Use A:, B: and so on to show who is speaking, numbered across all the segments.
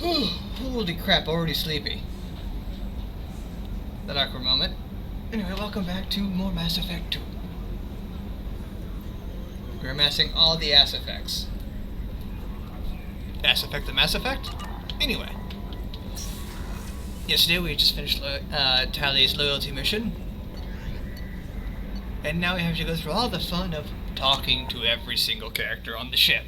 A: Holy crap, already sleepy. That awkward moment. Anyway, welcome back to more Mass Effect 2. We're amassing all the ass effects. Ass Effect the Mass Effect? Anyway. Yesterday we just finished Tali's loyalty mission. And now we have to go through all the fun of talking to every single character on the ship.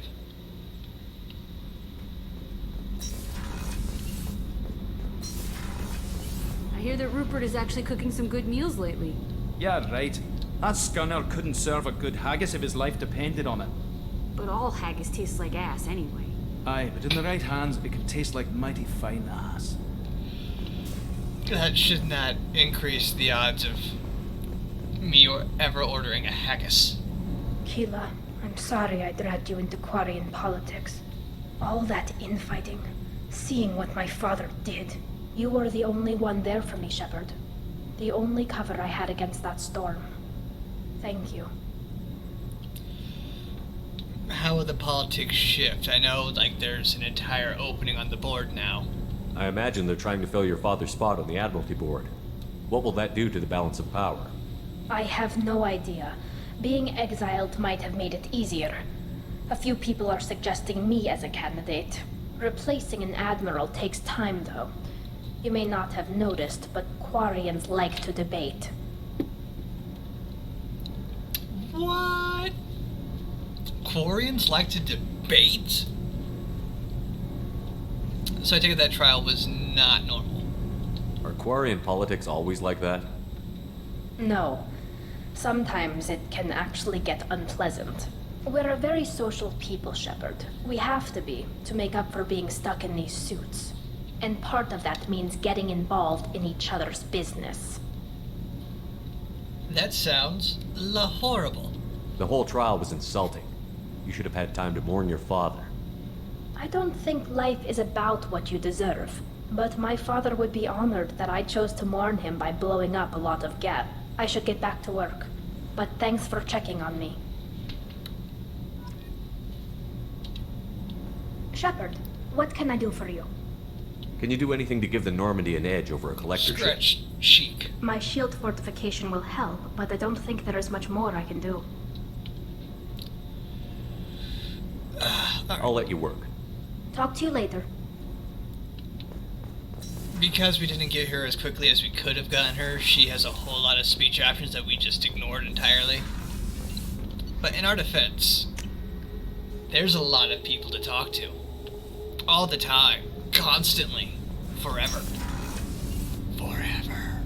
B: I hear that Rupert is actually cooking some good meals lately.
C: Yeah, right. That scunner couldn't serve a good haggis if his life depended on it.
B: But all haggis tastes like ass anyway.
C: Aye, but in the right hands, it can taste like mighty fine ass.
A: That should not increase the odds of me ever ordering a haggis.
D: Keela, I'm sorry I dragged you into Quarian politics. All that infighting, seeing what my father did. You were the only one there for me, Shepard. The only cover I had against that storm. Thank you.
A: How will the politics shift? I know, there's an entire opening on the board now.
E: I imagine they're trying to fill your father's spot on the Admiralty Board. What will that do to the balance of power?
D: I have no idea. Being exiled might have made it easier. A few people are suggesting me as a candidate. Replacing an admiral takes time, though. You may not have noticed, but Quarians like to debate.
A: What? Quarians like to debate? So I take it that trial was not normal.
E: Are Quarian politics always like that?
D: No. Sometimes it can actually get unpleasant. We're a very social people, Shepard. We have to be, to make up for being stuck in these suits. And part of that means getting involved in each other's business.
A: That sounds horrible.
E: The whole trial was insulting. You should have had time to mourn your father.
D: I don't think life is about what you deserve, but my father would be honored that I chose to mourn him by blowing up a lot of gas. I should get back to work, but thanks for checking on me. Shepard, what can I do for you?
E: Can you do anything to give the Normandy an edge over a collector ship?
A: Stretch chic.
D: My shield fortification will help, but I don't think there is much more I can do.
E: I'll let you work.
D: Talk to you later.
A: Because we didn't get her as quickly as we could have gotten her, she has a whole lot of speech options that we just ignored entirely. But in our defense, there's a lot of people to talk to. All the time. Constantly. Forever. Forever.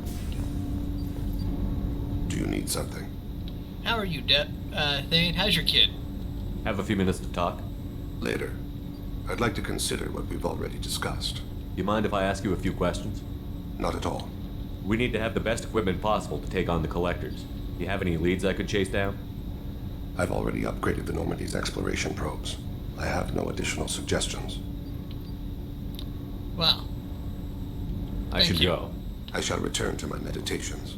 F: Do you need something?
A: How are you, Thane? How's your kid?
E: Have a few minutes to talk?
F: Later. I'd like to consider what we've already discussed.
E: You mind if I ask you a few questions?
F: Not at all.
E: We need to have the best equipment possible to take on the collectors. Do you have any leads I could chase down?
F: I've already upgraded the Normandy's exploration probes. I have no additional suggestions.
A: Well,
E: I should go.
F: I shall return to my meditations.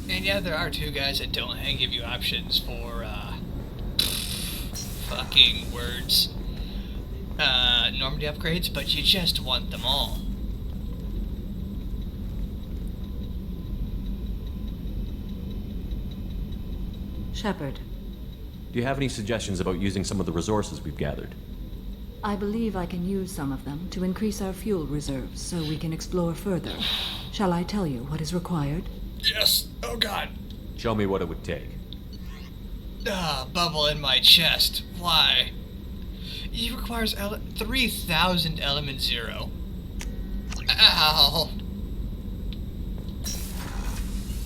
A: And yeah, there are two guys that don't give you options for, fucking words. Normandy upgrades, but you just want them all.
B: Shepard,
E: Do you have any suggestions about using some of the resources we've gathered?
B: I believe I can use some of them to increase our fuel reserves so we can explore further. Shall I tell you what is required?
A: Yes. Oh god.
E: Show me what it would take.
A: Bubble in my chest. Why? It requires 3,000 element 0. Ow.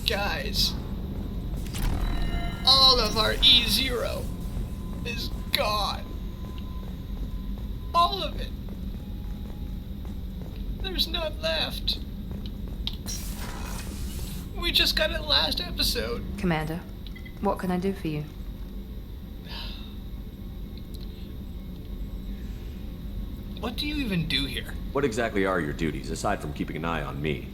A: Guys. All of our E0 is gone. All of it. There's none left. We just got it last episode.
G: Commander, what can I do for you?
A: What do you even do here?
E: What exactly are your duties, aside from keeping an eye on me?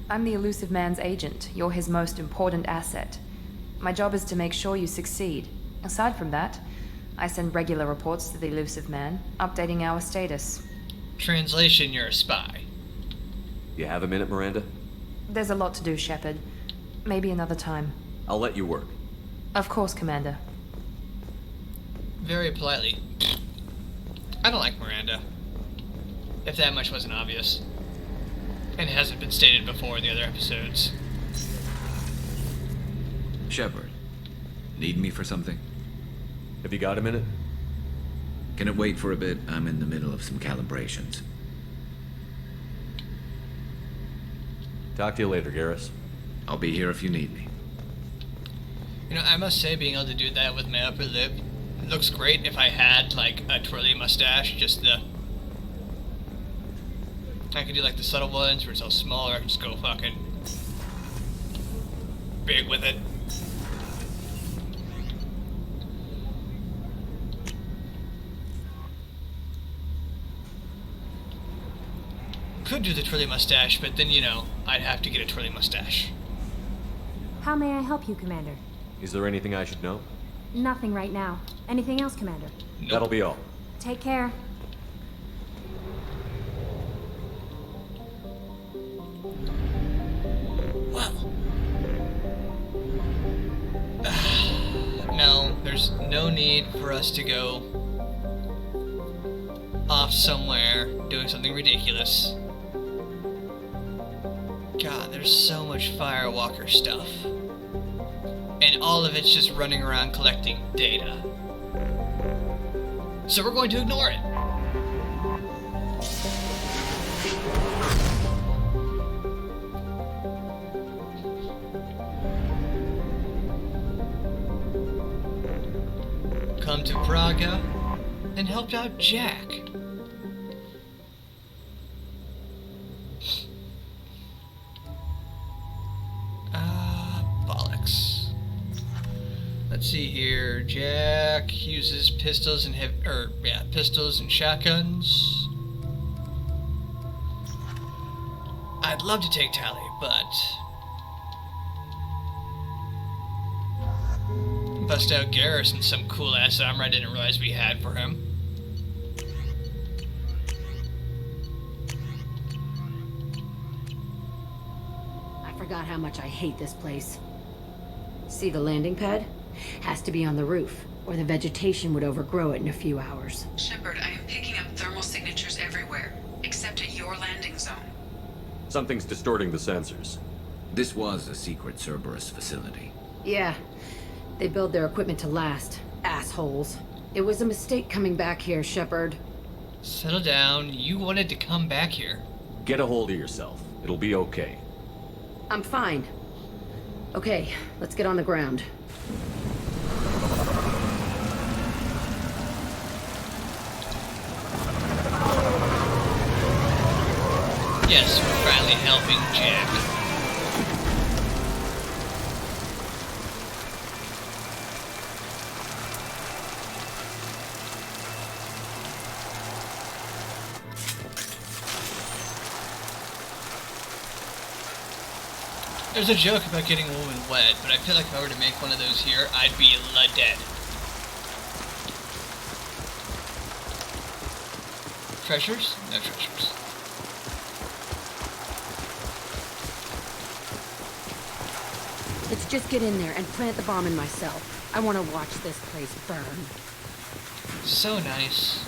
G: I'm the elusive man's agent. You're his most important asset. My job is to make sure you succeed. Aside from that, I send regular reports to the elusive man, updating our status.
A: Translation, you're a spy.
E: You have a minute, Miranda?
G: There's a lot to do, Shepard. Maybe another time.
E: I'll let you work.
G: Of course, Commander.
A: Very politely. I don't like Miranda. If that much wasn't obvious. And it hasn't been stated before in the other episodes.
H: Shepard, need me for something?
E: Have you got a minute?
H: Can it wait for a bit? I'm in the middle of some calibrations.
E: Talk to you later, Garrus.
H: I'll be here if you need me.
A: You know, I must say being able to do that with my upper lip looks great if I had, like, a twirly mustache, just the... I could do, like, the subtle ones where it's all smaller, I could just go fucking... big with it. Could do the twirly mustache, but then, you know, I'd have to get a twirly mustache.
I: How may I help you, Commander?
E: Is there anything I should know?
I: Nothing right now. Anything else, Commander?
A: Nope.
E: That'll be all.
I: Take care.
A: Well. No, there's no need for us to go off somewhere doing something ridiculous. God, there's so much Firewalker stuff. And all of it's just running around collecting data. So we're going to ignore it. Come to Praga and helped out Jack. Bollocks. Let's see here. Jack uses pistols and pistols and shotguns. I'd love to take Tally, but bust out Garrus in some cool ass armor I didn't realize we had for him.
J: I forgot how much I hate this place. See the landing pad? Has to be on the roof, or the vegetation would overgrow it in a few hours.
K: Shepard, I am picking up thermal signatures everywhere, except at your landing zone.
E: Something's distorting the sensors.
H: This was a secret Cerberus facility.
J: Yeah, they build their equipment to last. Assholes. It was a mistake coming back here, Shepard.
A: Settle down. You wanted to come back here.
E: Get a hold of yourself. It'll be okay.
J: I'm fine. Okay, let's get on the ground.
A: Yes, we're finally helping Jack. There's a joke about getting a woman wet, but I feel like if I were to make one of those here, I'd be dead. Treasures? No treasures.
J: Let's just get in there and plant the bomb in myself. I want to watch this place burn.
A: So nice.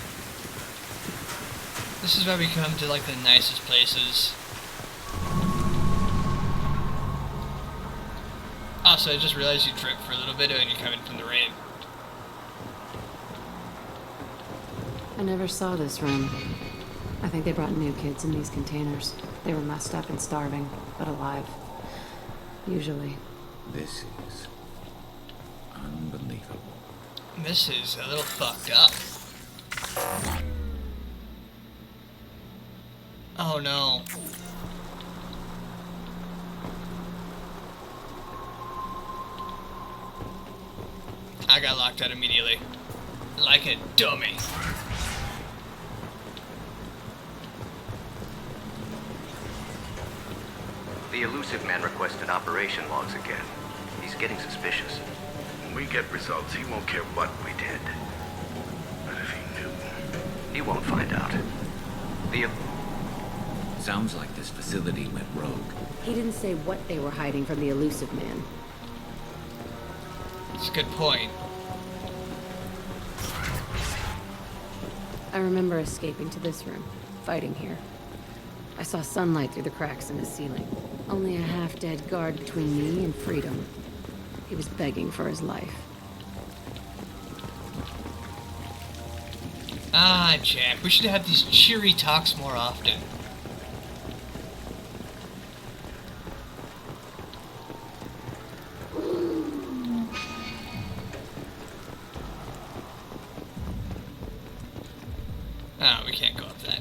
A: This is why we come to, like, the nicest places. Also, I just realized you drip for a little bit when you're coming from the rain.
J: I never saw this room. I think they brought new kids in these containers. They were messed up and starving, but alive. Usually.
H: This is unbelievable.
A: This is a little fucked up. Oh no. I got locked out immediately. Like a dummy.
L: The elusive man requested operation logs again. He's getting suspicious.
F: When we get results, he won't care what we did. But if he knew...
L: He won't find out. The
H: Sounds like this facility went rogue.
J: He didn't say what they were hiding from the elusive man.
A: That's a good point.
J: I remember escaping to this room, fighting here. I saw sunlight through the cracks in the ceiling. Only a half-dead guard between me and freedom. He was begging for his life.
A: Ah, Jack, we should have these cheery talks more often. Ah, we can't go up that.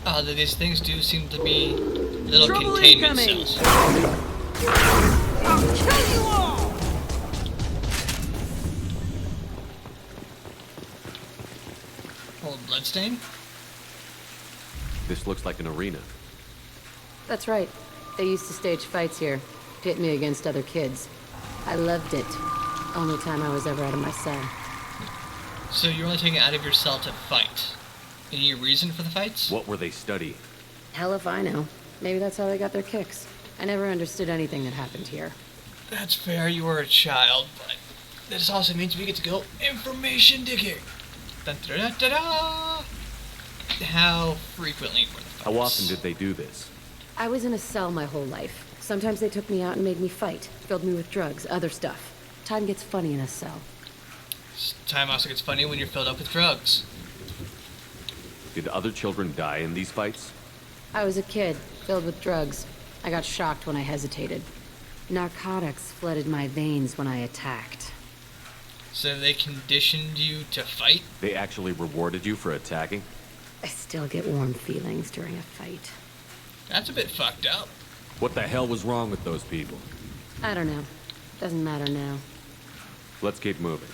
A: Ah, these things do seem to be little
J: Trouble
A: containment
J: incoming.
A: cells.
J: I'll kill you all!
A: Old bloodstain?
E: This looks like an arena.
J: That's right. They used to stage fights here, pit me against other kids. I loved it. Only time I was ever out of my cell.
A: So you're only taking it out of your cell to fight. Any reason for the fights?
E: What were they studying?
J: Hell if I know. Maybe that's how they got their kicks. I never understood anything that happened here.
A: That's fair, you were a child, but this also means we get to go information digging. Dun, da, da, da, da. How frequently were the fights?
E: How often did they do this?
J: I was in a cell my whole life. Sometimes they took me out and made me fight, filled me with drugs, other stuff. Time gets funny in a cell.
A: Time also gets funny when you're filled up with drugs.
E: Did other children die in these fights?
J: I was a kid, filled with drugs. I got shocked when I hesitated. Narcotics flooded my veins when I attacked.
A: So they conditioned you to fight?
E: They actually rewarded you for attacking?
J: I still get warm feelings during a fight.
A: That's a bit fucked up.
E: What the hell was wrong with those people?
J: I don't know. Doesn't matter now.
E: Let's keep moving.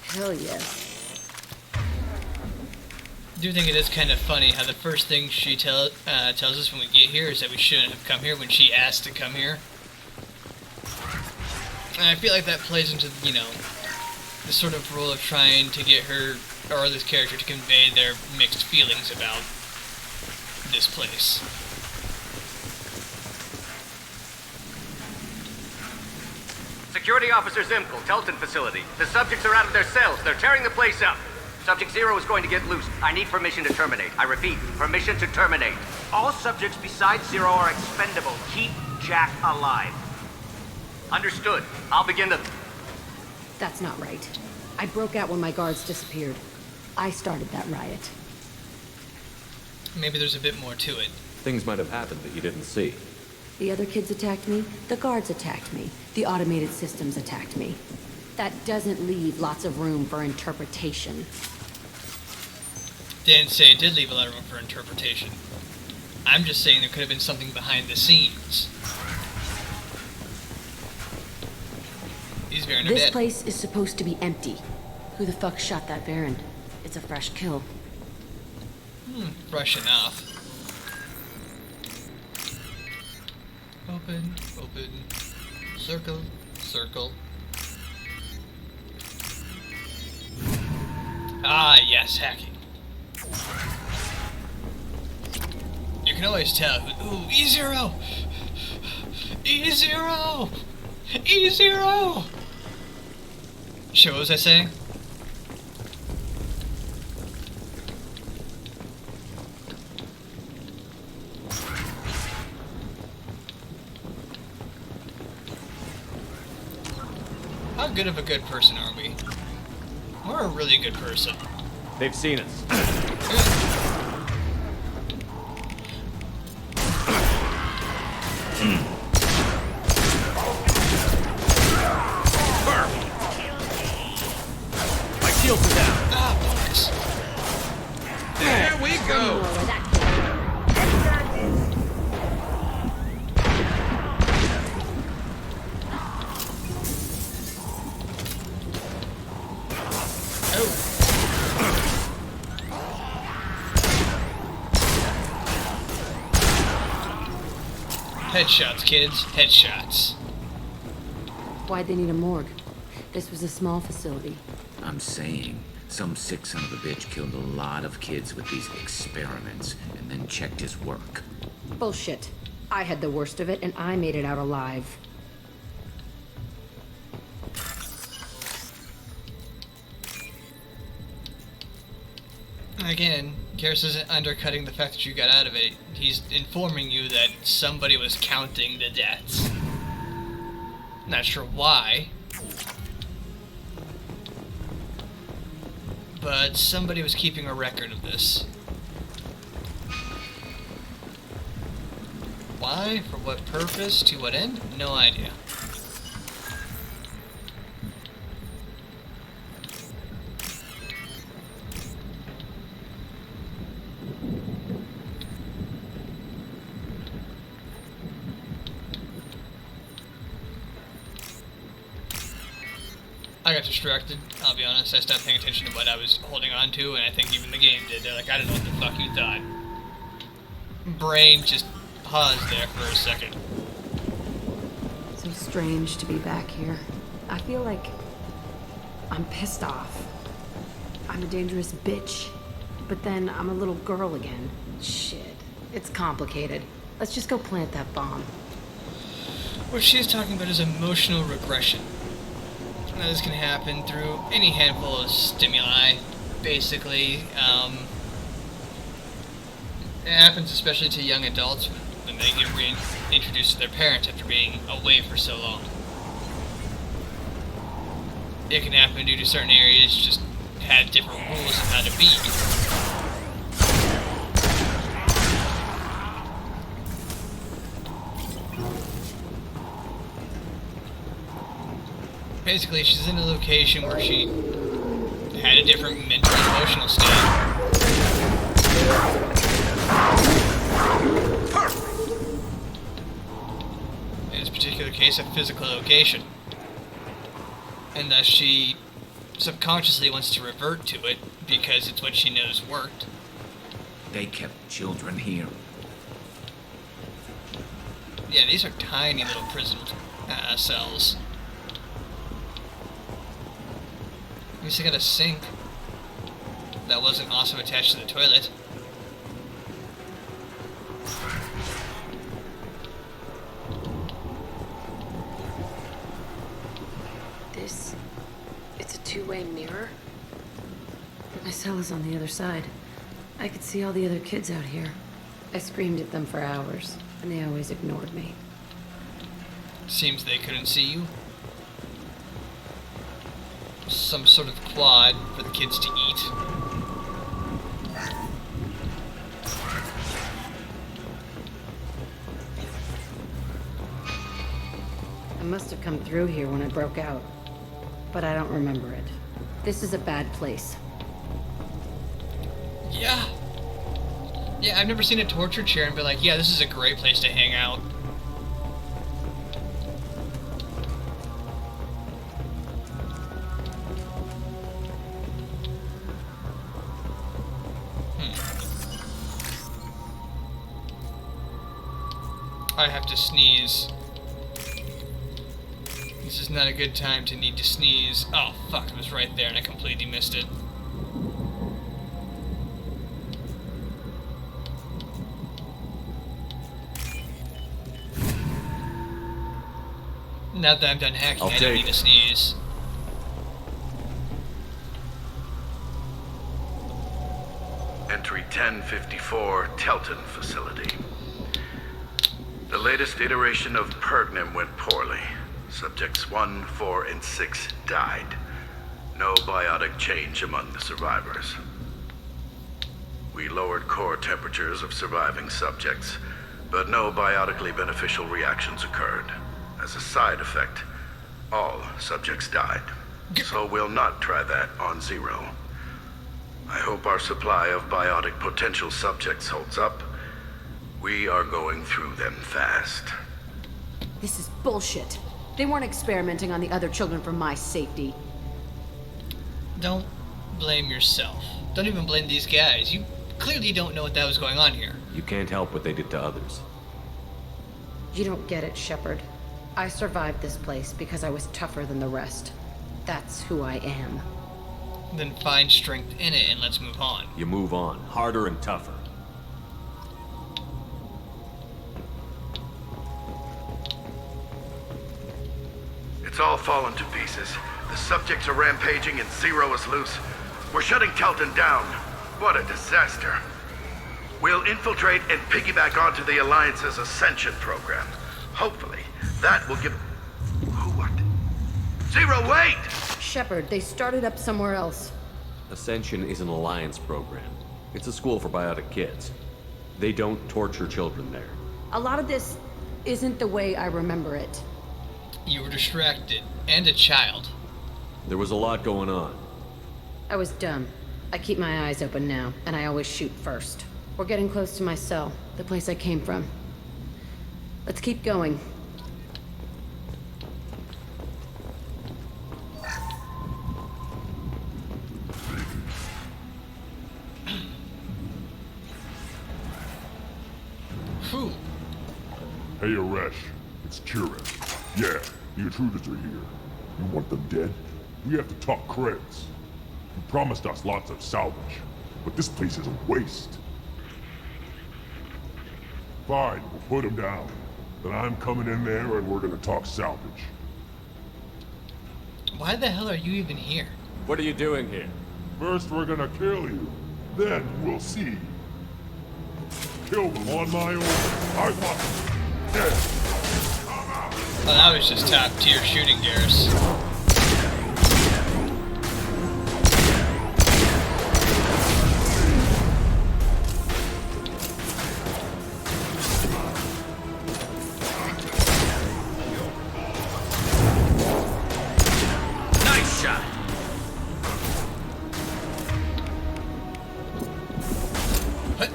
J: Hell yes.
A: I do think it is kind of funny how the first thing she tells us when we get here is that we shouldn't have come here when she asked to come here. And I feel like that plays into, you know, the sort of role of trying to get her, or this character, to convey their mixed feelings about this place.
L: Security Officer Zimkel, Telton facility. The subjects are out of their cells. They're tearing the place up. Subject 0 is going to get loose. I need permission to terminate. I repeat, permission to terminate.
M: All subjects besides 0 are expendable. Keep Jack alive.
L: Understood. I'll begin the...
J: That's not right. I broke out when my guards disappeared. I started that riot.
A: Maybe there's a bit more to it.
E: Things might have happened that you didn't see.
J: The other kids attacked me, the guards attacked me, the automated systems attacked me. That doesn't leave lots of room for interpretation.
A: Didn't say it did leave a lot of room for interpretation. I'm just saying there could have been something behind the scenes. These Baron are
J: This
A: dead.
J: place is supposed to be empty. Who the fuck shot that Baron? It's a fresh kill.
A: Fresh enough. Open, open, circle, circle. Ah, yes, hacking. You can always tell who. Ooh, E0! E0! E0! Shit, what was I saying? How good of a good person are we? We're a really good person.
E: They've seen us.
C: My shields are down.
A: Ah, bonus.
H: There we go!
A: Headshots, kids. Headshots.
J: Why'd they need a morgue? This was a small facility.
H: I'm saying, some sick son of a bitch killed a lot of kids with these experiments and then checked his work.
J: Bullshit. I had the worst of it, and I made it out alive.
A: Again, Garrus isn't undercutting the fact that you got out of it. He's informing you that somebody was counting the deaths. Not sure why, but somebody was keeping a record of this. Why? For what purpose? To what end? No idea. I got distracted, I'll be honest. I stopped paying attention to what I was holding on to, and I think even the game did. They're like, I don't know what the fuck you thought. Brain just paused there for a second.
J: So strange to be back here. I feel like I'm pissed off. I'm a dangerous bitch. But then I'm a little girl again. Shit. It's complicated. Let's just go plant that bomb.
A: What she's talking about is emotional regression. Now, this can happen through any handful of stimuli, basically. It happens especially to young adults when they get reintroduced to their parents after being away for so long. It can happen due to certain areas just had different rules of how to be. Basically, she's in a location where she had a different mental and emotional state. In this particular case, a physical location. And thus she subconsciously wants to revert to it because it's what she knows worked.
H: They kept children here.
A: Yeah, these are tiny little prison cells. At least they got a sink that wasn't also attached to the toilet.
J: It's a two-way mirror. My cell is on the other side. I could see all the other kids out here. I screamed at them for hours, and they always ignored me.
A: Seems they couldn't see you. Some sort of quad for the kids to eat.
J: I must have come through here when I broke out, but I don't remember it. This is a bad place.
A: Yeah. Yeah, I've never seen a torture chair and be like, yeah, this is a great place to hang out. I have to sneeze. This is not a good time to need to sneeze. Oh, fuck, it was right there and I completely missed it. Now that I'm done hacking, I don't need to sneeze.
N: Entry 1054, Telton facility. The latest iteration of Pergnim went poorly. Subjects 1, 4, and 6 died. No biotic change among the survivors. We lowered core temperatures of surviving subjects, but no biotically beneficial reactions occurred. As a side effect, all subjects died. So we'll not try that on Zero. I hope our supply of biotic potential subjects holds up. We are going through them fast.
J: This is bullshit. They weren't experimenting on the other children for my safety.
A: Don't blame yourself. Don't even blame these guys. You clearly don't know what that was going on here.
E: You can't help what they did to others.
J: You don't get it, Shepard. I survived this place because I was tougher than the rest. That's who I am.
A: Then find strength in it and let's move on.
E: You move on, harder and tougher.
N: It's all fallen to pieces. The subjects are rampaging and Zero is loose. We're shutting Telton down. What a disaster. We'll infiltrate and piggyback onto the Alliance's Ascension program. Hopefully, that will give... What? Zero, wait!
J: Shepard, they started up somewhere else.
E: Ascension is an Alliance program. It's a school for biotic kids. They don't torture children there.
J: A lot of this isn't the way I remember it.
A: You were distracted, and a child.
E: There was a lot going on.
J: I was dumb. I keep my eyes open now, and I always shoot first. We're getting close to my cell, the place I came from. Let's keep going.
A: Whew.
O: Hey, Aresh. It's Kira. Yeah, the intruders are here. You want them dead? We have to talk credits. You promised us lots of salvage, but this place is a waste. Fine, we'll put them down. Then I'm coming in there and we're gonna talk salvage.
A: Why the hell are you even here?
E: What are you doing here?
O: First we're gonna kill you. Then we'll see. Kill them on my own. I want them dead.
A: Well, that was just top tier shooting, Garrus.
H: Nice shot.
A: What?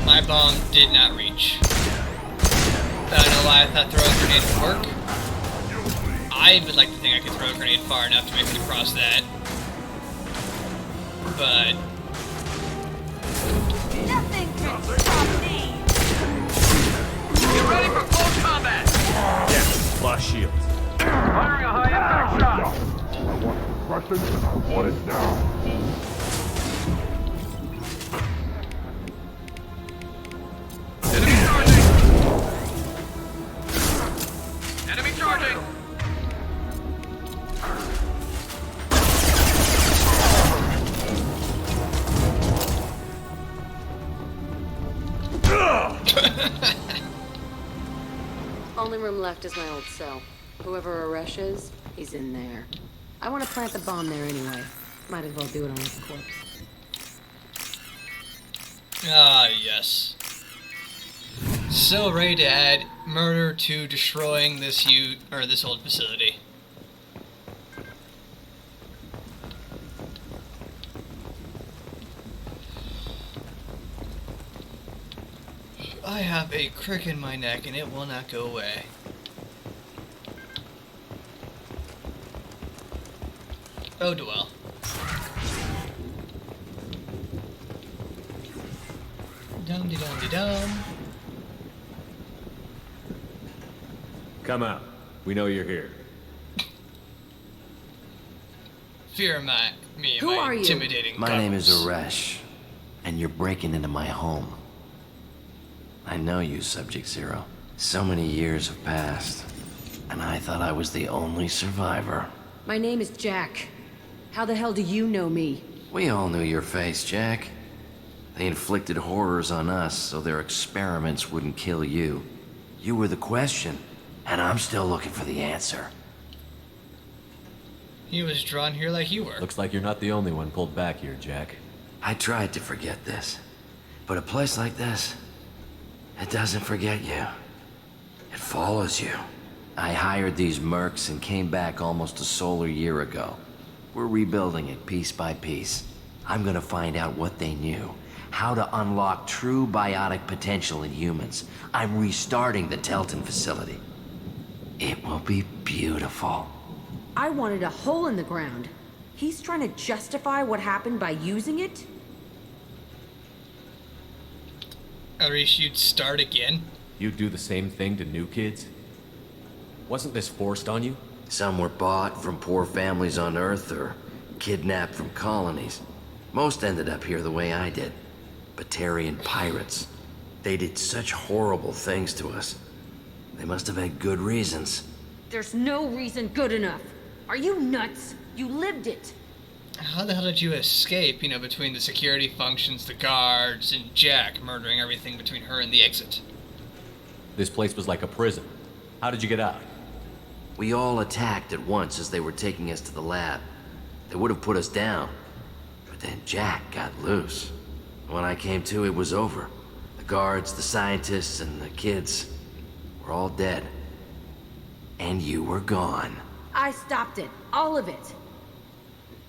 A: My bomb did not reach. I don't know why I thought throwing a grenade would work. I would like to think I could throw a grenade far enough to make it across that. But...
P: Nothing can stop me!
L: Get ready for close combat!
E: Yes, lost shield.
M: Firing a high impact shot!
O: I want suppression and I want it now.
L: Enemy charging!
J: Only room left is my old cell. Whoever Aresh is, he's in there. I want to plant the bomb there anyway. Might as well do it on his corpse.
A: Ah, yes. So ready to add murder to destroying this this old facility. I have a crick in my neck and it will not go away. Oh, well. Dum-de-dum-de-dum.
E: Come out. We know you're here.
A: Fear me,
J: Who
A: my
J: are you?
A: intimidating
Q: My name is
A: goggles.
Q: Aresh, and you're breaking into my home. I know you, Subject Zero. So many years have passed, and I thought I was the only survivor.
J: My name is Jack. How the hell do you know me?
Q: We all knew your face, Jack. They inflicted horrors on us so their experiments wouldn't kill you. You were the question, and I'm still looking for the answer.
A: He was drawn here like you were.
E: Looks like you're not the only one pulled back here, Jack.
Q: I tried to forget this, but a place like this, it doesn't forget you. It follows you. I hired these mercs and came back almost a solar year ago. We're rebuilding it piece by piece. I'm gonna find out what they knew, how to unlock true biotic potential in humans. I'm restarting the Telton facility. It will be beautiful.
J: I wanted a hole in the ground. He's trying to justify what happened by using it?
A: At least you'd start again.
E: You'd do the same thing to new kids? Wasn't this forced on you?
Q: Some were bought from poor families on Earth or kidnapped from colonies. Most ended up here the way I did. Batarian pirates. They did such horrible things to us. They must have had good reasons.
J: There's no reason good enough. Are you nuts? You lived it.
A: How the hell did you escape, between the security functions, the guards, and Jack murdering everything between her and the exit?
E: This place was like a prison. How did you get out?
Q: We all attacked at once as they were taking us to the lab. They would have put us down. But then Jack got loose. When I came to, it was over. The guards, the scientists, and the kids were all dead. And you were gone.
J: I stopped it. All of it.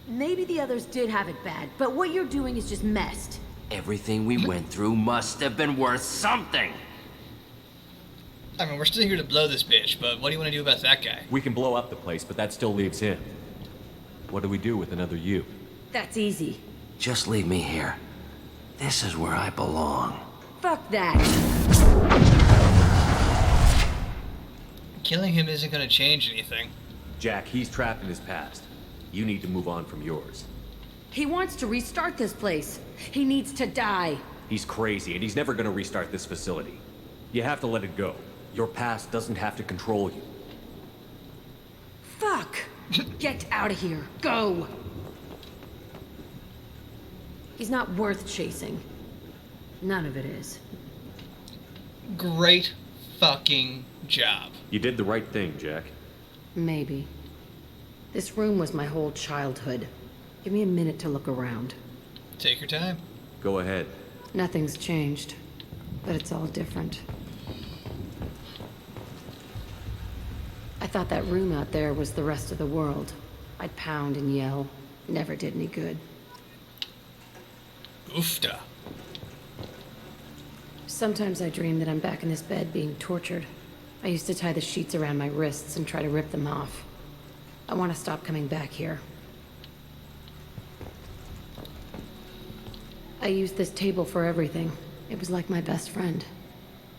J: Maybe the others did have it bad, but what you're doing is just messed.
Q: Everything we went through must have been worth something.
A: I mean, we're still here to blow this bitch, but what do you want to do about that guy?
E: We can blow up the place, but that still leaves him. What do we do with another you?
J: That's easy.
Q: Just leave me here. This is where I belong.
J: Fuck that.
A: Killing him isn't going to change anything.
E: Jack, he's trapped in his past. You need to move on from yours.
J: He wants to restart this place. He needs to die.
E: He's crazy, and he's never gonna restart this facility. You have to let it go. Your past doesn't have to control you.
J: Fuck! Get out of here. Go! He's not worth chasing. None of it is.
A: Great fucking job.
E: You did the right thing, Jack.
J: Maybe. This room was my whole childhood. Give me a minute to look around.
A: Take your time.
E: Go ahead.
J: Nothing's changed, but it's all different. I thought that room out there was the rest of the world. I'd pound and yell. Never did any good.
A: Oofta.
J: Sometimes I dream that I'm back in this bed being tortured. I used to tie the sheets around my wrists and try to rip them off. I want to stop coming back here. I used this table for everything. It was like my best friend.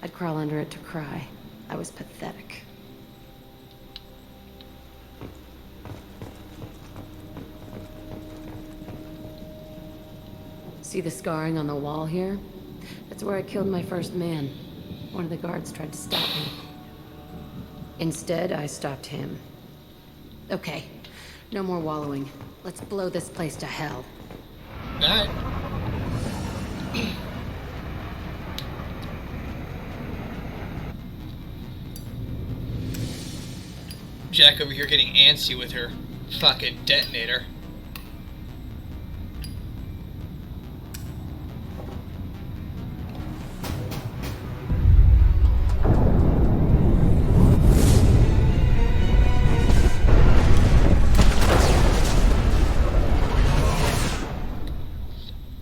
J: I'd crawl under it to cry. I was pathetic. See the scarring on the wall here? That's where I killed my first man. One of the guards tried to stop me. Instead, I stopped him. Okay, no more wallowing. Let's blow this place to hell.
A: Alright. Jack over here getting antsy with her fucking detonator.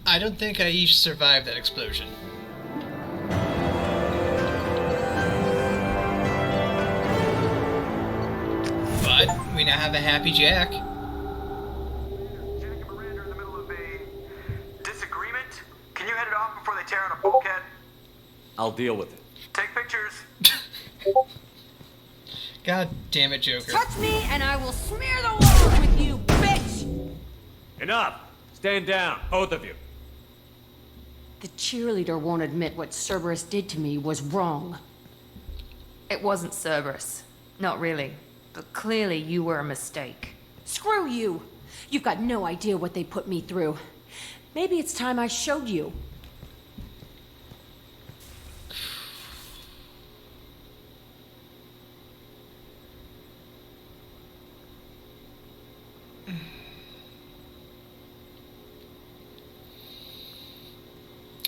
A: I don't think I each survived that explosion. But we now have a happy Jack.
M: Jack and Miranda are in the middle of a disagreement. Can you head it off before they tear out a bulkhead?
E: I'll deal with it.
M: Take pictures.
A: God damn it, Joker.
J: Touch me and I will smear the walls with you, bitch!
E: Enough! Stand down, both of you.
J: The cheerleader won't admit what Cerberus did to me was wrong.
G: It wasn't Cerberus. Not really. But clearly you were a mistake.
J: Screw you! You've got no idea what they put me through. Maybe it's time I showed you.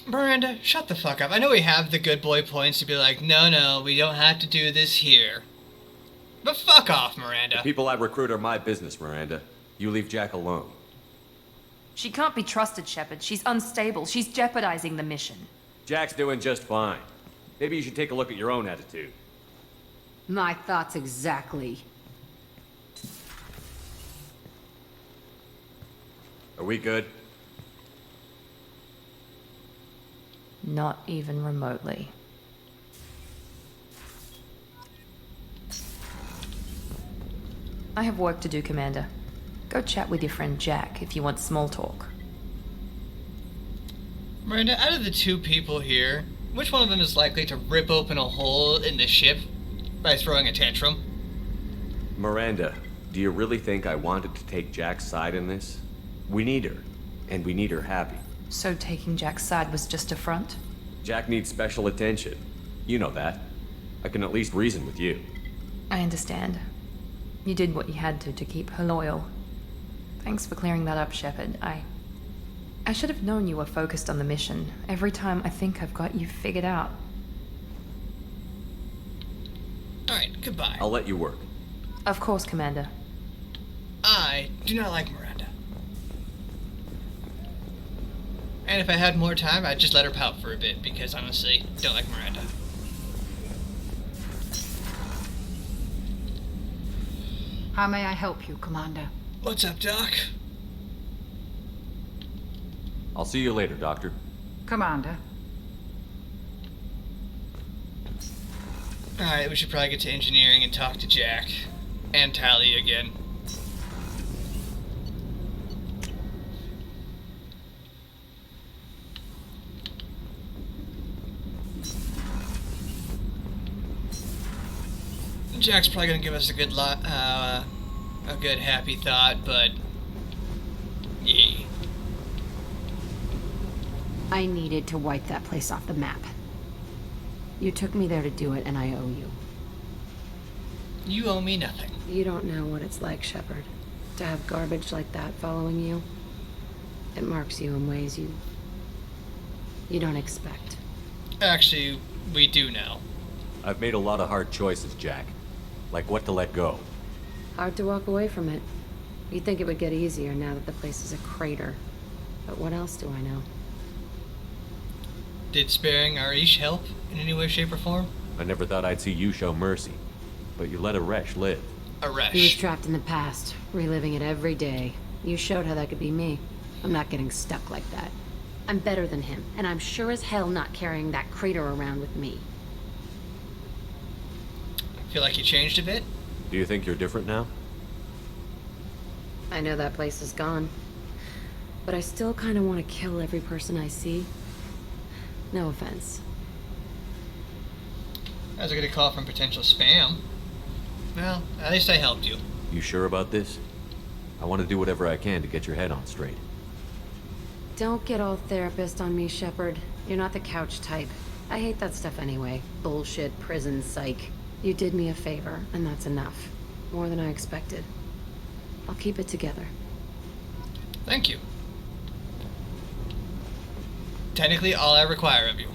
A: Miranda, shut the fuck up. I know we have the good boy points to be like, no, we don't have to do this here. But fuck off, Miranda.
E: The people I recruit are my business, Miranda. You leave Jack alone.
G: She can't be trusted, Shepard. She's unstable. She's jeopardizing the mission.
E: Jack's doing just fine. Maybe you should take a look at your own attitude.
J: My thoughts exactly.
E: Are we good?
G: Not even remotely. I have work to do, Commander. Go chat with your friend Jack if you want small talk.
A: Miranda, out of the two people here, which one of them is likely to rip open a hole in the ship by throwing a tantrum?
E: Miranda, do you really think I wanted to take Jack's side in this? We need her, and we need her happy.
G: So taking Jack's side was just a front?
E: Jack needs special attention. You know that. I can at least reason with you.
G: I understand. You did what you had to keep her loyal. Thanks for clearing that up, Shepard. I should have known you were focused on the mission. Every time I think I've got you figured out.
A: Alright, goodbye.
E: I'll let you work.
G: Of course, Commander.
A: I do not like Miranda. And if I had more time, I'd just let her pout for a bit, because honestly, don't like Miranda.
R: How may I help you, Commander?
A: What's up, Doc?
E: I'll see you later, Doctor.
R: Commander.
A: Alright, we should probably get to engineering and talk to Jack. And Tally again. Jack's probably gonna give us a good happy thought, but yeah.
J: I needed to wipe that place off the map. You took me there to do it, and I owe you.
A: You owe me nothing.
J: You don't know what it's like, Shepard. To have garbage like that following you. It marks you in ways you don't expect.
A: Actually, we do know.
E: I've made a lot of hard choices, Jack. Like what to let go.
J: Hard to walk away from it. You'd think it would get easier now that the place is a crater. But what else do I know?
A: Did sparing Arish help in any way, shape, or form?
E: I never thought I'd see you show mercy. But you let Aresh live.
A: Aresh?
J: He was trapped in the past, reliving it every day. You showed how that could be me. I'm not getting stuck like that. I'm better than him, and I'm sure as hell not carrying that crater around with me.
A: Feel like you changed a bit?
E: Do you think you're different now?
J: I know that place is gone. But I still kind of want to kill every person I see. No offense.
A: That was a good call from potential spam. Well, at least I helped you.
E: You sure about this? I want to do whatever I can to get your head on straight.
J: Don't get all therapist on me, Shepard. You're not the couch type. I hate that stuff anyway. Bullshit, prison, psych. You did me a favor, and that's enough. More than I expected. I'll keep it together.
A: Thank you. Technically, all I require of you.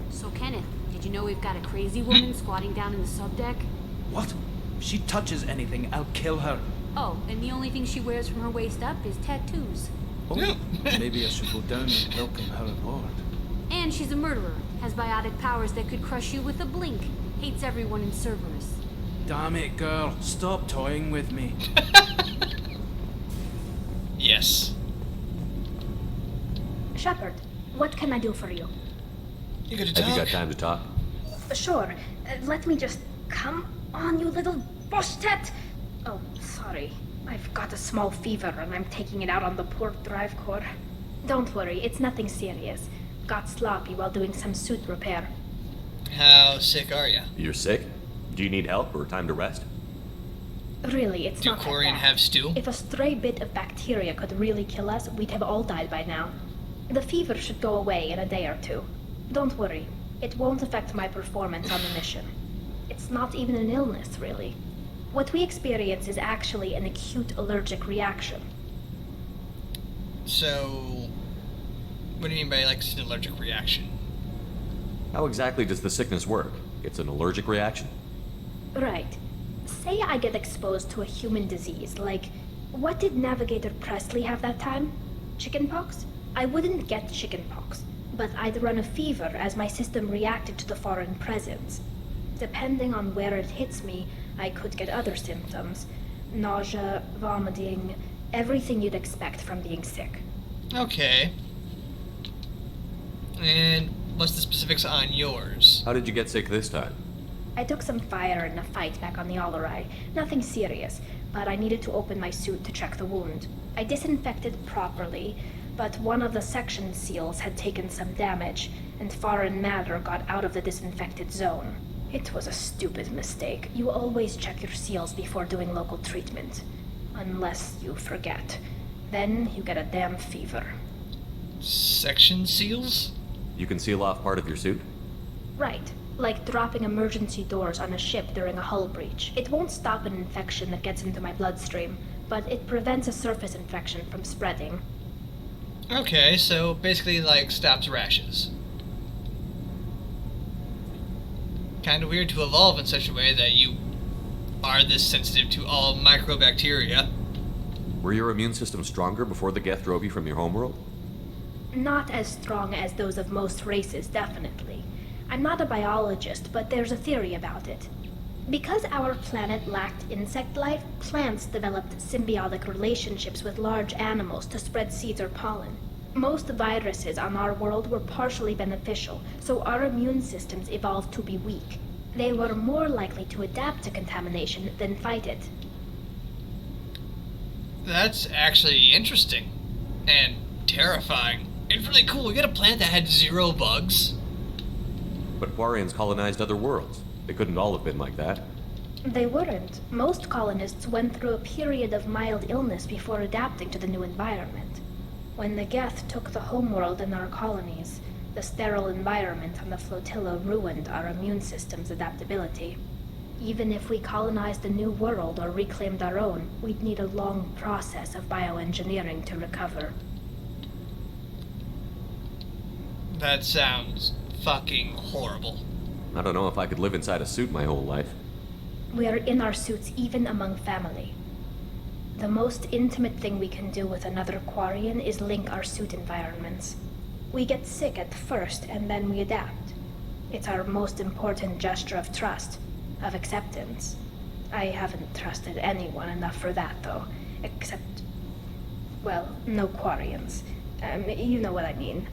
S: So, Kenneth, did you know we've got a crazy woman squatting down in the subdeck?
C: What? If she touches anything, I'll kill her.
S: Oh, and the only thing she wears from her waist up is tattoos.
C: Oh, maybe I should go down and welcome her aboard.
S: And she's a murderer, has biotic powers that could crush you with a blink, hates everyone in Cerberus.
C: Damn it, girl. Stop toying with me.
A: Yes.
D: Shepard, what can I do for you?
A: You gonna
E: talk? Have you got time to talk?
D: Sure. Let me just... Come on, you little boshtet! Oh, sorry. I've got a small fever and I'm taking it out on the poor drive core. Don't worry, it's nothing serious. Got sloppy while doing some suit repair.
A: How sick are you?
E: You're sick? Do you need help or time to rest?
D: Really, it's not that
A: Do Quarian
D: bad.
A: have stew?
D: If a stray bit of bacteria could really kill us, we'd have all died by now. The fever should go away in a day or two. Don't worry, it won't affect my performance on the mission. It's not even an illness, really. What we experience is actually an acute allergic reaction.
A: So, what do you mean by, like, an allergic reaction?
E: How exactly does the sickness work? It's an allergic reaction?
D: Right. Say I get exposed to a human disease, like, what did Navigator Presley have that time? Chickenpox? I wouldn't get chickenpox, but I'd run a fever as my system reacted to the foreign presence. Depending on where it hits me, I could get other symptoms. Nausea, vomiting, everything you'd expect from being sick.
A: Okay. And what's the specifics on yours?
E: How did you get sick this time?
D: I took some fire in a fight back on the Allerai. Nothing serious, but I needed to open my suit to check the wound. I disinfected properly, but one of the section seals had taken some damage, and foreign matter got out of the disinfected zone. It was a stupid mistake. You always check your seals before doing local treatment. Unless you forget. Then you get a damn fever.
A: Section seals?
E: You can seal off part of your suit?
D: Right. Like dropping emergency doors on a ship during a hull breach. It won't stop an infection that gets into my bloodstream, but it prevents a surface infection from spreading.
A: Okay, so basically like stops rashes. Kind of weird to evolve in such a way that you are this sensitive to all microbacteria.
E: Were your immune system stronger before the Geth drove you from your homeworld?
D: Not as strong as those of most races, definitely. I'm not a biologist, but there's a theory about it. Because our planet lacked insect life, plants developed symbiotic relationships with large animals to spread seeds or pollen. Most viruses on our world were partially beneficial, so our immune systems evolved to be weak. They were more likely to adapt to contamination than fight it.
A: That's actually interesting. And terrifying. And really cool. We got a planet that had 0 bugs.
E: But Quarians colonized other worlds. They couldn't all have been like that.
D: They weren't. Most colonists went through a period of mild illness before adapting to the new environment. When the Geth took the homeworld in our colonies, the sterile environment on the flotilla ruined our immune system's adaptability. Even if we colonized a new world or reclaimed our own, we'd need a long process of bioengineering to recover.
A: That sounds fucking horrible.
E: I don't know if I could live inside a suit my whole life.
D: We are in our suits even among family. The most intimate thing we can do with another Quarian is link our suit environments. We get sick at first and then we adapt. It's our most important gesture of trust, of acceptance. I haven't trusted anyone enough for that, though. Except, well, no Quarians. You know what I mean.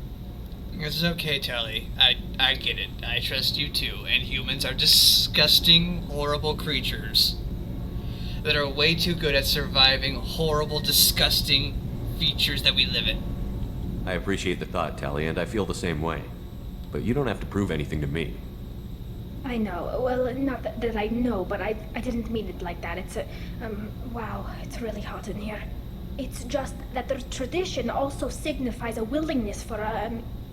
A: This is okay, Tally. I get it. I trust you too. And humans are disgusting, horrible creatures that are way too good at surviving horrible, disgusting features that we live in.
E: I appreciate the thought, Tally, and I feel the same way. But you don't have to prove anything to me.
D: I know. Well, not that I know, but I didn't mean it like that. It's a... wow, it's really hot in here. It's just that the tradition also signifies a willingness for,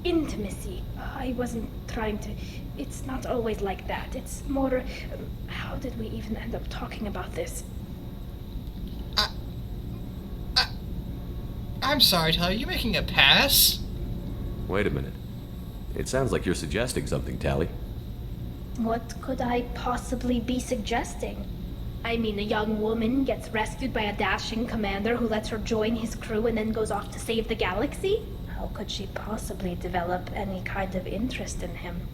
D: intimacy. I wasn't trying to... It's not always like that. It's more... how did we even end up talking about this?
A: I'm sorry, Tally. You making a pass?
E: Wait a minute. It sounds like you're suggesting something, Tally.
D: What could I possibly be suggesting? I mean, a young woman gets rescued by a dashing commander who lets her join his crew and then goes off to save the galaxy? How could she possibly develop any kind of interest in him?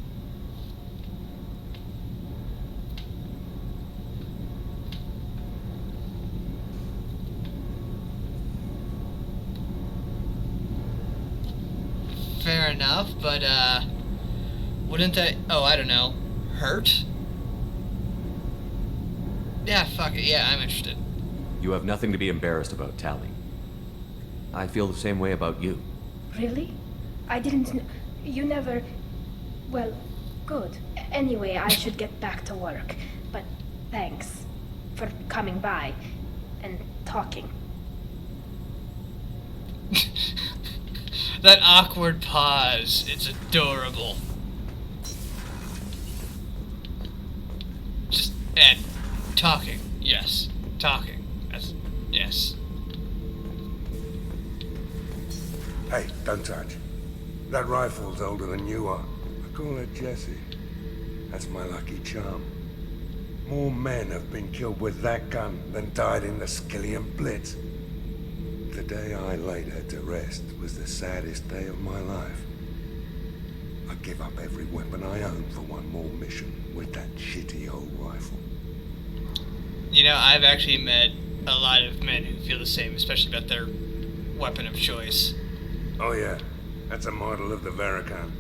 A: Fair enough, but, wouldn't that... Oh, I don't know. Hurt? Yeah, fuck it. Yeah, I'm interested.
E: You have nothing to be embarrassed about, Tally. I feel the same way about you.
D: Really? I didn't... You never... Well, good. Anyway, I should get back to work. But thanks for coming by and talking.
A: That awkward pause. It's adorable. Just, and talking. Yes. Talking. That's, yes.
T: Hey, don't touch. That rifle's older than you are. I call it Jesse. That's my lucky charm. More men have been killed with that gun than died in the Skillian Blitz. The day I laid her to rest was the saddest day of my life. I give up every weapon I own for one more mission with that shitty old rifle.
A: You know, I've actually met a lot of men who feel the same, especially about their weapon of choice.
T: Oh yeah, that's a model of the Veracon.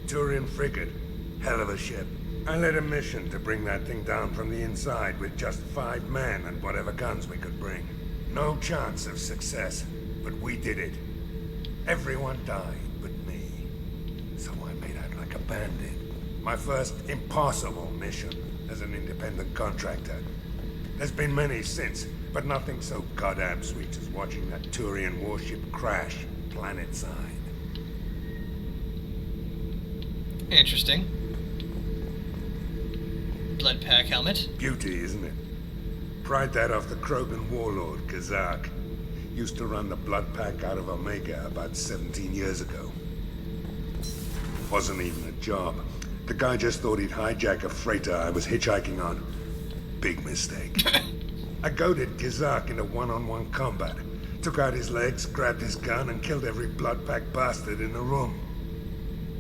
T: Turian frigate. Hell of a ship. I led a mission to bring that thing down from the inside with just 5 men and whatever guns we could bring. No chance of success, but we did it. Everyone died but me. So I made out like a bandit. My first impossible mission as an independent contractor. There's been many since, but nothing so goddamn sweet as watching that Turian warship crash planet-side.
A: Interesting. Blood pack helmet.
T: Beauty, isn't it? Pried that off the Krogan warlord, Kazak. Used to run the blood pack out of Omega about 17 years ago. Wasn't even a job. The guy just thought he'd hijack a freighter I was hitchhiking on. Big mistake. I goaded Kazak into one-on-one combat. Took out his legs, grabbed his gun, and killed every blood pack bastard in the room.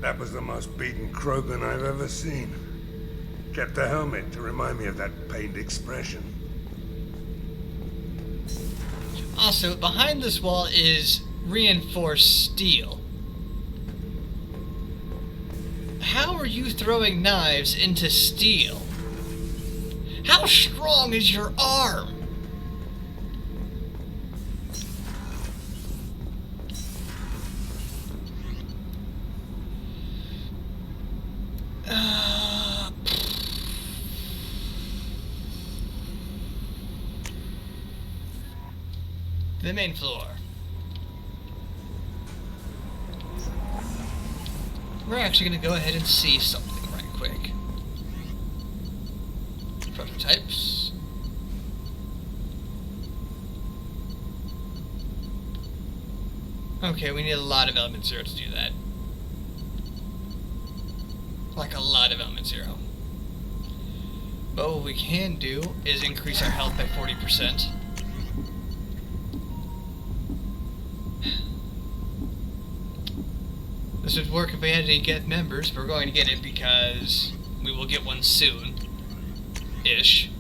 T: That was the most beaten Krogan I've ever seen. Kept the helmet to remind me of that pained expression.
A: Also, behind this wall is reinforced steel. How are you throwing knives into steel? How strong is your arm? The main floor. We're actually going to go ahead and see something right quick. Prototypes. Okay, we need a lot of element 0 to do that. Like a lot of element 0. But what we can do is increase our health by 40%. This would work if we had any get members, but we're going to get it because we will get one soon-ish.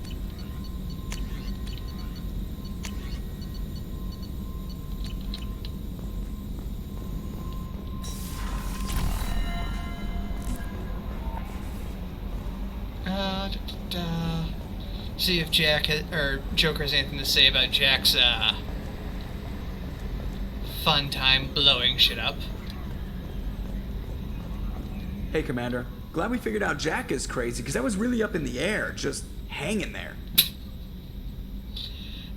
A: See if Joker has anything to say about Jack's fun time blowing shit up.
U: Hey, Commander. Glad we figured out Jack is crazy, because that was really up in the air, just hanging there.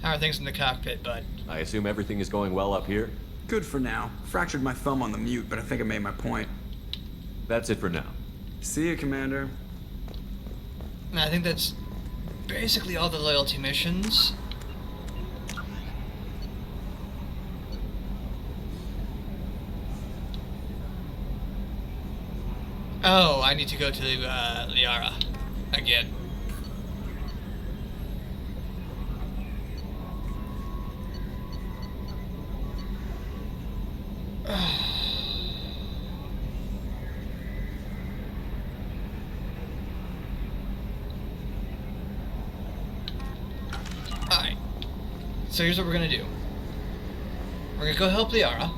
A: How are things in the cockpit, bud?
E: I assume everything is going well up here?
U: Good for now. Fractured my thumb on the mute, but I think I made my point.
E: That's it for now.
U: See you, Commander.
A: I think that's basically all the loyalty missions. Oh, I need to go to Liara again. Alright. So here's what we're gonna do. We're gonna go help Liara.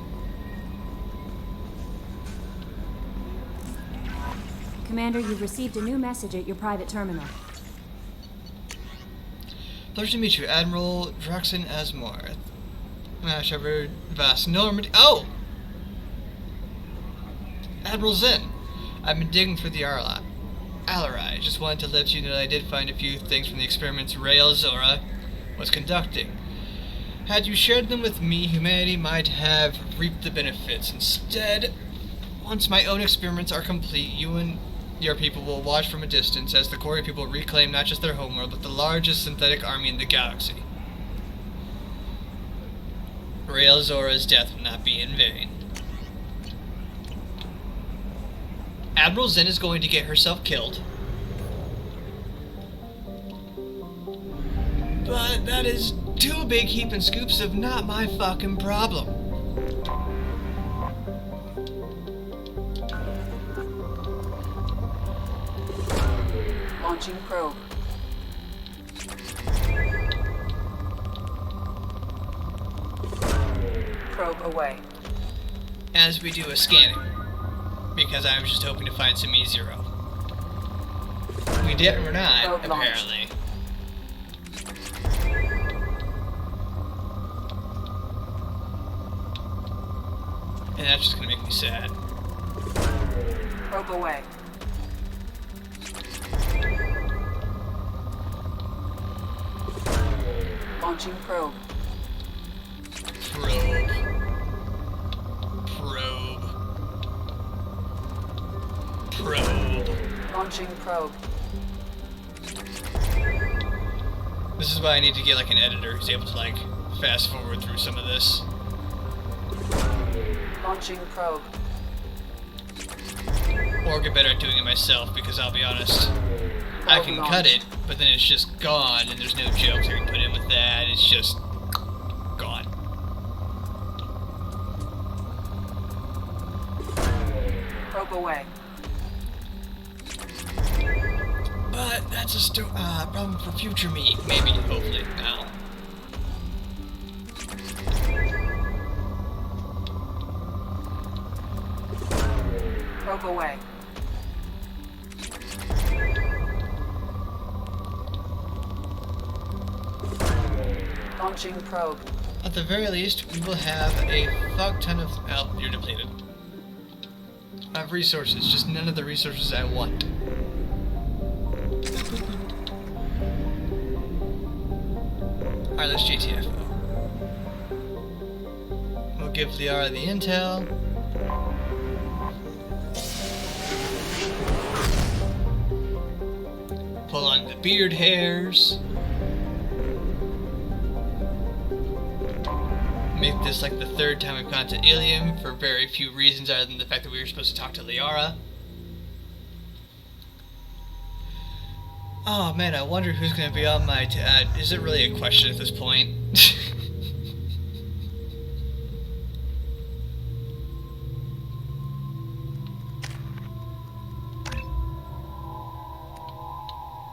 I: Commander, you've received a new message at your private terminal.
A: Pleasure to meet you, Admiral Draxon Asmore. Shepard Vast Normandy. Oh! Admiral Zen. I've been digging for the Alarai. Just wanted to let you know that I did find a few things from the experiments Rael Zora was conducting. Had you shared them with me, humanity might have reaped the benefits. Instead, once my own experiments are complete, you and your people will watch from a distance as the Quarry people reclaim not just their homeworld, but the largest synthetic army in the galaxy. Rael Zora's death will not be in vain. Admiral Zen is going to get herself killed. But that is two big heaping scoops of not my fucking problem.
B: Launching probe. Probe away.
A: As we do a scanning. because I was just hoping to find some E0. We did or not, apparently. And that's just gonna make me sad.
K: Probe away. Launching probe.
A: Probe.
K: Launching probe.
A: This is why I need to get like an editor who's able to like fast forward through some of this.
K: Launching probe.
A: Or get better at doing it myself, because I'll be honest, I can cut it, but then it's just gone, and there's no jokes I can put in with that. It's just gone.
K: Probe away.
A: But that's a problem for future me, maybe, hopefully, now.
K: Probe away. Launching probe.
A: At the very least, we will have a fuck ton of... Oh, you're depleted. I have resources, just none of the resources I want. Alright, let's GTFO. We'll give Liara the intel. Pull on the beard hairs. Make this like the third time we've gone to Ilium for very few reasons other than the fact that we were supposed to talk to Liara. Oh man, I wonder who's going to be on my... is it really a question at this point?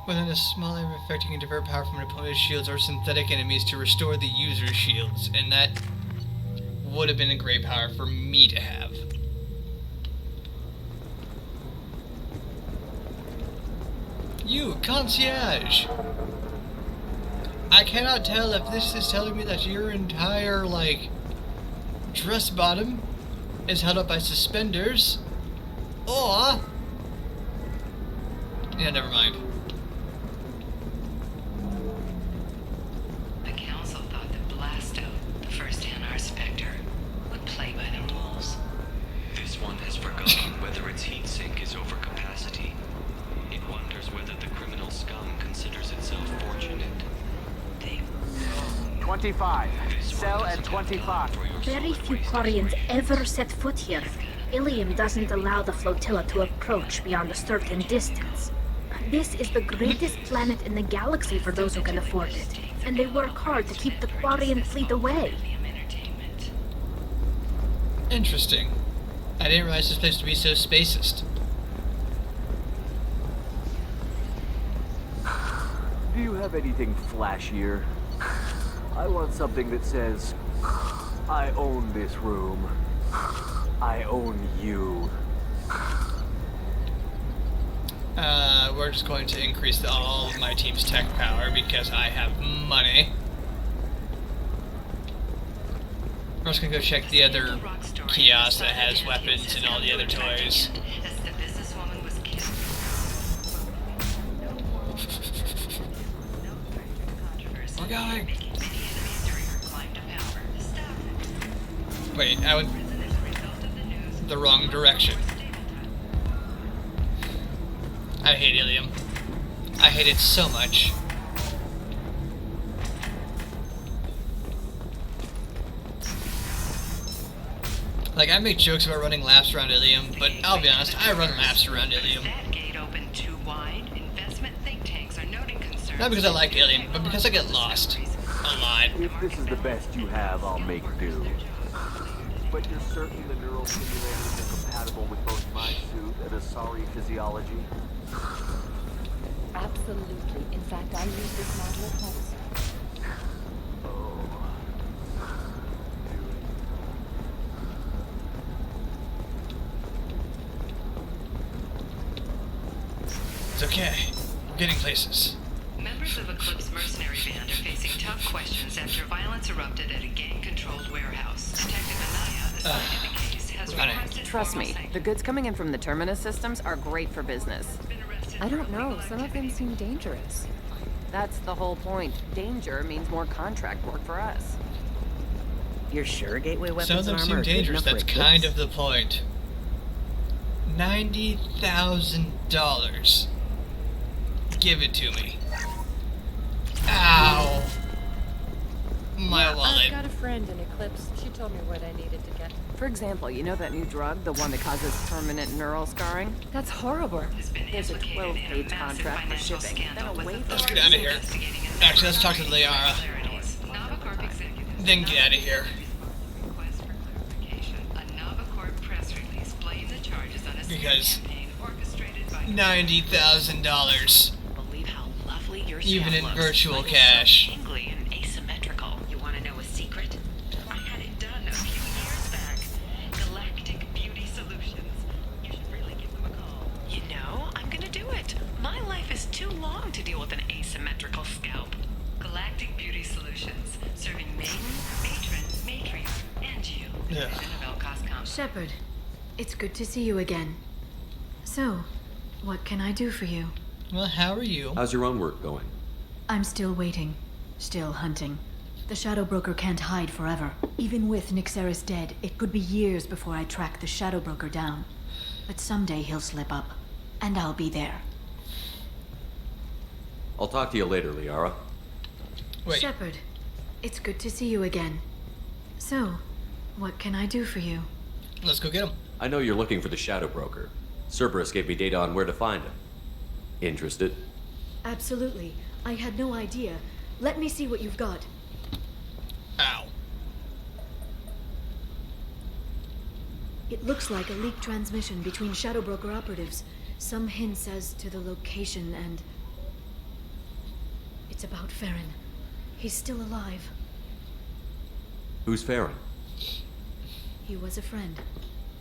A: Within a small area of effect, you can divert power from an opponent's shields or synthetic enemies to restore the user's shields, and that would have been a great power for me to have. You, concierge! I cannot tell if this is telling me that your entire, like, dress bottom is held up by suspenders, or... yeah, never mind.
V: The council thought that Blasto, the first NR Spectre, would play by the rules.
W: This one has forgotten whether its heat sink is over capacity. It wonders whether the criminal scum considers itself fortunate.
L: 25. Cell at 25.
D: Very few Quarians ever set foot here. Ilium doesn't allow the flotilla to approach beyond a certain distance. This is the greatest planet in the galaxy for those who can afford it, and they work hard to keep the Quarian fleet away.
A: Interesting. I didn't realize this place to be so spacist.
X: Do you have anything flashier? I want something that says, I own this room. I own you.
A: We're just going to increase all of my team's tech power because I have money. We're just gonna go check the other kiosk that has weapons and all the other toys. We're going! Wait, I went the wrong direction. I hate Ilium. I hate it so much. Like, I make jokes about running laps around Ilium, but I'll be honest, I run laps around Ilium. Not because I like Ilium, but because I get lost. A lot.
X: If this is the best you have, I'll make do. But you're certain the neural simulators are compatible with both my suit and Asari physiology?
B: Absolutely. In fact, I use this model at home.
A: It's okay. We're getting places.
V: Members of Eclipse mercenary band are facing tough questions after violence erupted at a gang-controlled warehouse. Detective Anaya, assigned to the case, has requested
F: Trust me, the goods coming in from the Terminus systems are great for business.
H: I don't know. Some of them seem dangerous.
F: That's the whole point. Danger means more contract work for us.
N: You're sure gateway weapons
A: Some of them
N: and
A: seem
N: armor are good
A: dangerous.
N: enough
A: That's
N: for
A: kind
N: Eclipse?
A: of the point. $90,000. Give it to me. Ow. My wallet.
H: I've got a friend in Eclipse. She told me what I needed to get.
F: For example, you know that new drug, the one that causes permanent neural scarring?
H: That's horrible.
F: There's a 12-page contract for shipping. Then a wait
A: Let's get out of here. Actually, let's talk to Liara. Then get out of here. Because $90,000. Even in virtual cash.
V: Tingly and asymmetrical. You want to know a secret? I had it done a few years back. Galactic Beauty Solutions. You should really give them a call. You know, I'm gonna do it. My life is too long to deal with an asymmetrical scalp. Galactic Beauty Solutions, serving maiden, matron, matriarch, and you.
A: Yeah.
B: Shepard, it's good to see you again. So, what can I do for you?
A: Well, how are you?
E: How's your own work going?
B: I'm still waiting. Still hunting. The Shadow Broker can't hide forever. Even with Nyxeris dead, it could be years before I track the Shadow Broker down. But someday he'll slip up. And I'll be there.
E: I'll talk to you later, Liara.
A: Wait.
B: Shepard, it's good to see you again. So, what can I do for you?
A: Let's go get him.
E: I know you're looking for the Shadow Broker. Cerberus gave me data on where to find him. Interested?
B: Absolutely. I had no idea. Let me see what you've got.
A: Ow.
B: It looks like a leaked transmission between Shadow Broker operatives. Some hints as to the location and... It's about Farron. He's still alive.
E: Who's Farron?
B: He was a friend.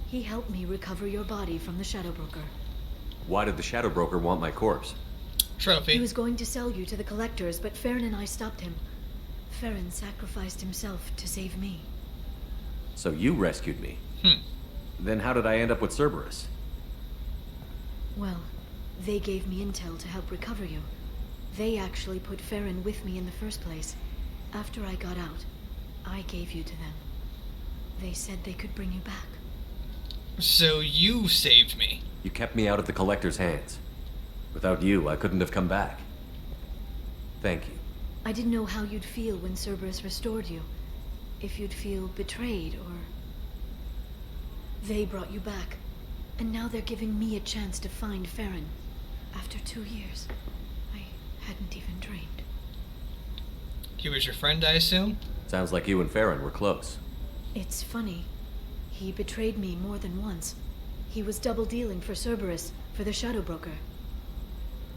B: He helped me recover your body from the Shadow Broker.
E: Why did the Shadow Broker want my corpse?
A: Trophy.
B: He was going to sell you to the collectors, but Farron and I stopped him. Farron sacrificed himself to save me.
E: So you rescued me? Then how did I end up with Cerberus?
B: Well, they gave me intel to help recover you. They actually put Farron with me in the first place. After I got out, I gave you to them. They said they could bring you back.
A: So you saved me.
E: You kept me out of the Collector's hands. Without you, I couldn't have come back. Thank you.
B: I didn't know how you'd feel when Cerberus restored you. If you'd feel betrayed, or... They brought you back. And now they're giving me a chance to find Farron. After 2 years. I hadn't even dreamed.
A: He was your friend, I assume?
E: Sounds like you and Farron were close.
B: It's funny. He betrayed me more than once. He was double-dealing for Cerberus, for the Shadow Broker.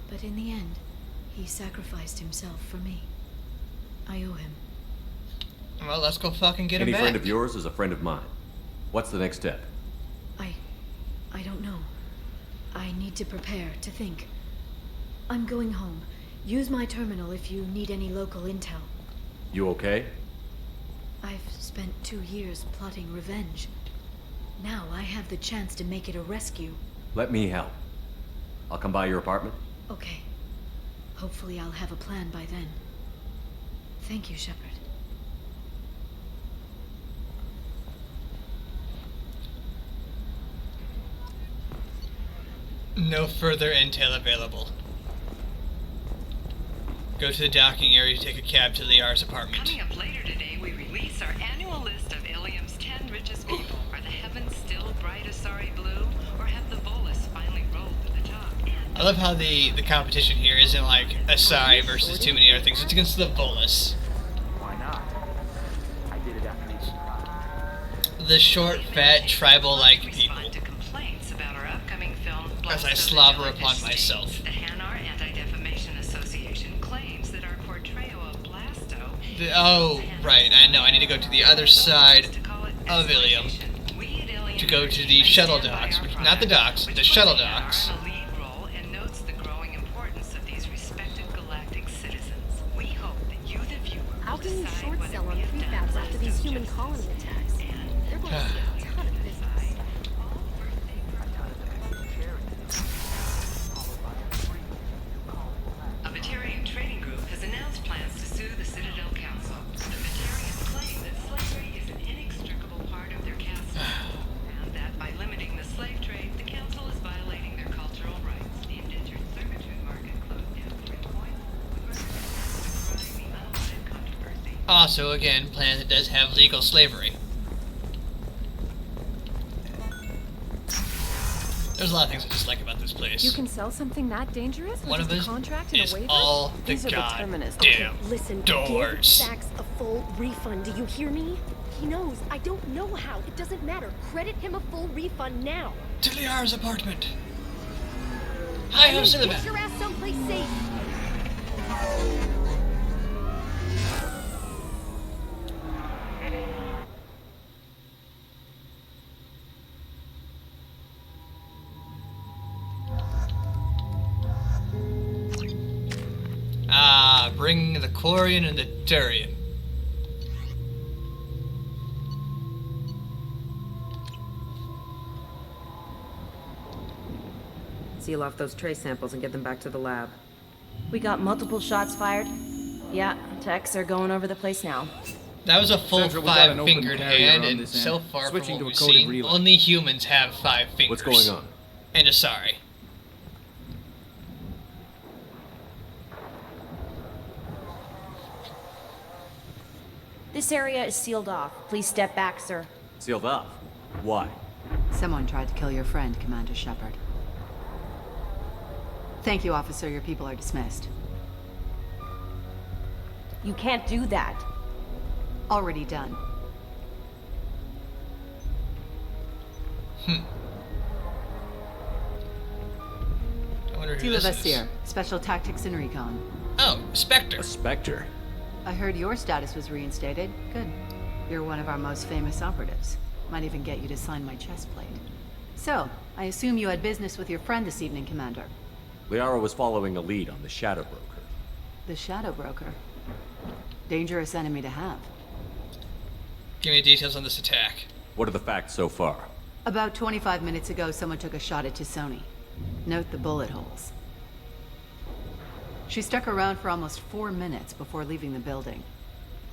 B: But in the end, he sacrificed himself for me. I owe him.
A: Well, let's go fucking get him
E: Any
A: back.
E: friend of yours is a friend of mine. What's the next step?
B: I don't know. I need to prepare, to think. I'm going home. Use my terminal if you need any local intel.
E: You okay?
B: I've spent 2 years plotting revenge. Now I have the chance to make it a rescue.
E: Let me help. I'll come by your apartment.
B: Okay. Hopefully I'll have a plan by then. Thank you, Shepard.
A: No further intel available. Go to the docking area to take a cab to Liara's apartment.
V: Coming up later today, we release our annual list of Ilium's 10 richest people. Are the heavens still bright Asari blue, or have the Volus finally rolled to the top?
A: I love how the competition here isn't like Asari versus too many other things. It's against the Volus.
X: Why not? I did it after you.
A: The short, fat, tribal-like people.
V: To complaints about our upcoming film,
A: As I slobber upon myself.
V: The Hanar Anti-Defamation Association claims that our portrayal of Blasto...
A: Oh, right, I know. I need to go to the other side of Ilium to go to the shuttle docks. Not the docks, the shuttle docks.
S: human colony attacks. They're going to see a ton of business.
V: A Batarian trading group has announced plans to sue the Citadel Council. The Batarians claim that slavery is an inextricable part of their caste system, and that by limiting the slave trade, the council is violating their cultural rights. The indentured servitude market closed down 3 points, with the unwanted controversy.
A: Also, again, planet that does have legal slavery. There's a lot of things I dislike about this place.
H: You can sell something that dangerous?
A: One
H: with
A: of
H: just a
A: us
H: contract and
A: is
H: a waiver?
A: all the
S: These are the terminists.
A: goddamn
S: Listen,
A: doors.
S: give Sachs a full refund. Do you hear me? He knows. I don't know how. It doesn't matter. Credit him a full refund now.
A: To Liara's apartment. Hi,
S: And
A: how's
S: then
A: the
S: get
A: back?
S: your ass someplace safe.
A: Ah, bring the Quarian and the Turian.
N: Seal off those trace samples and get them back to the lab.
I: We got multiple shots fired. Yeah, techs are going over the place now.
A: That was a full
C: Central, we got an open
A: 5-fingered
C: carrier
A: hand,
C: on
A: and
C: this
A: so
C: end.
A: far
C: Switching
A: from
C: to
A: what
C: a
A: we've
C: coded
A: seen,
C: relay.
A: only humans have 5 fingers.
E: What's going on?
A: And a sorry.
I: This area is sealed off. Please step back, sir.
E: Sealed off. Why?
M: Someone tried to kill your friend, Commander Shepard. Thank you, officer. Your people are dismissed.
I: You can't do that.
M: Already done.
A: I wonder who
M: Tila
A: this is.
M: Vasir, Special Tactics and Recon.
A: Oh, Spectre.
E: A Spectre?
M: I heard your status was reinstated. Good. You're one of our most famous operatives. Might even get you to sign my chest plate. So, I assume you had business with your friend this evening, Commander.
E: Liara was following a lead on the Shadow Broker.
M: The Shadow Broker. Dangerous enemy to have.
A: Give me details on this attack.
E: What are the facts so far?
M: About 25 minutes ago, someone took a shot at Tisoni. Note the bullet holes. She stuck around for almost 4 minutes before leaving the building.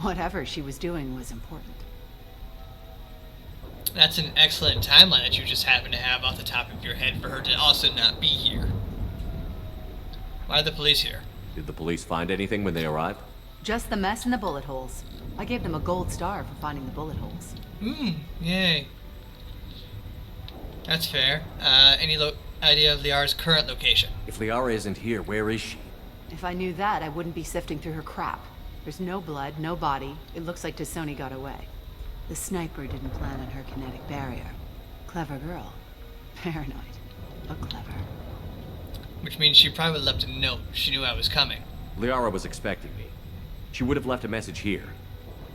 M: Whatever she was doing was important.
A: That's an excellent timeline that you just happen to have off the top of your head for her to also not be here. Why are the police here?
E: Did the police find anything when they arrived?
M: Just the mess and the bullet holes. I gave them a gold star for finding the bullet holes.
A: Yay. That's fair. Any idea of Liara's current location?
E: If Liara isn't here, where is she?
M: If I knew that, I wouldn't be sifting through her crap. There's no blood, no body. It looks like Tisoni got away. The sniper didn't plan on her kinetic barrier. Clever girl. Paranoid, but clever.
A: Which means she probably left a note. She knew I was coming.
E: Liara was expecting me. She would have left a message here.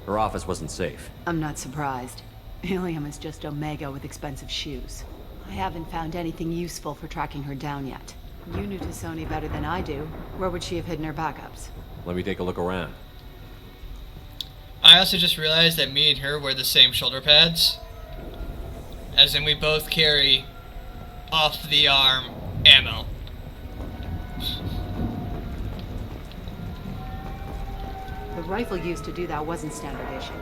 E: Her office wasn't safe.
M: I'm not surprised. Ilium is just Omega with expensive shoes. I haven't found anything useful for tracking her down yet. You knew Tisoni better than I do. Where would she have hidden her backups?
E: Let me take a look around.
A: I also just realized that me and her wear the same shoulder pads. As in, we both carry off-the-arm ammo.
M: The rifle used to do that wasn't standard issue.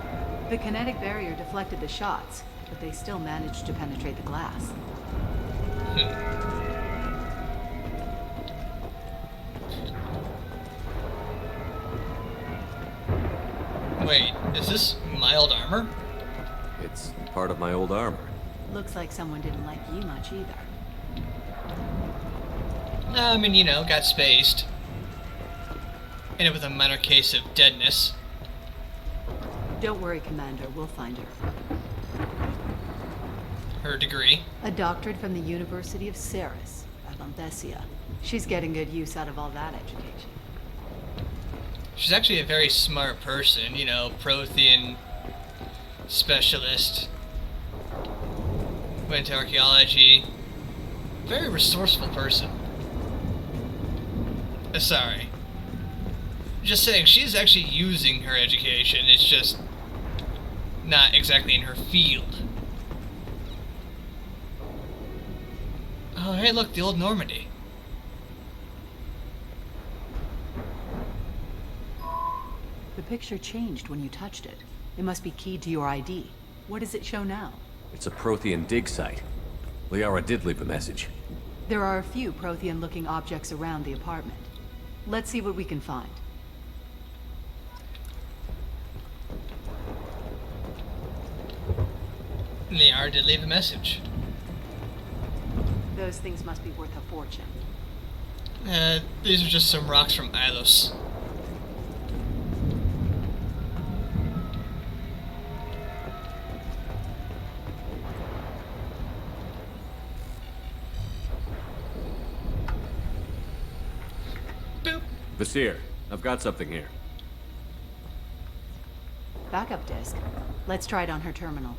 M: The kinetic barrier deflected the shots, but they still managed to penetrate the glass.
A: Wait, is this my old armor?
E: It's part of my old armor.
M: Looks like someone didn't like you much either.
A: No, I mean, you know, got spaced. Ended with a minor case of deadness.
M: Don't worry, Commander. We'll find her.
A: Her degree.
M: A doctorate from the University of Ceres, Avanthesia. She's getting good use out of all that education.
A: She's actually a very smart person, you know, Prothean specialist. Went to archaeology. Very resourceful person. Sorry. Just saying, she's actually using her education. It's just not exactly in her field. Oh, hey, look, the old Normandy.
M: The picture changed when you touched it. It must be keyed to your ID. What does it show now?
E: It's a Prothean dig site. Liara did leave a message.
M: There are a few Prothean-looking objects around the apartment. Let's see what we can find.
A: Liara did leave a message.
M: Those things must be worth a fortune.
A: These are just some rocks from Ilos. Boop.
E: Vasir, I've got something here.
M: Backup disk. Let's try it on her terminal.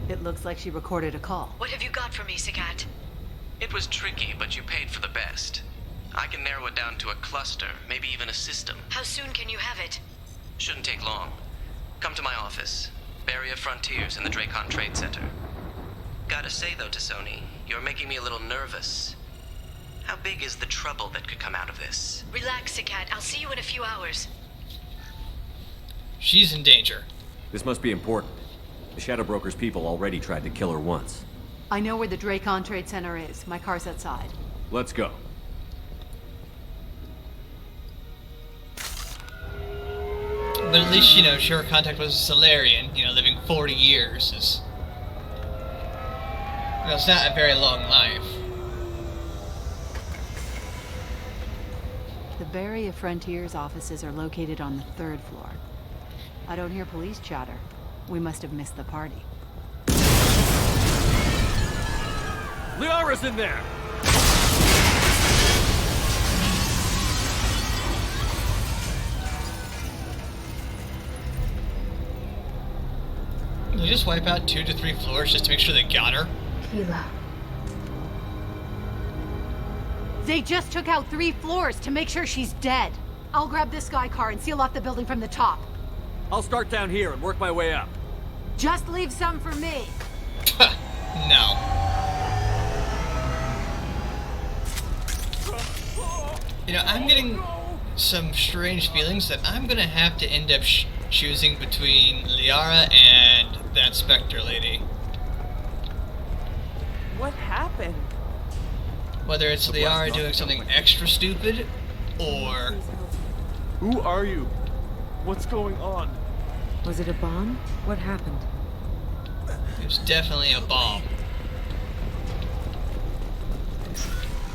M: It looks like she recorded a call.
S: What have you got for me, Sagat?
W: It was tricky, but you paid for the best. I can narrow it down to a cluster, maybe even a system.
S: How soon can you have it?
W: Shouldn't take long. Come to my office. Barrier Frontiers in the Dracon Trade Center. Gotta say though, T'Soni, you're making me a little nervous. How big is the trouble that could come out of this?
S: Relax, Sagat. I'll see you in a few hours.
A: She's in danger.
E: This must be important. The Shadow Broker's people already tried to kill her once.
M: I know where the Dracon Trade Center is. My car's outside.
E: Let's go.
A: But at least, her contact was a Solarian, living 40 years is... it's not a very long life.
M: The Barrier Frontiers offices are located on the 3rd floor. I don't hear police chatter. We must have missed the party.
E: Liara's in there!
A: Can you just wipe out 2 to 3 floors just to make sure they got her?
B: Keela.
M: They just took out 3 floors to make sure she's dead. I'll grab this sky car and seal off the building from the top.
E: I'll start down here and work my way up.
M: Just leave some for me.
A: No. I'm getting some strange feelings that I'm gonna have to end up choosing between Liara and that Spectre lady.
G: What happened?
A: Whether it's Liara doing something extra stupid, or...
G: Who are you? What's going on?
N: Was it a bomb? What happened?
A: It was definitely a bomb.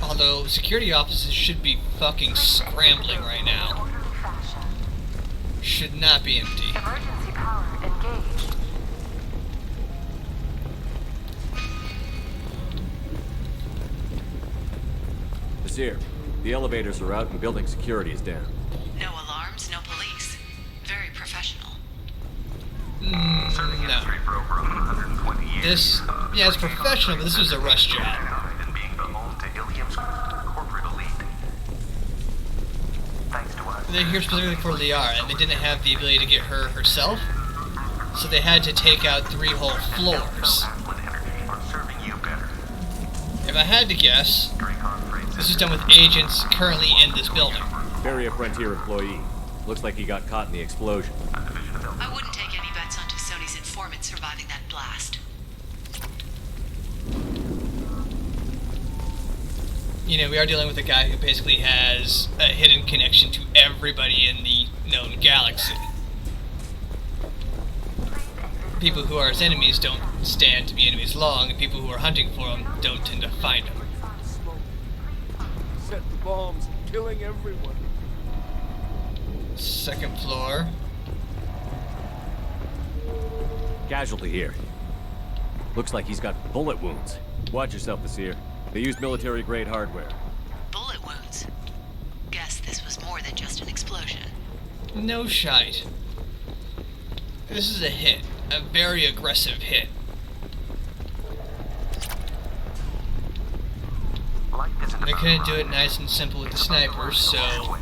A: Although, security offices should be fucking scrambling right now. Should not be empty.
V: Emergency power engaged.
E: Vasir, the elevators are out and building security is down.
V: No alarms, no police. Very professional.
A: No. This, yeah, it's professional, but this was a rush job. They're here specifically for Liara, and they didn't have the ability to get her herself, so they had to take out 3 whole floors. If I had to guess, this is done with agents currently in this building.
E: Barrier Frontier employee. Looks like he got caught in the explosion.
V: I wouldn't take any bets on T'Soni's informant surviving that blast.
A: We are dealing with a guy who basically has a hidden connection to everybody in the known galaxy. People who are his enemies don't stand to be enemies long, and people who are hunting for him don't tend to find him.
G: Set the bombs, killing everyone.
A: 2nd floor.
E: Casualty here. Looks like he's got bullet wounds. Watch yourself, Vasir. They used military-grade hardware.
V: Bullet wounds. Guess this was more than just an explosion.
A: No shite. This is a hit. A very aggressive hit. They couldn't do it nice and simple with the snipers, so...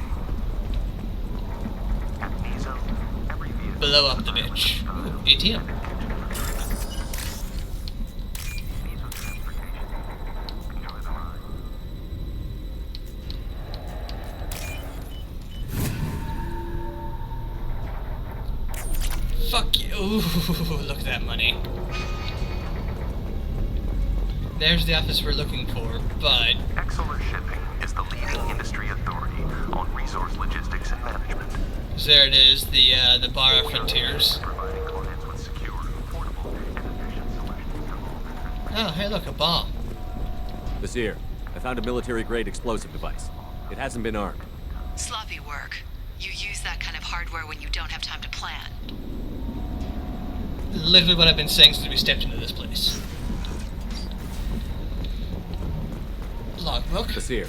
A: blow up the bitch. Ooh, ATM. Fuck you. Ooh, look at that money. There's the office we're looking for, but...
O: Exeler Shipping is the leading industry authority on resource logistics and management.
A: There it is, the bar of Frontiers. Oh, hey look, a bomb.
E: Vizier, I found a military-grade explosive device. It hasn't been armed.
M: Sloppy work. You use that kind of hardware when you don't have time to plan.
A: Literally what I've been saying since we stepped into this place. Logbook.
E: Vizier,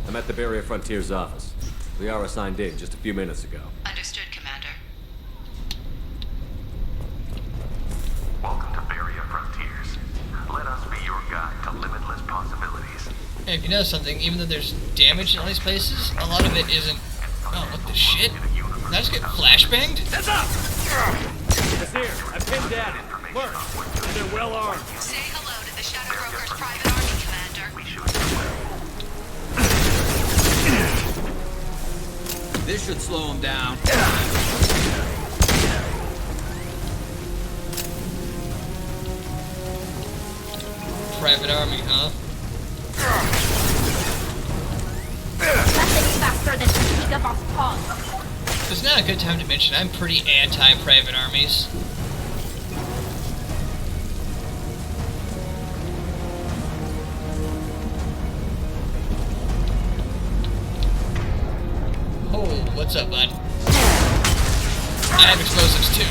E: I'm at the Barrier Frontiers office. Liara signed in just a few minutes ago.
M: Understood, Commander.
O: Welcome to Barrier Frontiers. Let us be your guide to limitless possibilities.
A: Hey, if you know something, even though there's damage in all these places, a lot of it isn't... Oh, what the shit? Did I just get flashbanged?
X: Heads up! Vizier, I pinned Daddy. Look, and they're well armed.
M: Say hello to the Shadow Broker's private army, Commander.
C: This should slow him down.
A: Private army, huh?
D: Nothing faster than Gigaboss paws.
A: It's not a good time to mention I'm pretty anti-private armies. Oh, what's up, bud? I have explosives too.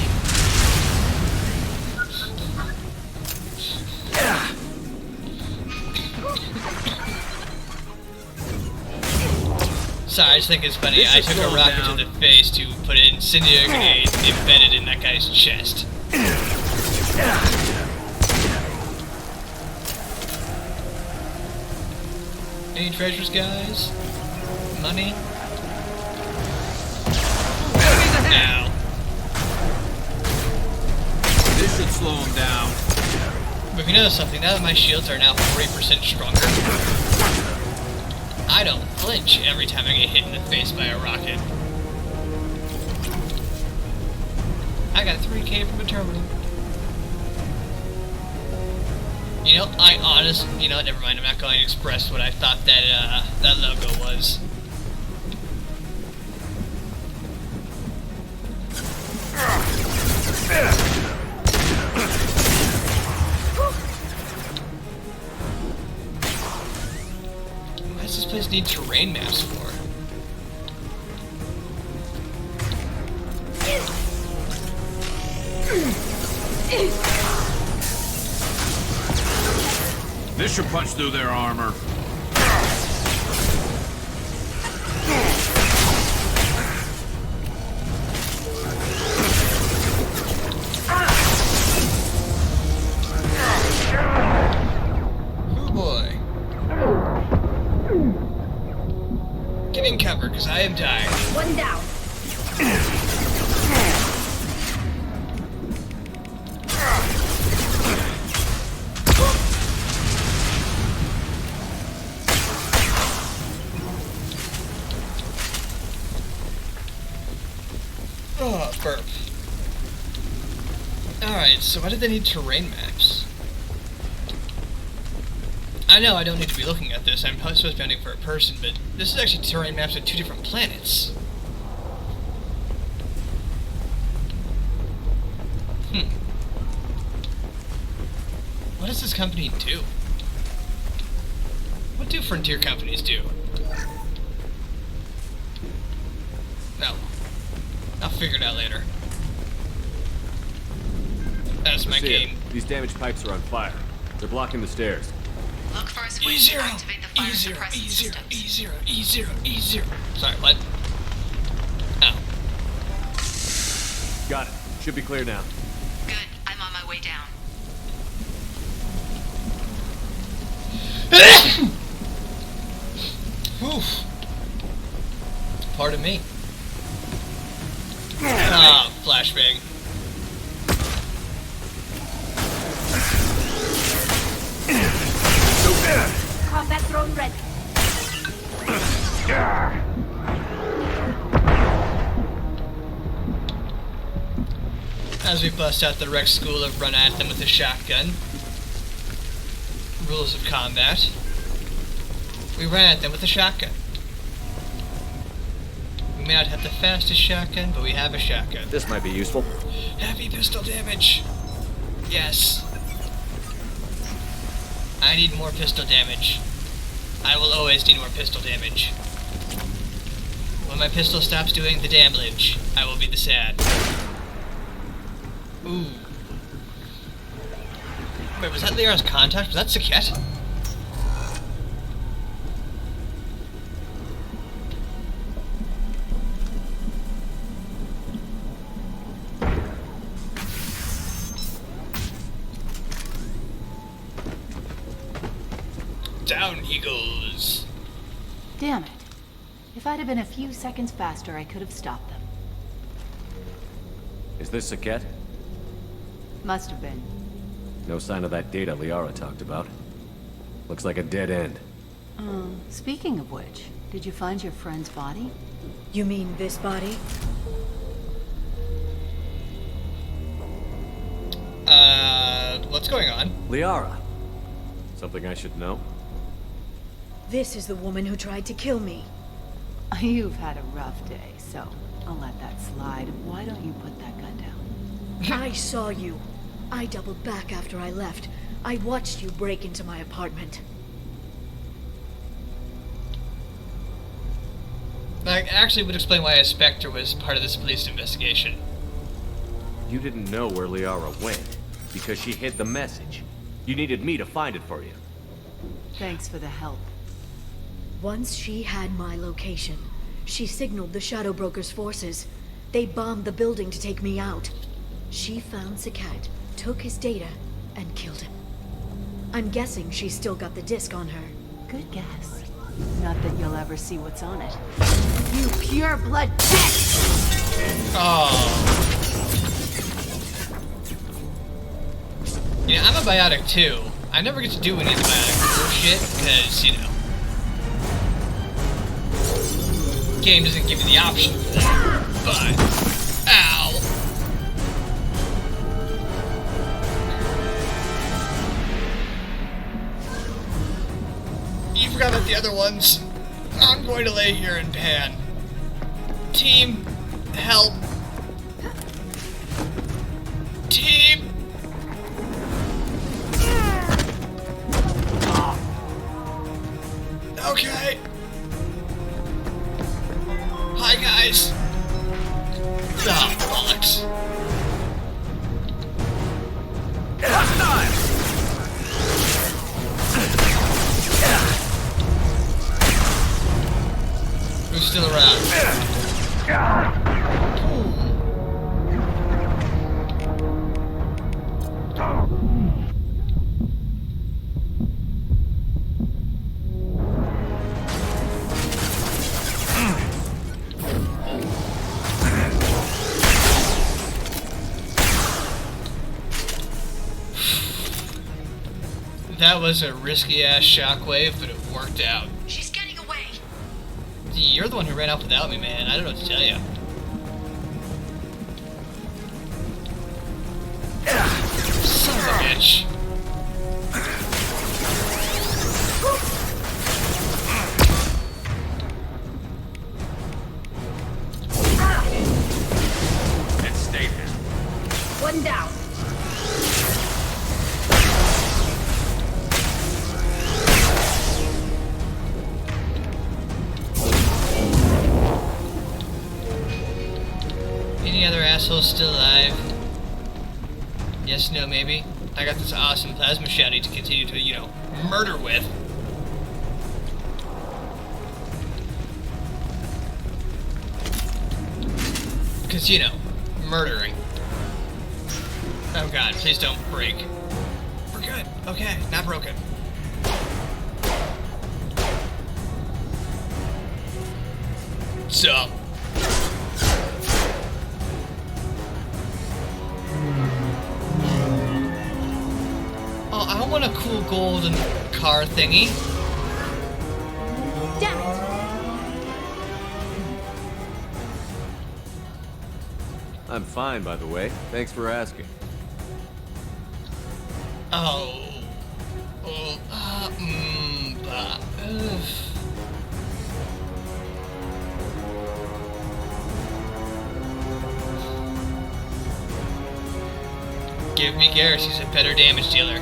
A: Sorry, I just think it's funny. I took a rocket to the face to put an incendiary grenade embedded in that guy's chest. Any treasures, guys? Money? Ow.
C: This should slow him down.
A: But if you notice something, now that my shields are now 40% stronger, I don't flinch every time I get hit in the face by a rocket. I got 3K from a terminal. You know, never mind, I'm not going to express what I thought that, that logo was. What does this place need terrain maps for?
C: This should punch through their armor.
A: Oh boy. Get in cover, because I am dying.
D: One down.
A: Oh, burp. Alright, so why did they need terrain maps? I know I don't need to be looking at this, I'm supposed to be hunting for a person, but this is actually terrain maps of 2 different planets. What does this company do? What do frontier companies do? No. I'll figure it out later. That's my game.
E: These damaged pipes are on fire. They're blocking the stairs.
M: Look for a switch to activate the fire suppressant systems.
A: E0. Sorry, what? Oh.
E: Got it. Should be clear now.
M: Good. I'm on my way down.
A: Oof. Pardon me. Ah, flashbang. flashbang.
D: Combat drone ready.
A: As we bust out the rec school of run at them with a shotgun. Rules of combat. We ran at them with a shotgun. We may not have the fastest shotgun, but we have a shotgun.
E: This might be useful.
A: Heavy pistol damage. Yes. I need more pistol damage. I will always need more pistol damage. When my pistol stops doing the damage, I will be the sad. Ooh. Wait, was that Liara's contact? Was that Saket? Down he goes.
M: Damn it. If I'd have been a few seconds faster, I could have stopped them.
E: Is this Saket?
M: Must have been.
E: No sign of that data Liara talked about. Looks like a dead end.
M: Speaking of which, did you find your friend's body?
B: You mean this body?
A: What's going on?
E: Liara. Something I should know?
B: This is the woman who tried to kill me.
M: You've had a rough day, so I'll let that slide. Why don't you put that gun down?
B: I saw you. I doubled back after I left. I watched you break into my apartment.
A: That actually would explain why a Spectre was part of this police investigation.
E: You didn't know where Liara went, because she hid the message. You needed me to find it for you.
M: Thanks for the help.
B: Once she had my location, she signaled the Shadow Broker's forces. They bombed the building to take me out. She found Saket, took his data, and killed him. I'm guessing she's still got the disc on her.
M: Good guess. Not that you'll ever see what's on it. You pure blood bitch!
A: Oh. Yeah, I'm a biotic too. I never get to do any of the biotic bullshit because, you know, game doesn't give you the option for that. But, ow. You forgot about the other ones. I'm going to lay here and pan. Team, help. Team. Okay. Hi, guys. Ah, bollocks. Who's still around? That was a risky-ass shockwave, but it worked out.
S: She's getting away.
A: You're the one who ran off without me, man. I don't know what to tell you. Son of a bitch.
O: Let's stay there.
D: One down.
A: Any other assholes still alive? Yes, no, maybe. I got this awesome plasma shouty to continue to, you know, murder with. Because, you know, murdering. Oh god, please don't break. We're good. Okay, not broken. So. want a cool golden car thingy.
S: Damn it!
E: I'm fine, by the way. Thanks for asking.
A: Oh. Give me Garrus, he's a better damage dealer.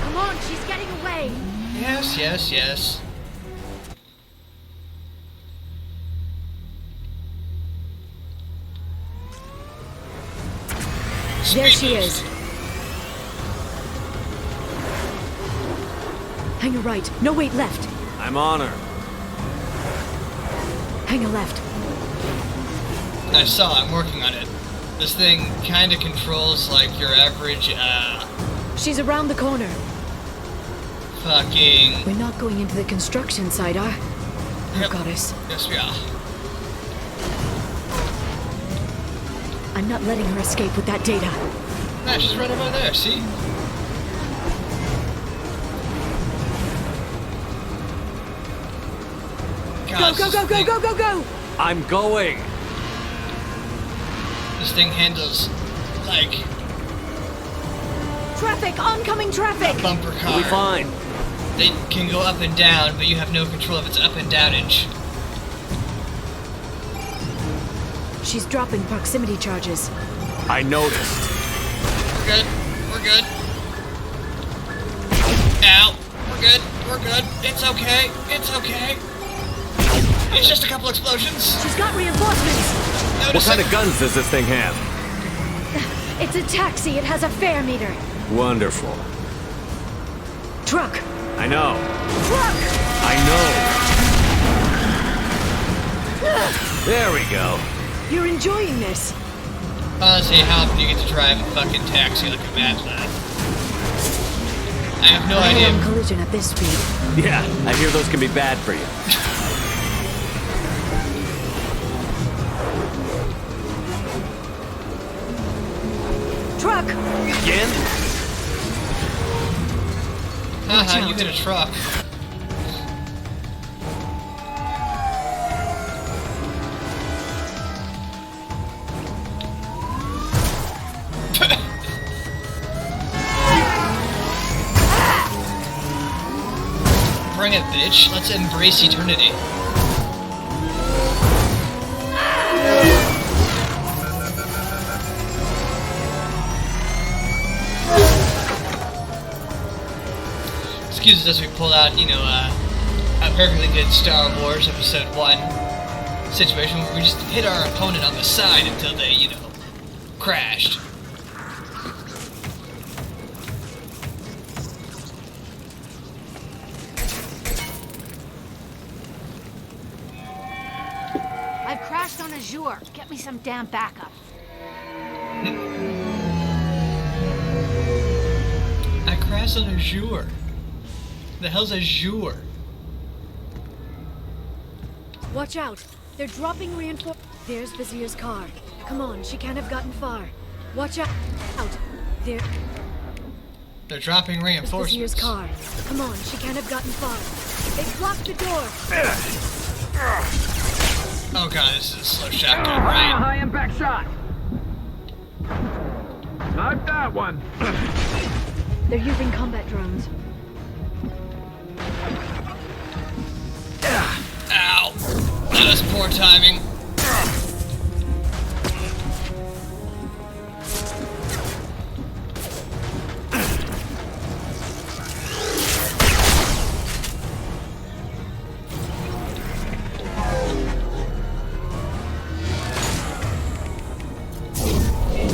S: Come on, she's getting away!
A: Yes, yes, yes.
B: There she is. Hang a right. No, wait, left.
E: I'm on her.
B: Hang a left.
A: I saw, I'm working on it. This thing kinda controls like your average,
B: She's around the corner.
A: fucking...
B: We're not going into the construction site, are?
A: Yep.
B: Oh, goddess.
A: Yes, we are.
B: I'm not letting her escape with that data.
A: Nah, she's right over there, see? God,
B: Go!
E: I'm going!
A: This thing handles, like,
B: Traffic! Oncoming traffic!
A: a bumper car.
E: We'll be fine.
A: They can go up and down, but you have no control of its up and downage.
B: She's dropping proximity charges.
E: I noticed.
A: We're good. We're good. Ow. We're good. We're good. It's okay. It's okay. It's just a couple explosions.
B: She's got reinforcements!
E: What kind of guns does this thing have?
B: It's a taxi. It has a fare meter.
E: Wonderful.
B: Truck!
E: I know.
B: Truck!
E: I know. There we go.
B: You're enjoying this.
A: Honestly, how often do you get to drive a fucking taxi like a madman? I have no idea.
B: Collision at this speed.
E: Yeah, I hear those can be bad for you.
B: Truck!
E: Again?
A: Haha, you hit a truck. Bring it, bitch. Let's embrace eternity. Excuse us as we pull out, you know, a perfectly good Star Wars Episode 1 situation where we just hit our opponent on the side until they, you know, crashed.
M: I've crashed on Azure. Get me some damn backup.
A: I crashed on Azure. The hell's Azure?
B: Watch out! They're dropping reinforcements. There's Vizier's car. Come on, she can't have gotten far. Watch out! There.
A: They're dropping reinforcements.
B: Vizier's car. Come on, she can't have gotten far. They blocked the door.
A: Oh god, this is a slow shotgun, right?
C: High impact shot. Not that one.
B: They're using combat drones.
A: Ow! That was poor timing.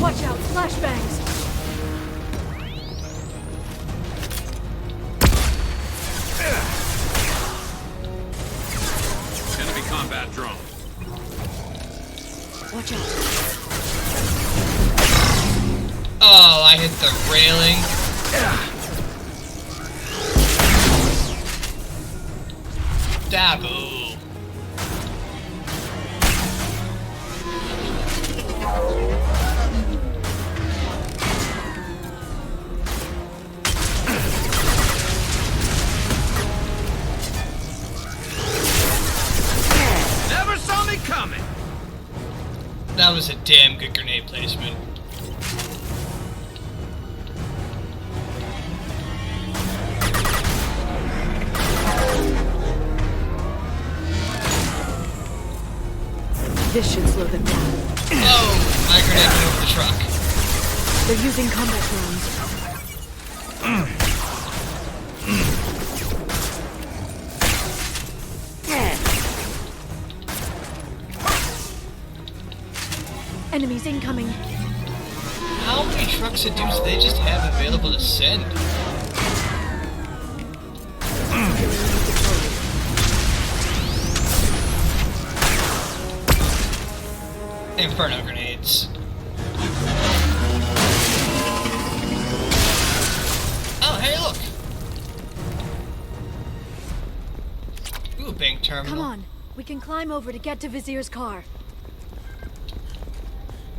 B: Watch out, flashbangs!
C: Enemy combat drone.
B: Watch out.
A: Oh, I hit the railing. Daboo. That was a damn good grenade placement.
B: This should slow them down.
A: Oh, my grenade went over the truck.
B: They're using combat drones. Enemies incoming.
A: How many trucks of dudes do they just have available to send? Inferno grenades. Oh, hey, look! Ooh, bank terminal.
B: Come on, we can climb over to get to Vizier's car.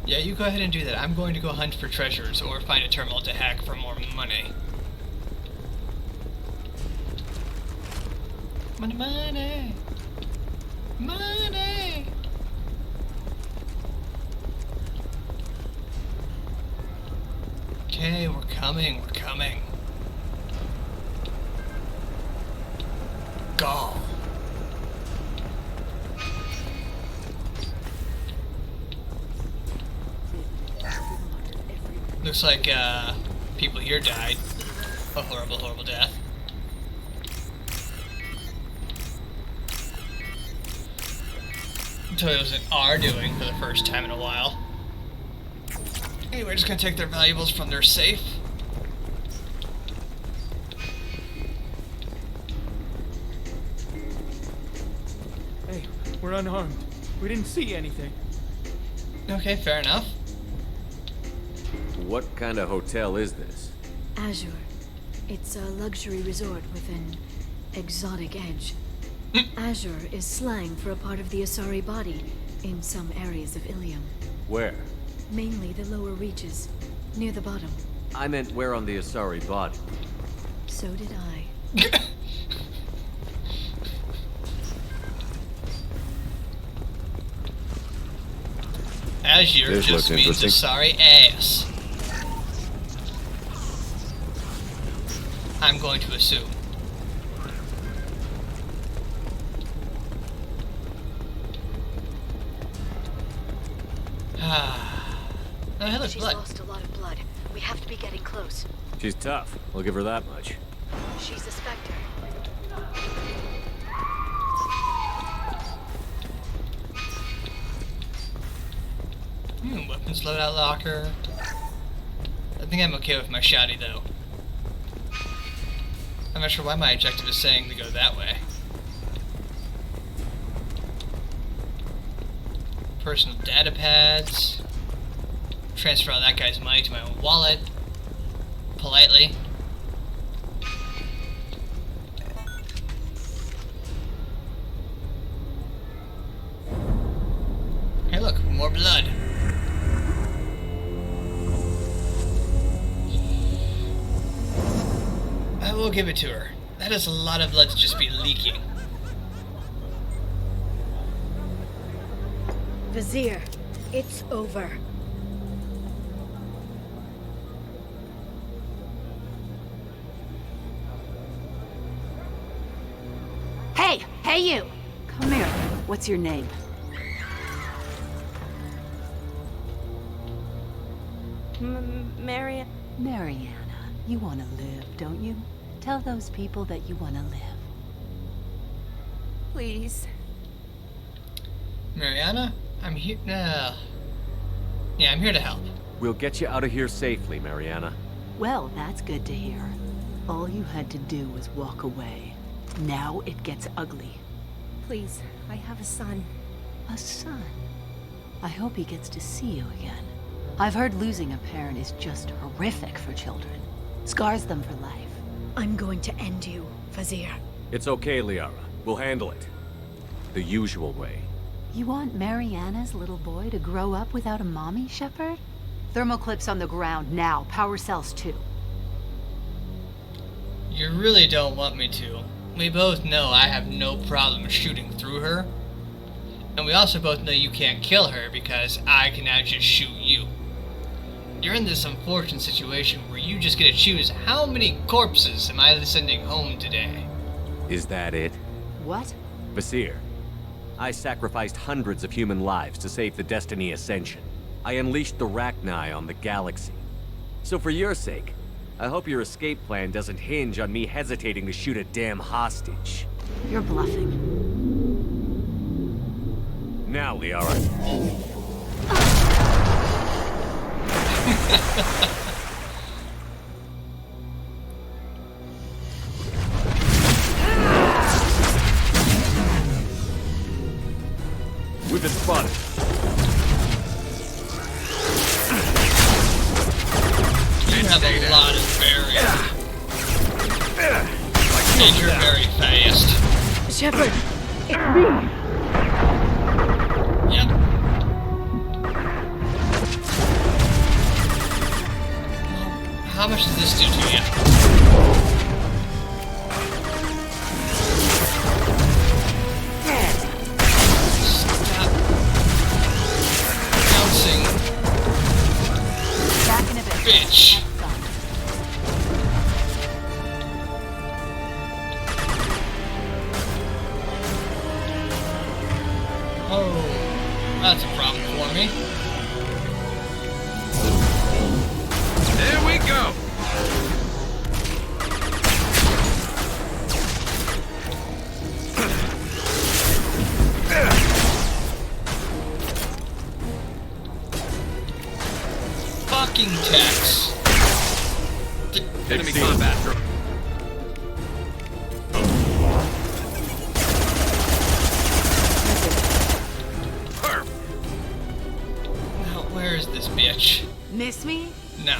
A: Yeah, you go ahead and do that. I'm going to go hunt for treasures or find a terminal to hack for more money. Money, money! Money! Okay, we're coming, we're coming. Go. Looks like, people here died. A horrible, horrible death. Until it was an R doing for the first time in a while. Anyway, we're just gonna take their valuables from their safe.
G: Hey, we're unarmed. We didn't see anything.
A: Okay, fair enough.
E: What kind of hotel is this?
B: Azure. It's a luxury resort with an exotic edge. Azure is slang for a part of the Asari body in some areas of Ilium.
E: Where?
B: Mainly the lower reaches, near the bottom.
E: I meant where on the Asari body.
B: So did I.
A: Azure
E: This
A: just
E: looks
A: means
E: interesting.
A: Asari ass. I'm going to assume. Oh, hey, look,
B: She's
A: blood.
B: lost a lot of blood. We have to be getting close.
E: She's tough. I'll give her that much.
B: She's a Spectre.
A: Weapons loadout locker. I think I'm okay with my shotty though. I'm not sure why my objective is saying to go that way. Personal data pads. Transfer all that guy's money to my own wallet. Politely. Hey look, more blood. I will give it to her. That is a lot of blood to just be leaking.
B: Vizier, it's over.
M: Hey! Hey, you! Come here. What's your name? Mariana, you want to live, don't you? Tell those people that you want to live.
I: Please.
A: Mariana? I'm here. Yeah, I'm here to help.
E: We'll get you out of here safely, Mariana.
M: Well, that's good to hear. All you had to do was walk away. Now it gets ugly.
I: Please, I have a son.
M: A son? I hope he gets to see you again. I've heard losing a parent is just horrific for children. Scars them for life.
B: I'm going to end you, Vizier.
E: It's okay, Liara. We'll handle it. The usual way.
M: You want Mariana's little boy to grow up without a mommy, Shepard? Thermal clips on the ground now. Power cells too.
A: You really don't want me to. We both know I have no problem shooting through her. And we also both know you can't kill her because I can now just shoot you. You're in this unfortunate situation where you just get to choose how many corpses am I sending home today.
E: Is that it?
M: What?
E: Basir, I sacrificed hundreds of human lives to save the Destiny Ascension. I unleashed the Rachni on the galaxy. So for your sake, I hope your escape plan doesn't hinge on me hesitating to shoot a damn hostage.
M: You're bluffing.
E: Now, Liara. We've been spotted.
A: You have a lot of barrier. And you're very fast.
B: Shepard, it's me.
A: Yep. How much does this do to you? Stop bouncing.
M: Back in a bit.
A: Bitch. Oh, that's a problem for me.
C: There we go!
A: Fucking Tex.
C: Enemy combat.
A: Now, where is this bitch?
M: Miss me?
A: No.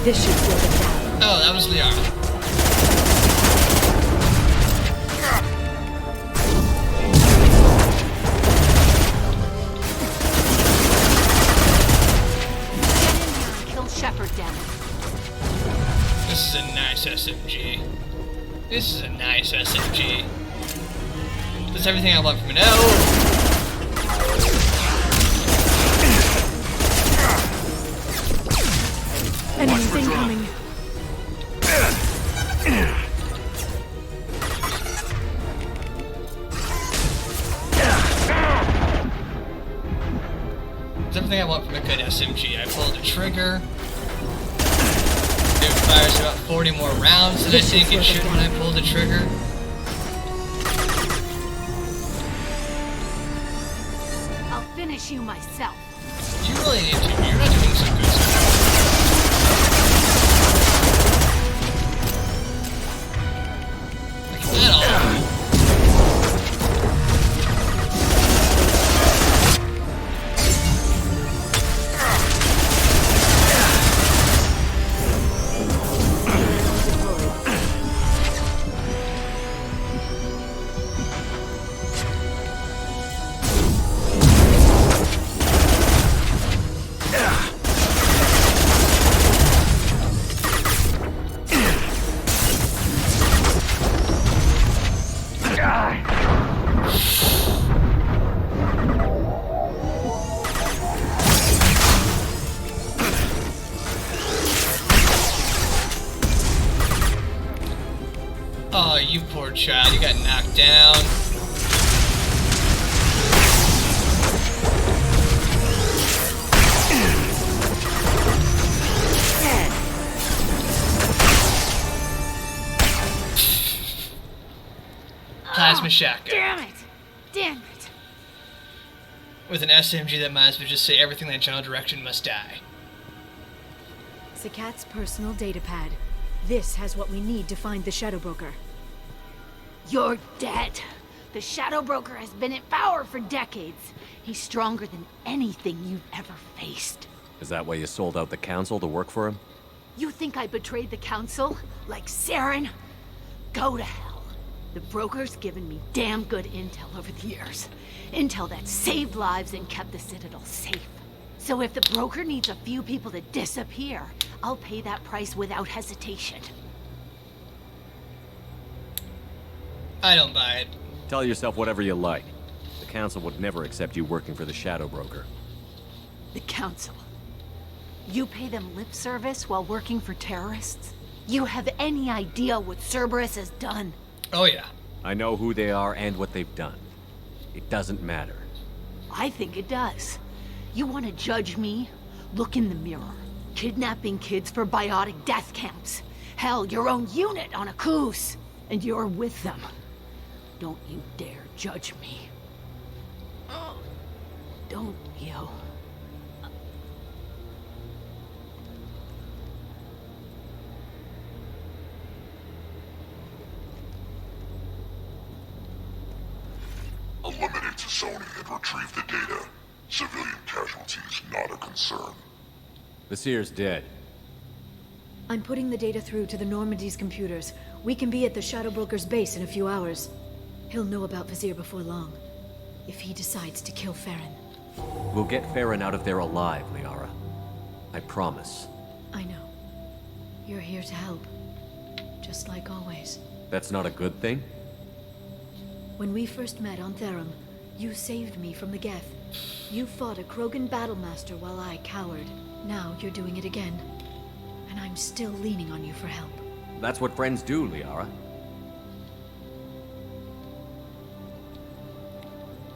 B: This should slow them down.
A: Oh, that was Liara.
M: Shepard, damn it.
A: This is a nice SMG. This is a nice SMG. That's everything I want from it. Oh!
B: Enemies incoming.
A: That's everything I want from a good SMG. I pulled the trigger. It fires about 40 more rounds than I think it should when I pull the trigger.
M: I'll finish you myself.
A: You really need to. You're not doing so good stuff. Look at that all. Oh, you poor child. You got knocked down. Plasma shotgun.
M: Damn it! Damn it!
A: With an SMG that might as well just say everything that general direction must die.
B: Zakat's personal data pad. This has what we need to find the Shadow Broker.
M: You're dead. The Shadow Broker has been in power for decades. He's stronger than anything you've ever faced.
E: Is that why you sold out the Council to work for him?
M: You think I betrayed the Council? Like Saren? Go to hell.
J: The broker's given me damn good intel over the years. Intel that saved lives and kept the Citadel safe. So if the broker needs a few people to disappear, I'll pay that price without hesitation.
A: I don't buy it.
E: Tell yourself whatever you like. The Council would never accept you working for the Shadow Broker.
J: The Council? You pay them lip service while working for terrorists? You have any idea what Cerberus has done?
A: Oh yeah.
E: I know who they are and what they've done. It doesn't matter.
J: I think it does. You want to judge me? Look in the mirror. Kidnapping kids for biotic death camps. Hell, your own unit on a cruise. And you're with them. Don't you dare judge me. Don't you?
P: Eliminate Sony and retrieve the data. Civilian casualties not a concern.
E: Vasir's dead.
B: I'm putting the data through to the Normandy's computers. We can be at the Shadow Broker's base in a few hours. He'll know about Vasir before long. If he decides to kill Farron.
E: We'll get Farron out of there alive, Liara. I promise.
B: I know. You're here to help. Just like always.
E: That's not a good thing?
B: When we first met on Therum, you saved me from the Geth. You fought a Krogan battlemaster while I cowered. Now you're doing it again. And I'm still leaning on you for help.
E: That's what friends do, Liara.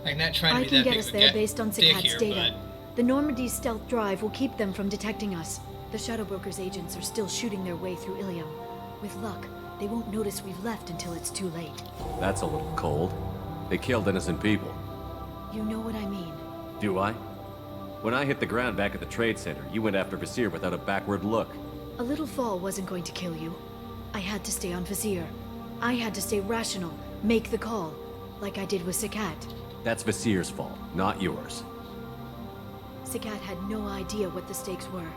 A: I'm not trying to
B: I
A: be
B: can
A: that
B: get
A: big
B: us
A: of a
B: there based on
A: dick
B: Sakat's
A: here,
B: data. The Normandy's stealth drive will keep them from detecting us. The Shadow Broker's agents are still shooting their way through Ilium. With luck, they won't notice we've left until it's too late.
E: That's a little cold. They killed innocent people.
B: You know what I mean.
E: Do I? When I hit the ground back at the trade center, you went after Vasir without a backward look.
B: A little fall wasn't going to kill you. I had to stay on Vasir. I had to stay rational, make the call, like I did with Sakat.
E: That's Vasir's fault, not yours.
B: Sakat had no idea what the stakes were.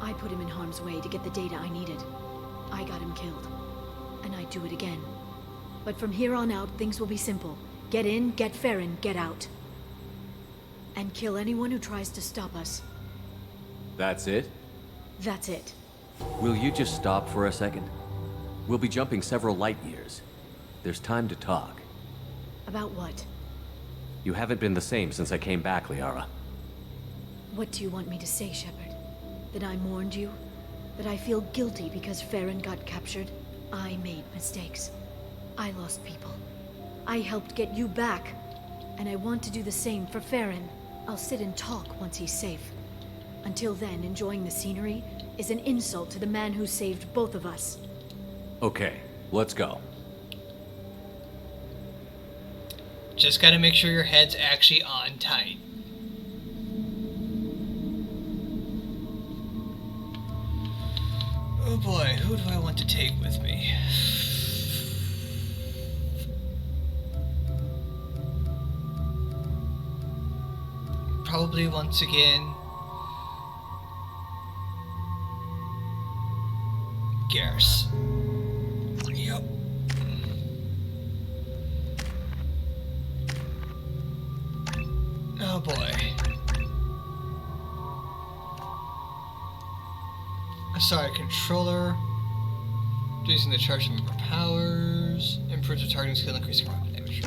B: I put him in harm's way to get the data I needed. I got him killed. And I'd do it again. But from here on out, things will be simple. Get in, get Farron, get out. And kill anyone who tries to stop us.
E: That's it?
B: That's it.
E: Will you just stop for a second? We'll be jumping several light years. There's time to talk.
B: About what?
E: You haven't been the same since I came back, Liara.
B: What do you want me to say, Shepard? That I mourned you? That I feel guilty because Farron got captured? I made mistakes. I lost people. I helped get you back. And I want to do the same for Farron. I'll sit and talk once he's safe. Until then, enjoying the scenery is an insult to the man who saved both of us.
E: Okay, let's go.
A: Just gotta make sure your head's actually on tight. Oh boy, who do I want to take with me? Probably once again Garrus. Yep. Oh boy. Sorry, controller. Using the charge of your powers. Improves the targeting skill, increasing weapon damage.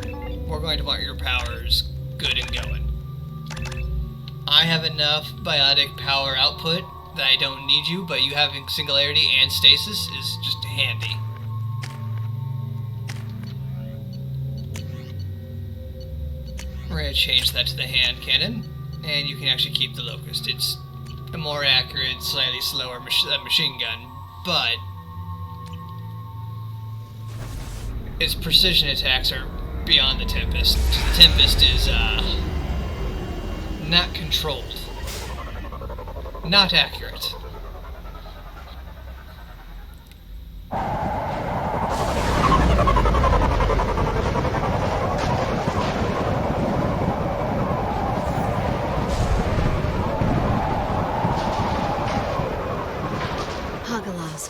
A: We're going to want your powers good and going. I have enough biotic power output that I don't need you, but you having singularity and stasis is just handy. We're going to change that to the hand cannon, and you can actually keep the locust. It's a more accurate, slightly slower machine gun, but its precision attacks are beyond the Tempest. The Tempest is, not controlled. Not accurate.
B: Hagalaz,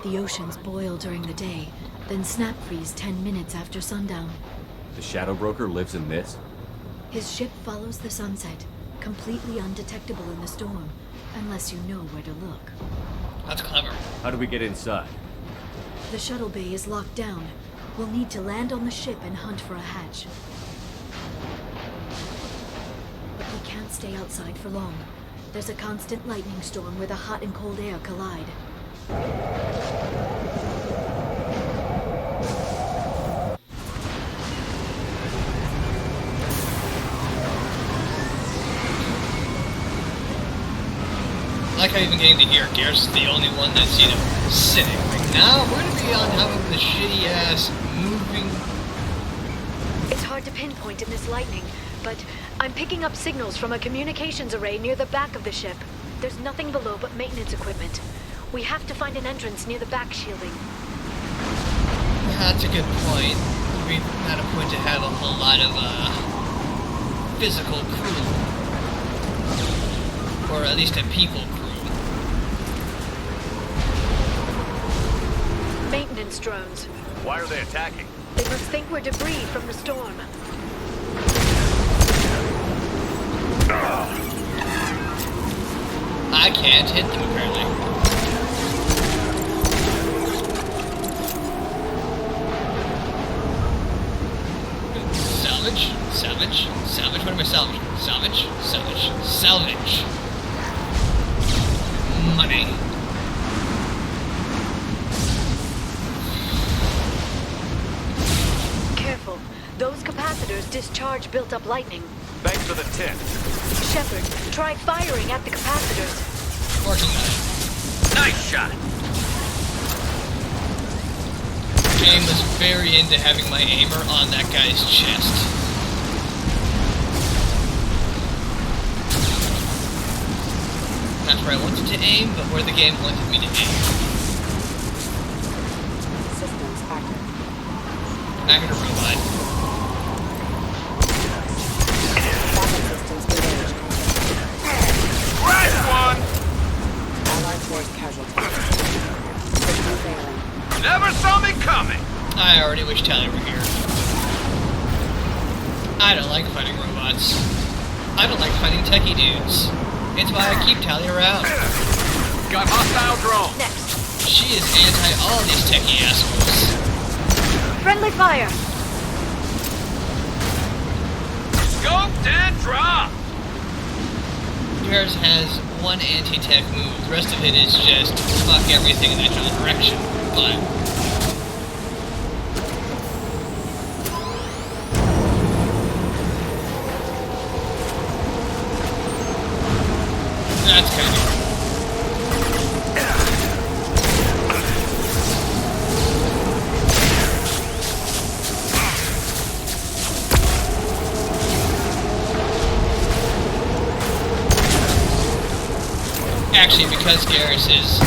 B: the oceans boil during the day, then snap freeze 10 minutes after sundown.
E: The Shadow Broker lives in this?
B: His ship follows the sunset, completely undetectable in the storm, unless you know where to look.
A: That's clever.
E: How do we get inside?
B: The shuttle bay is locked down. We'll need to land on the ship and hunt for a hatch. But we can't stay outside for long. There's a constant lightning storm where the hot and cold air collide.
A: I like how even getting to hear Garrus is the only one that's, sitting. Like, now we're gonna be on top of the shitty ass moving.
B: It's hard to pinpoint in this lightning, but I'm picking up signals from a communications array near the back of the ship. There's nothing below but maintenance equipment. We have to find an entrance near the back shielding.
A: Yeah, that's a good point. We're not a point to have a whole lot of, physical crew. Or at least a people crew.
B: Maintenance drones.
E: Why are they attacking?
B: They must think we're debris from the storm.
A: I can't hit them, apparently. Salvage? Salvage? Salvage? What am I salvaging? Salvage? Salvage? Salvage! Money.
B: Careful. Those capacitors discharge built-up lightning.
E: Thanks for the tip.
B: Shepard, try firing at the capacitors.
A: Working on it.
L: Nice shot!
A: Game was very into having my aimer on that guy's chest. Not where I wanted to aim, but where the game wanted me to aim.
K: Systems active.
A: Back in a robot.
K: Backup systems engaged.
L: Right one!
K: Allied force casualty. System failing.
L: Never saw me coming!
A: I already wish Tally were here. I don't like fighting robots. I don't like fighting techie dudes. It's why I keep Tally around.
L: Got hostile drone!
B: Next.
A: She is anti all these techie assholes.
B: Friendly fire!
L: Scoped and dropped!
A: Yours has one anti-tech move. The rest of it is just fuck everything in that general direction. But that's kind of actually, because Garrus is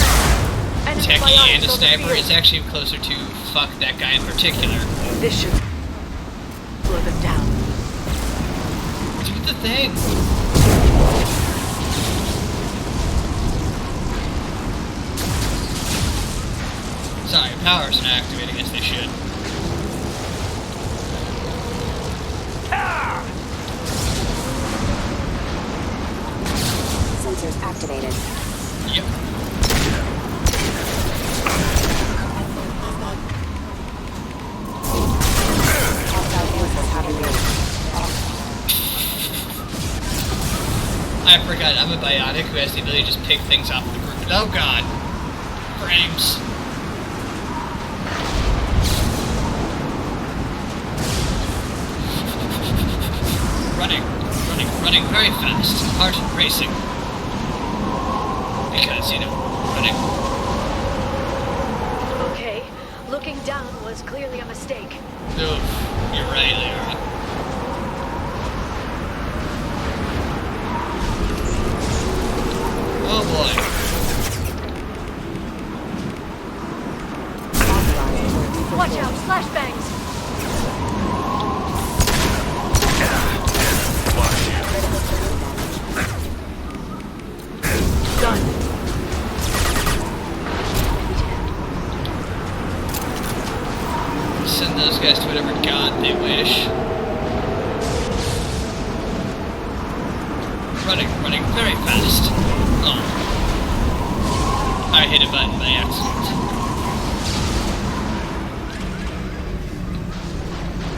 A: techie and a sniper, it's actually closer to fuck that guy in particular.
J: This should slow them down.
A: Do the thing. Sorry, powers are not activating as they should.
K: Sensors activated.
A: Yep.
K: Hostile forces have engaged.
A: I forgot, I'm a biotic who has the ability to just pick things off the group. Oh god. Frames. Running very fast. Heart racing. Because, running.
B: Okay, looking down was clearly a mistake.
A: Oof, you're right, Lyra. Oh boy.
B: Watch out, flashbangs!
A: I Send those guys to whatever god they wish. Running very fast. Oh. I hit a button by accident.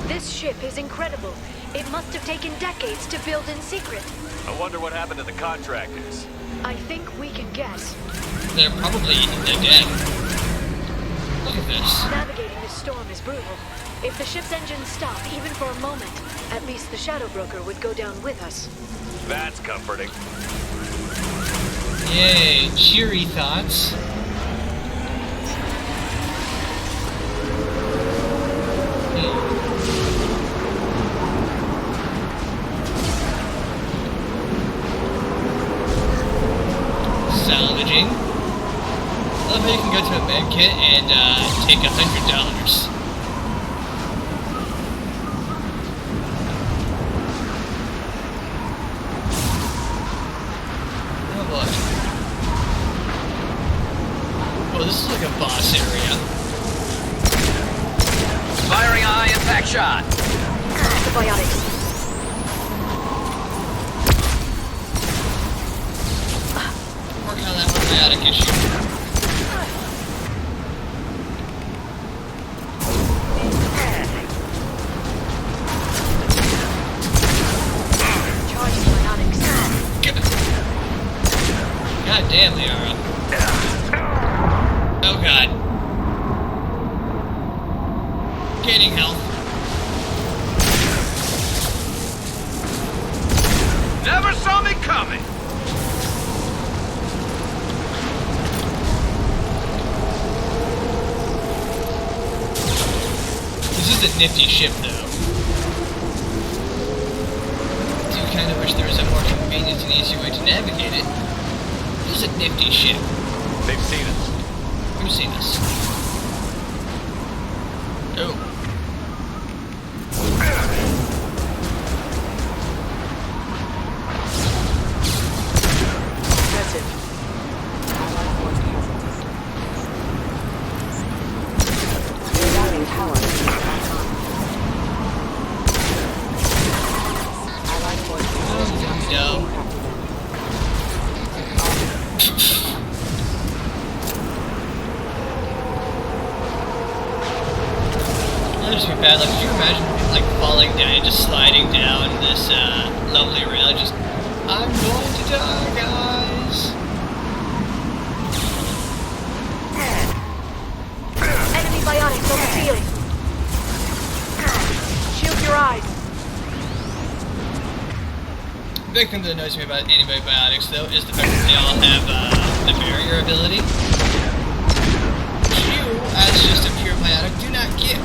B: This ship is incredible. It must have taken decades to build in secret.
X: I wonder what happened to the contractors.
B: I think we can guess.
A: They're probably dead. Look at this.
B: Navigating this storm is brutal. If the ship's engines stop, even for a moment, at least the Shadow Broker would go down with us.
X: That's comforting.
A: Yay, cheery thoughts. Salvaging. I love how you can go to a med kit and take $100. Oh, this is like a boss area.
X: Firing eye impact shot.
B: Antibiotics.
A: Working on that antibiotic issue.
B: Charging antibiotics.
A: Give it. God damn, Liara. Oh god. Gaining health.
X: Never saw me coming.
A: This is a nifty ship, though. I do kind of wish there was a more convenient and easy way to navigate it. This is a nifty ship.
X: They've seen us.
A: Who's seen us? Oh.
B: Impressive.
K: Rerouting power. Allied forces.
A: No. That would just be bad. Like, could you imagine like falling down and just sliding down this lovely rail? Just, I'm going to die, guys.
B: Enemy biotics on the ceiling. Shield your eyes.
A: The big thing that annoys me about antibiotics, though, is the fact that they all have the barrier ability, which you, as just a pure biotic, do not get.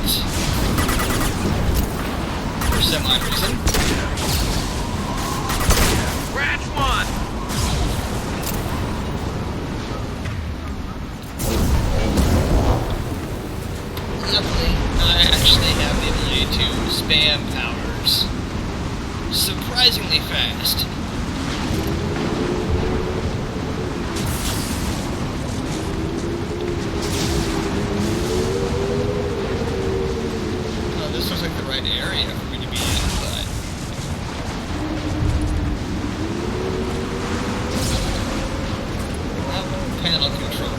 A: For some odd reason.
X: Scratch one.
A: Luckily, I actually have the ability to spam powers surprisingly fast. Oh, this looks like the right area for me to be in, but... Panel control.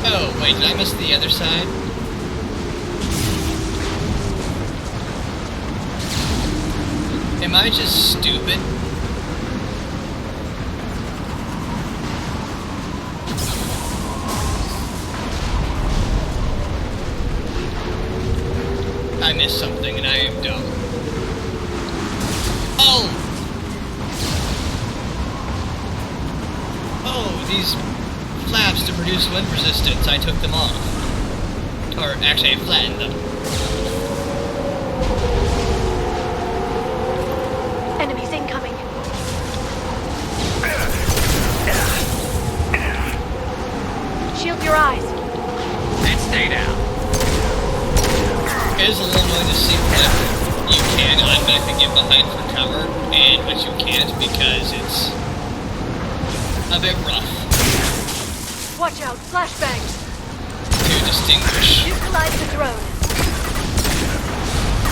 A: Oh, wait, did I miss the other side? Am I just stupid? I missed something and I am dumb. Oh! Oh, these flaps to produce wind resistance, I took them off. Or actually, I flattened them.
B: Enemies incoming. Shield your eyes.
X: And stay down.
A: It is a little annoying to see that you can automatically get behind for cover, but you can't because it's a bit rough.
B: Watch out, flashbangs!
A: To distinguish.
B: Neutralize the drone.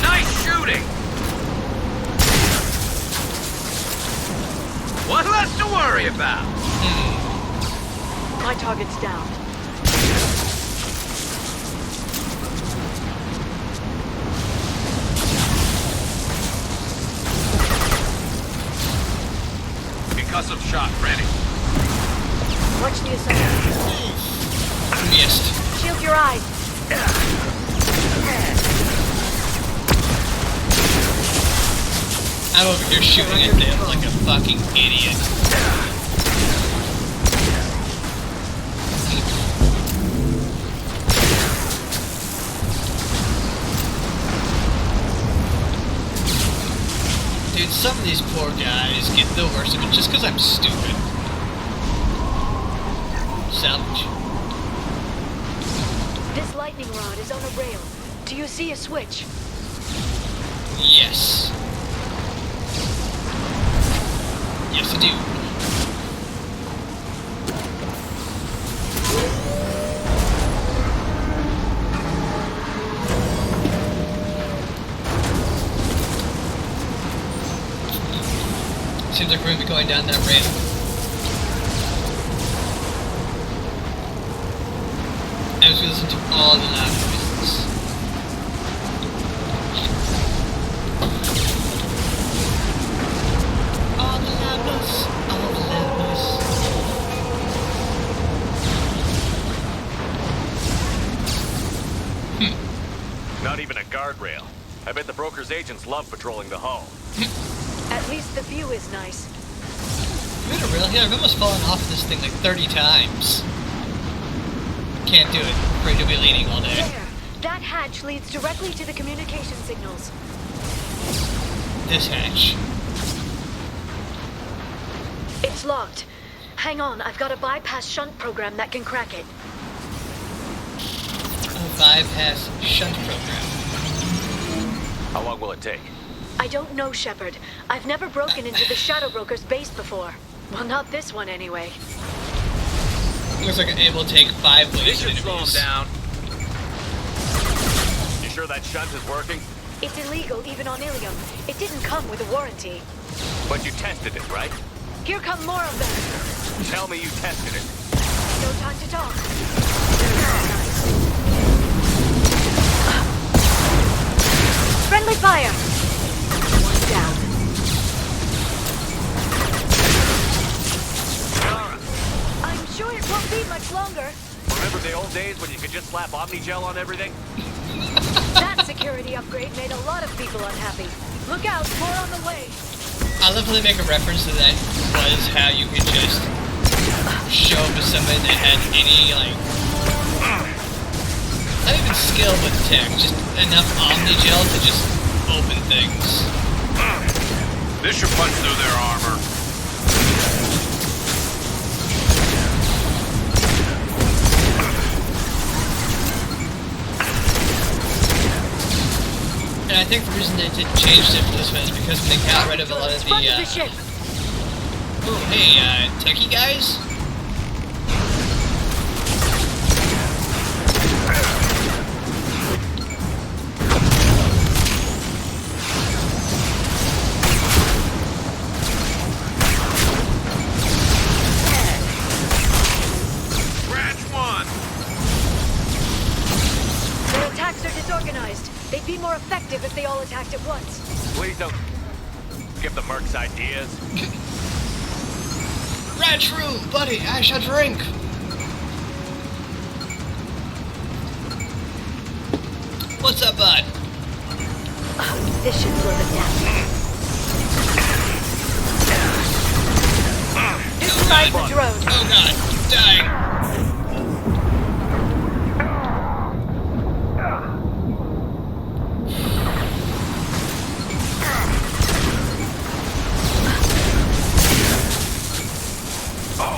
L: Nice shooting! What's less to worry about?
B: My target's down.
L: Concussive shot ready.
B: Watch the assailant.
A: Missed.
B: Shield your eyes.
A: I'm over here shooting at them like a fucking idiot. Dude, some of these poor guys get the worst of it just because I'm stupid. Salvage.
B: This lightning rod is on a rail. Do you see a switch?
A: Yes. Yes, I do. Seems like we're going to be going down that rail. As we listen to all the loud noises. All the loudness, all the loudness.
E: Not even a guardrail. I bet the broker's agents love patrolling the hull.
B: At least the view is nice.
A: Wait a real here, I've almost fallen off this thing like 30 times. Can't do it. Afraid to be leaning all day.
B: There. That hatch leads directly to the communication signals.
A: This hatch.
B: It's locked. Hang on, I've got a bypass shunt program that can crack it.
A: A bypass shunt program.
E: How long will it take?
B: I don't know, Shepard. I've never broken into the Shadow Broker's base before. Well, not this one anyway.
A: Looks like it will take 5 waves.
L: This should slow him down.
E: You sure that shunt is working?
B: It's illegal even on Ilium. It didn't come with a warranty.
E: But you tested it, right?
B: Here come more of them.
E: Tell me you tested it.
B: No time to talk. Friendly fire! One down. I'm sure it won't be much longer.
E: Remember the old days when you could just slap Omnigel on everything?
B: That security upgrade made a lot of people unhappy. Look out, more on the way.
A: I love how they make a reference to that was how you could just show up with somebody that had any, like, not even skill with tech, just enough Omnigel to just open things.
L: This should punch through their armor.
A: And I think the reason they changed it for this one is because they got rid of a lot of the, oh, hey, techie guys?
B: Their attacks are disorganized. They'd be more effective if they all attacked at once.
E: Please don't give the mercs ideas.
A: Ranch room, buddy, I shall drink. What's up, bud?
B: This should slow them down. Neutralize the drone.
A: Oh god, dying.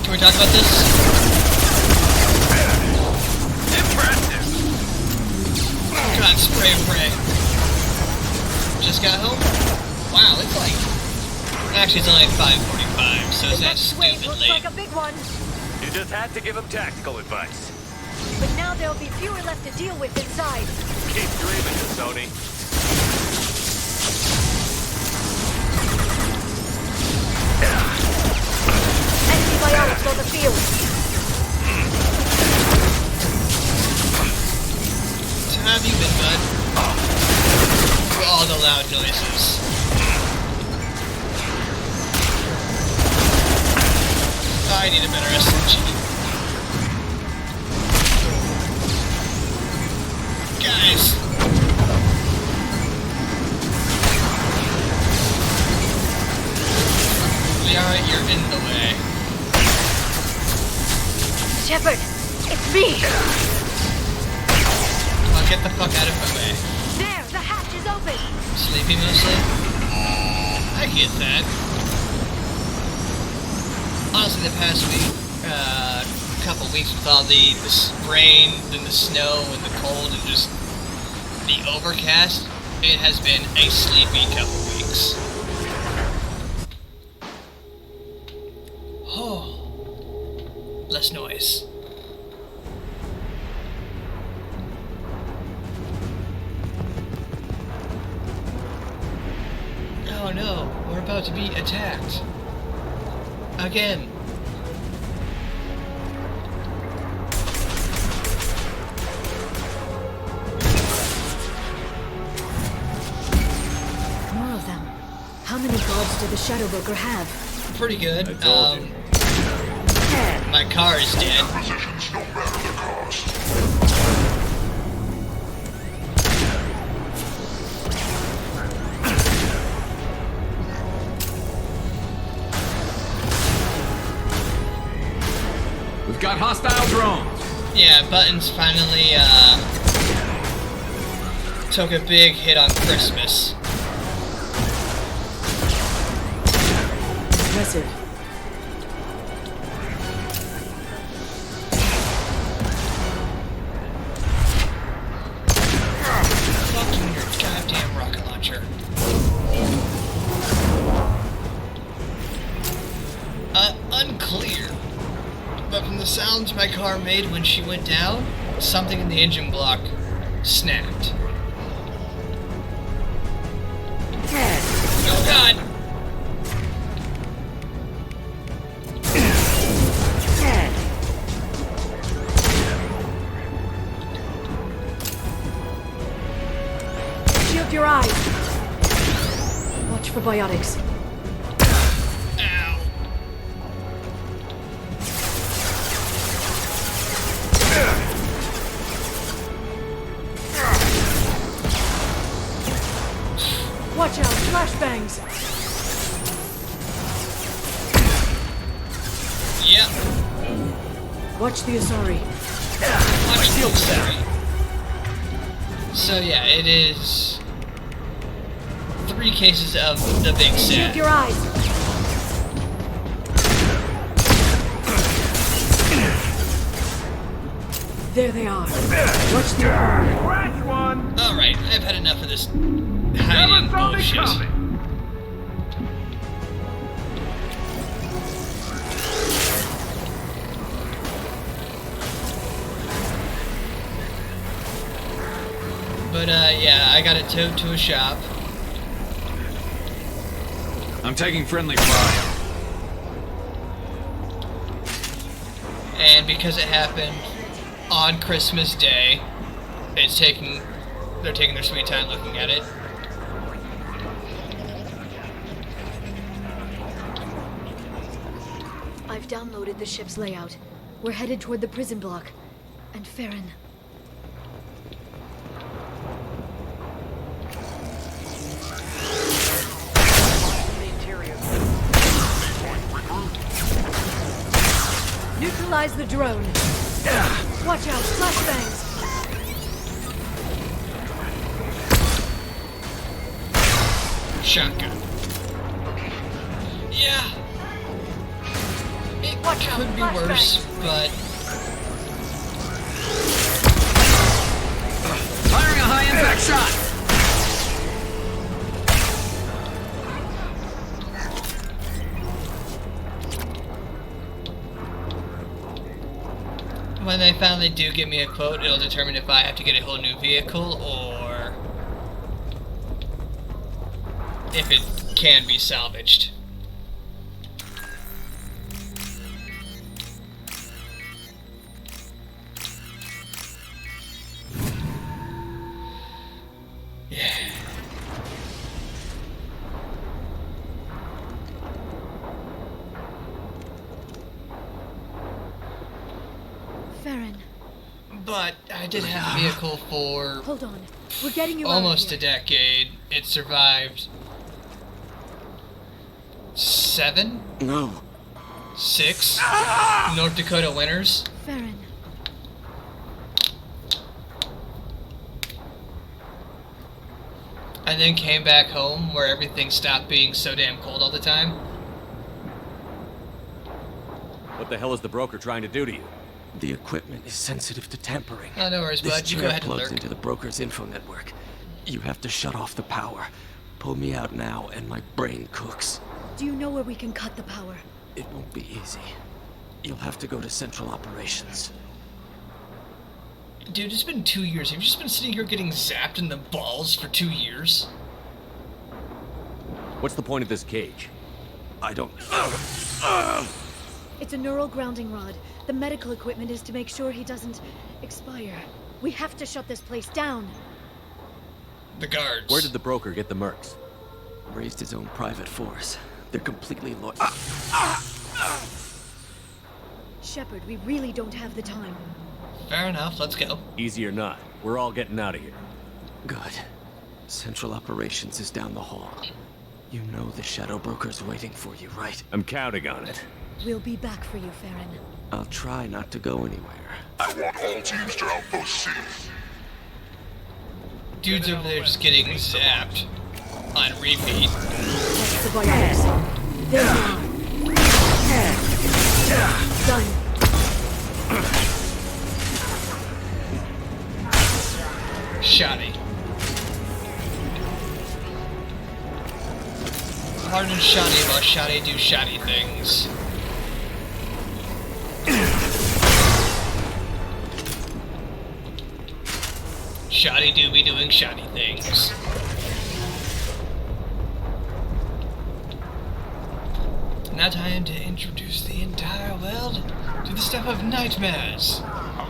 A: Can we talk about this?
L: Impressive.
A: God, spray. got home? Wow, it's like... Actually, it's only 5:45, so it's not stupid late.
S: Like a big one.
X: You just had to give him tactical advice.
S: But now there'll be fewer left to deal with inside.
X: Keep dreaming, Sony.
S: Antibiotics on the field.
A: So how have you been, bud? For all the loud noises. I need a better SMG. Guys! Liara, you're in the way.
S: Shepard, it's me!
A: Come on, get the fuck out of my way.
S: There, the hatch is open!
A: Sleepy mostly? I get that. Honestly, the past week, couple weeks with all the rain, and the snow, and the cold, and just the overcast, it has been a sleepy couple weeks. Oh, less noise. Oh no, we're about to be attacked. Again.
B: More of them. How many guards did the Shadow Broker have?
A: Pretty good.
X: I told you.
A: My car is dead.
P: Positions no matter the cost.
C: We've got hostile drones.
A: Yeah, Buttons finally took a big hit on Christmas.
B: Impressive.
A: Fucking your goddamn rocket launcher. Unclear. But from the sounds my car made when she went down, something in the engine block snapped. Oh god!
B: Shield your eyes. Watch for biotics.
A: Ow.
B: Watch out, flashbangs.
A: Yep.
B: Watch the Asari.
A: Watch the Asari. So yeah, it is 3 cases of the big
B: Shield
A: sad.
B: your eyes. There they are. Watch the
X: Scratch one!
A: Alright, I've had enough of this hiding bullshit. But yeah, I got it towed to a shop.
C: I'm taking friendly fire.
A: And because it happened on Christmas Day, they're taking their sweet time looking at it.
B: I've downloaded the ship's layout. We're headed toward the prison block. And Farron. Neutralize the drone. Watch out, flashbangs.
A: Shotgun. Yeah. It could be worse, but...
C: Firing a high-impact shot!
A: finally do give me a quote, it'll determine if I have to get a whole new vehicle or if it can be salvaged. Yeah.
B: Farron.
A: But I did have a vehicle for
B: Hold on. We're getting you
A: almost
B: out
A: a
B: of here.
A: decade. It survived 7?
G: No.
A: 6 North Dakota winters.
B: Farron.
A: And then came back home where everything stopped being so damn cold all the time.
E: What the hell is the broker trying to do to you?
Q: The equipment is sensitive to tampering.
A: Oh, no worries,
Q: This
A: bud. You go
Q: chair
A: ahead and
Q: plugs
A: lurk.
Q: into the broker's info network. You have to shut off the power. Pull me out now, and my brain cooks.
B: Do you know where we can cut the power?
Q: It won't be easy. You'll have to go to Central Operations.
A: Dude, it's been 2 years. Have you just been sitting here getting zapped in the balls for 2 years?
E: What's the point of this cage?
Q: I don't...
B: It's a neural grounding rod. The medical equipment is to make sure he doesn't expire. We have to shut this place down.
A: The guards.
E: Where did the broker get the mercs?
Q: Raised his own private force. They're completely
B: Shepard, we really don't have the time.
A: Fair enough, let's go.
E: Easy or not, we're all getting out of here.
Q: Good. Central Operations is down the hall. You know the Shadow Broker's waiting for you, right?
E: I'm counting on it.
B: We'll be back for you, Farron.
Q: I'll try not to go anywhere.
P: I want all teams to Outpost C.
A: Dude's over there just getting zapped on repeat.
B: That's the biotics. There you are. Done.
A: Shoddy. Hard and shoddy about shoddy do shoddy things. Shoddy do be doing shoddy things. Now time to introduce the entire world to the stuff of nightmares.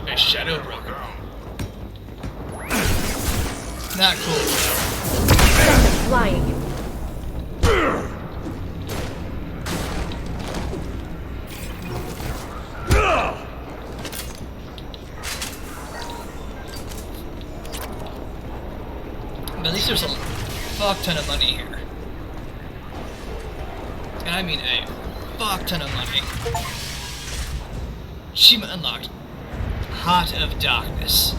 A: A Shadow Broker. Not cool, bro.
B: Flying.
A: But at least there's a fuck ton of money here. And I mean a fuck ton of money. Achievement unlocked. Heart of Darkness.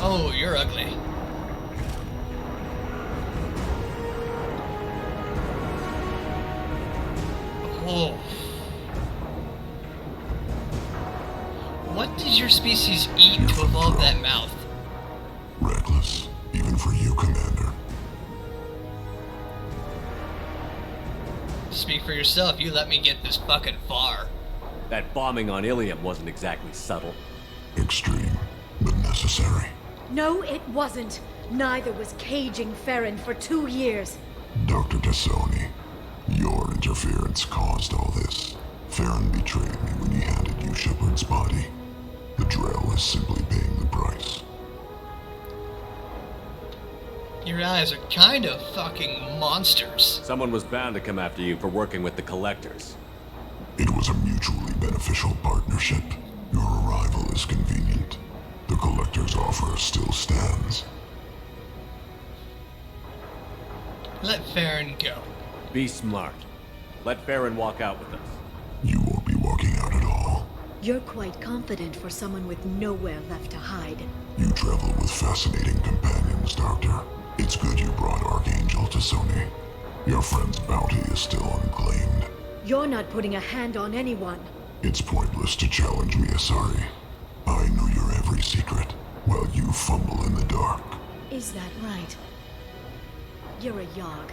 A: Oh, you're ugly. Oh. What did your species eat to evolve that mouth?
P: Reckless, even for you, Commander.
A: Speak for yourself, you let me get this fucking far.
E: That bombing on Ilium wasn't exactly subtle.
P: Extreme, but necessary.
B: No, it wasn't. Neither was caging Farron for 2 years.
P: Dr. Tassoni, your interference caused all this. Farron betrayed me when he handed you Shepard's body. The Drell is simply paying the price.
A: Your eyes are kind of fucking monsters.
E: Someone was bound to come after you for working with the Collectors.
P: It was a mutually beneficial partnership. Your arrival is convenient. The Collector's offer still stands.
A: Let Farron go.
E: Be smart. Let Farron walk out with us.
P: You won't be walking out at all.
B: You're quite confident for someone with nowhere left to hide.
P: You travel with fascinating companions, Doctor. It's good you brought Archangel to Sony. Your friend's bounty is still unclaimed.
B: You're not putting a hand on anyone.
P: It's pointless to challenge me, Asari. I know your every secret, while you fumble in the dark.
B: Is that right? You're a Yogg.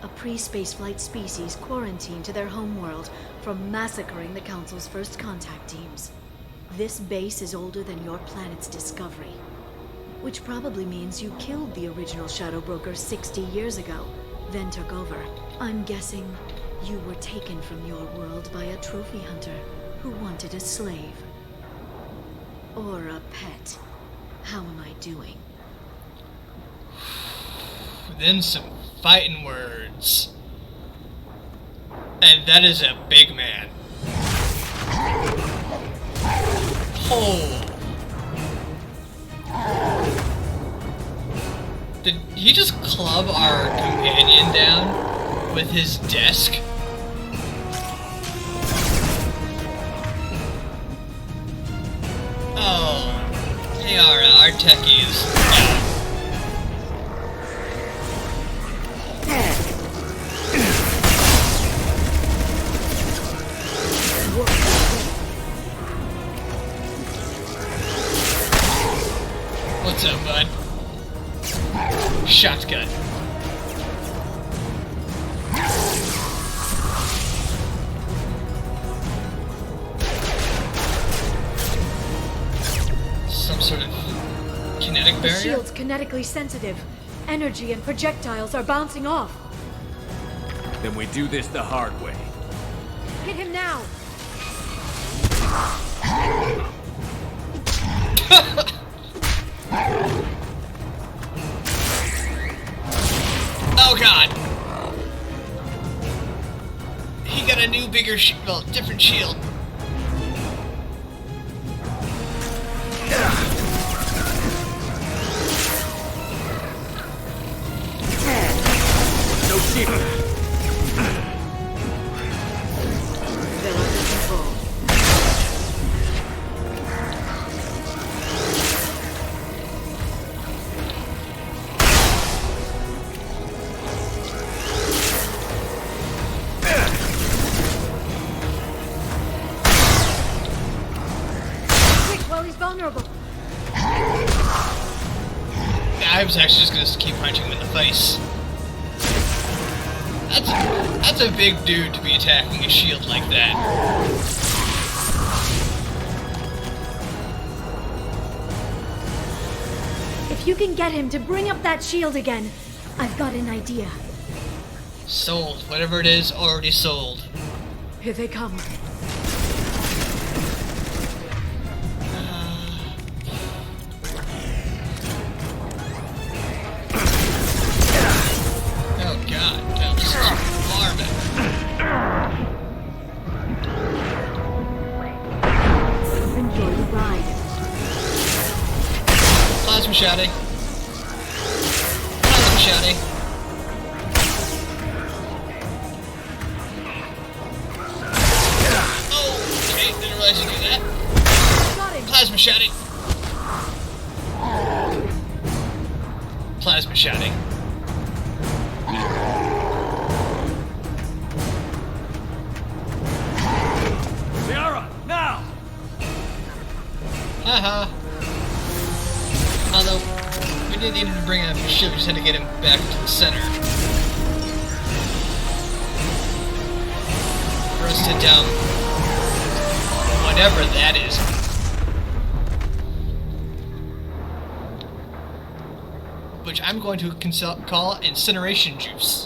B: a pre-spaceflight species quarantined to their homeworld from massacring the Council's first contact teams. This base is older than your planet's discovery, which probably means you killed the original Shadow Broker 60 years ago, then took over. I'm guessing you were taken from your world by a trophy hunter who wanted a slave. Or a pet. How am I doing?
A: Then some fighting words. And that is a big man. Oh. Did he just club our companion down with his desk? Oh, they are our techies. What's up, bud? Shotgun. Some sort of kinetic barrier?
B: The shield's kinetically sensitive. Energy and projectiles are bouncing off.
C: Then we do this the hard way.
B: Hit him now!
A: Oh god! He got a new, bigger well, different shield.
C: No shield.
B: They're under control. Vulnerable.
A: I was actually just gonna keep punching him in the face. That's a big dude to be attacking a shield like that.
B: If you can get him to bring up that shield again, I've got an idea.
A: Sold. Whatever it is, already sold.
B: Here they come.
A: Plasma shouting. Plasma shouting. Oh, okay, didn't realize you do that. Plasma shouting. Plasma shouting.
C: Liara, now!
A: Haha. Although, we didn't need him to bring him up his ship, we just had to get him back to the center. For us to dump whatever that is. Which I'm going to call incineration juice.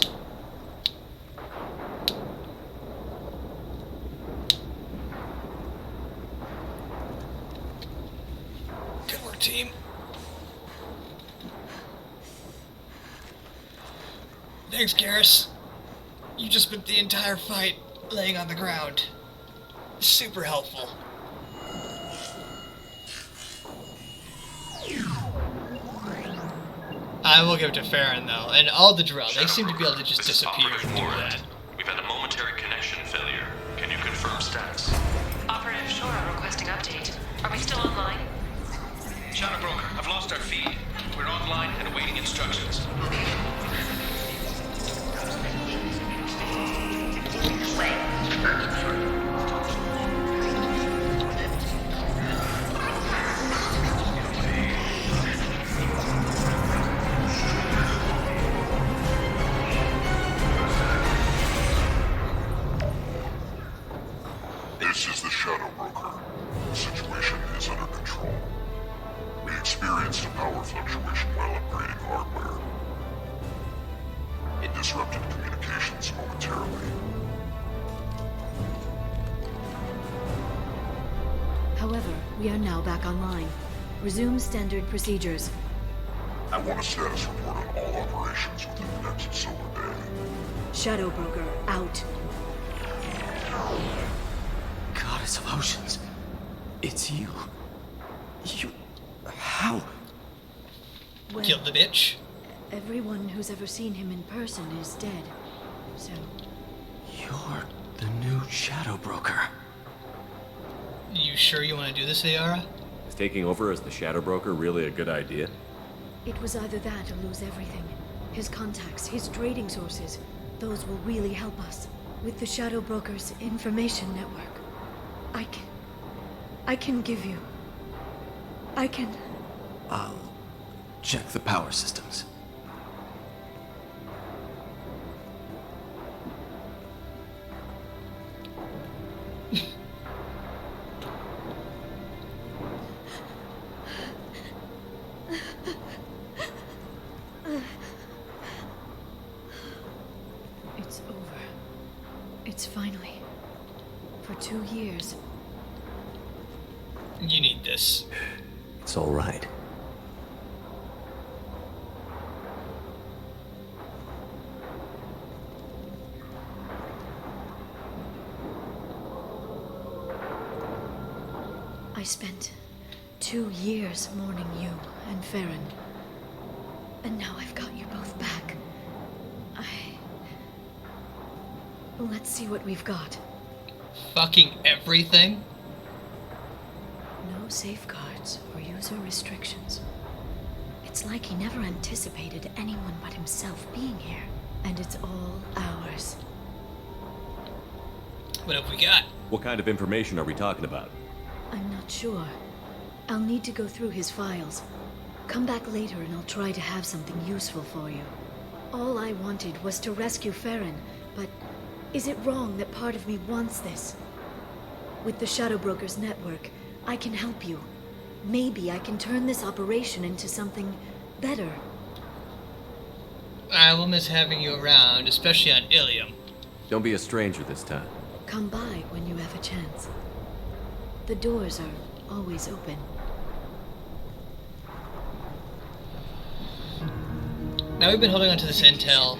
A: Good work, team. Thanks, Garrus. You just spent the entire fight laying on the ground. Super helpful. I will give it to Farron, though, and all the drill. They seem to be able to just disappear and do that.
O: We've had a momentary connection failure. Can you confirm status?
V: Operative Shora requesting update. Are we still online?
O: Shadow Broker, I've lost our feed. We're online and awaiting instructions.
P: power fluctuation while upgrading hardware. It disrupted communications momentarily.
B: However, we are now back online. Resume standard procedures.
P: I want a status report on all operations within the next solar day.
B: Shadow Broker, out.
Q: Goddess of Oceans. It's you. You... How?
B: Well,
A: Killed the bitch.
B: Everyone who's ever seen him in person is dead. So...
Q: You're the new Shadow Broker.
A: You sure you want to do this, Ayara?
E: Is taking over as the Shadow Broker really a good idea?
B: it was either that or lose everything. His contacts, his trading sources, those will really help us. With the Shadow Broker's information network, I can give you...
Q: I'll check the power systems.
B: It's over. It's finally. For 2 years.
A: You need this.
E: It's all right.
B: I spent 2 years mourning you and Farron. And now I've got you both back. Let's see what we've got.
A: Fucking everything?
B: No safeguards or user restrictions. It's like he never anticipated anyone but himself being here. And it's all ours.
A: What have we got?
E: What kind of information are we talking about?
B: I'm not sure. I'll need to go through his files. Come back later and I'll try to have something useful for you. All I wanted was to rescue Farron, but is it wrong that part of me wants this? With the Shadow Broker's network, I can help you. Maybe I can turn this operation into something better.
A: I will miss having you around, especially on Ilium.
E: Don't be a stranger this time.
B: Come by when you have a chance. The doors are always open.
A: Now we've been holding on to this intel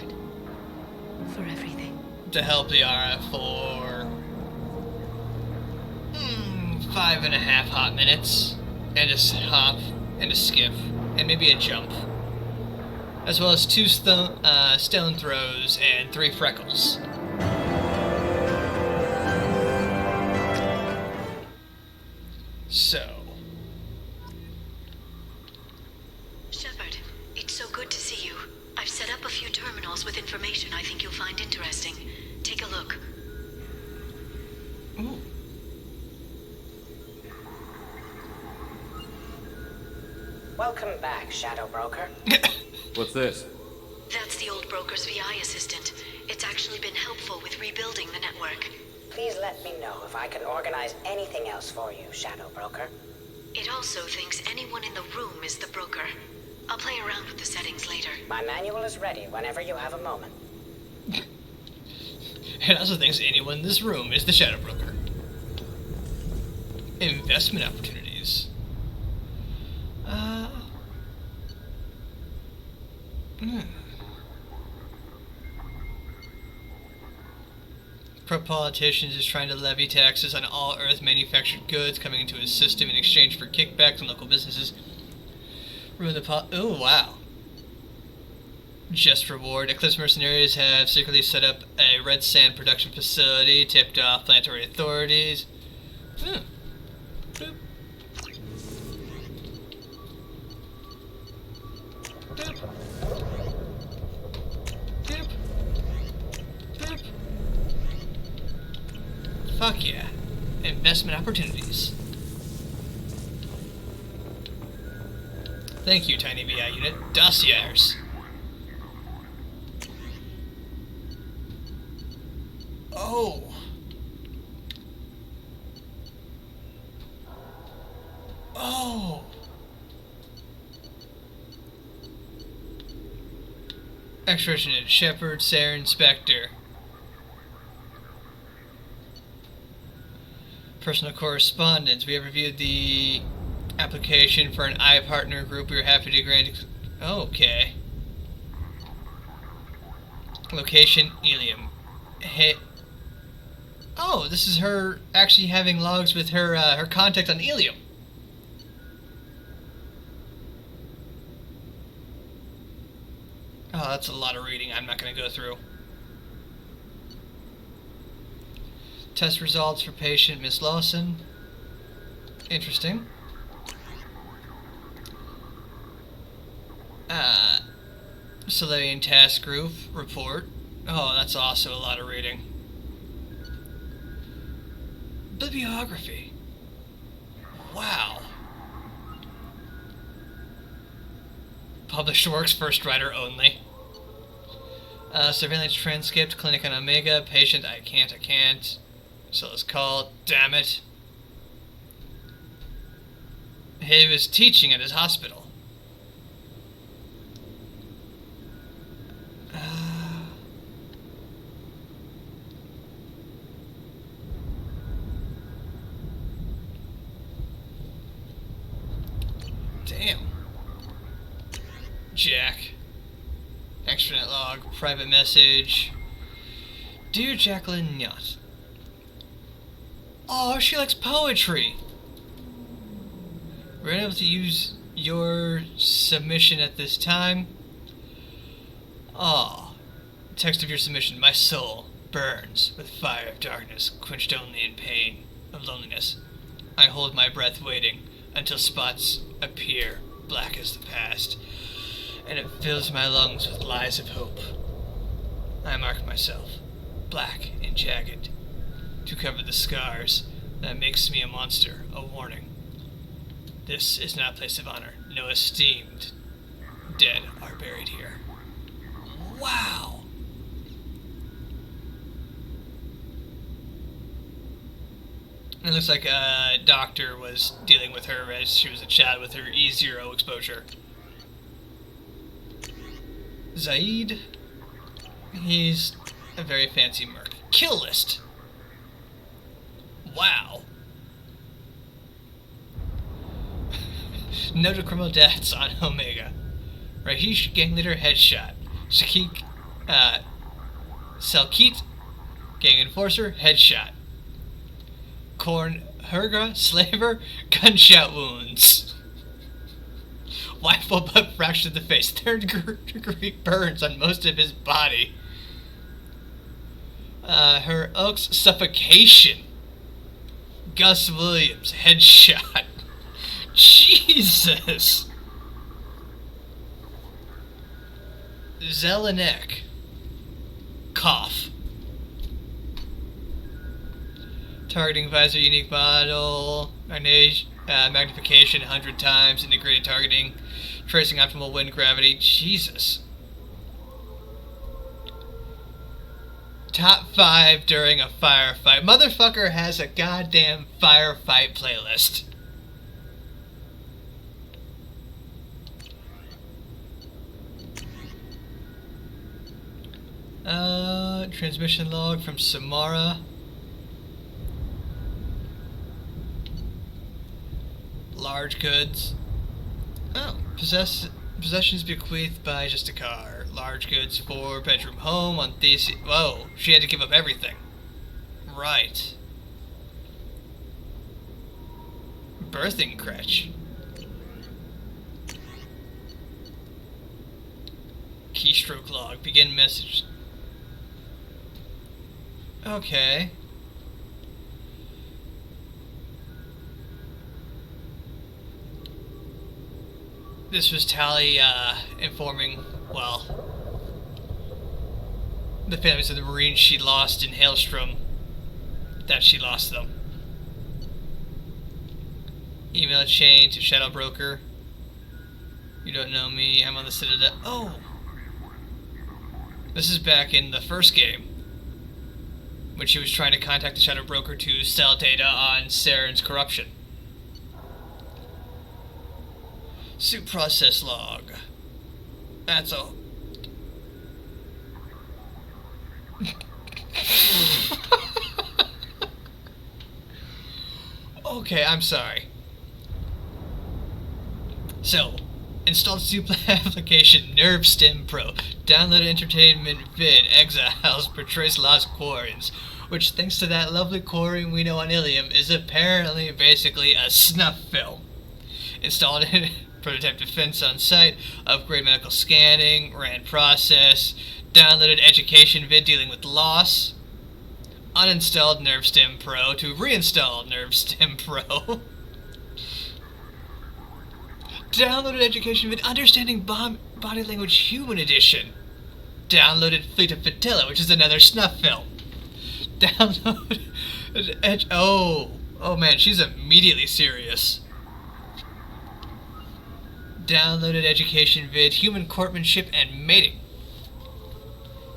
B: for everything.
A: To help the RF for 5.5 hot minutes, and a hop, and a skip, and maybe a jump, as well as 2 stone throws and 3 freckles. So,
B: Shepard, it's so good to see you. I've set up a few terminals with information I think you'll find interesting. Take a look.
A: Ooh.
K: Welcome back, Shadow Broker.
E: What's this?
B: That's the old broker's VI assistant. It's actually been helpful with rebuilding the network.
K: Please let me know if I can organize anything else for you, Shadow Broker.
B: It also thinks anyone in the room is the broker. I'll play around with the settings later.
K: My manual is ready whenever you have a moment.
A: It also thinks anyone in this room is the Shadow Broker. Investment opportunities. Pro politicians is trying to levy taxes on all Earth manufactured goods coming into his system in exchange for kickbacks on local businesses. Ruin the oh wow. Just reward. Eclipse mercenaries have secretly set up a red sand production facility, tipped off planetary authorities. Boop. Boop. Boop. Boop. Fuck yeah. Investment opportunities. Thank you, Tiny VI unit. Dossiers. Oh. Oh. Exploration at Shepard, Saren, Spectre. Personal correspondence. We have reviewed the application for an I-Partner group. We are happy to grant... Okay. Location, Ilium. Hey... Oh, this is her actually having logs with her, her contact on Ilium. Oh, that's a lot of reading I'm not going to go through. Test results for patient Miss Lawson. Interesting. Solarian Task Group report. Oh, that's also a lot of reading. Bibliography. Wow. Published works, first writer only. Surveillance transcript, clinic on Omega, patient, I can't. So let's call, damn it. He was teaching at his hospital. Damn. Jack. Extranet log, private message. Dear Jacqueline Nyat. Oh, she likes poetry. We're unable to use your submission at this time. Oh. Text of your submission. My soul burns with fire of darkness, quenched only in pain of loneliness. I hold my breath waiting until spots appear black as the past, and it fills my lungs with lies of hope. I mark myself, black and jagged, to cover the scars that makes me a monster, a warning. This is not a place of honor. No esteemed dead are buried here. Wow! It looks like a doctor was dealing with her as she was a child with her E0 exposure. Zaid. He's a very fancy merc. Kill list. Wow. Noted criminal deaths on Omega. Rahish, gang leader, headshot. Shakik, Selkit, gang enforcer, headshot. Korn Hergra, slaver, gunshot wounds. Rifle butt fractured the face. Third degree burns on most of his body. Her Oaks suffocation. Gus Williams, headshot. Jesus. Zelenek. Cough. Targeting visor, unique model, magnification 100 times, integrated targeting, tracing optimal wind gravity. Jesus. Top 5 during a firefight. Motherfucker has a goddamn firefight playlist. Transmission log from Samara. Large goods. Oh, possessions bequeathed by just a car. Large goods, 4-bedroom home on Thesis. Whoa, she had to give up everything. Right. Birthing crutch. Keystroke log. Begin message. Okay. This was Tally informing, well, the families of the Marines she lost in Hailstrom that she lost them. Email chain to Shadow Broker. You don't know me, I'm on the Citadel. Oh! This is back in the first game, when she was trying to contact the Shadow Broker to sell data on Saren's corruption. Suit process log. That's a Okay, I'm sorry. So, installed super application NerveStim Pro. Download entertainment vid Exiles portrays lost Quarians, which thanks to that lovely Quarian we know on Ilium is apparently basically a snuff film. Installed in prototype defense on site, upgrade medical scanning, ran process, downloaded education vid dealing with loss, uninstalled NerveStim Pro to reinstall NerveStim Pro. Downloaded education vid understanding body language human edition. Downloaded Fleet of Fatilla, which is another snuff film. Download oh man, she's immediately serious. Downloaded education vid human courtmanship and mating.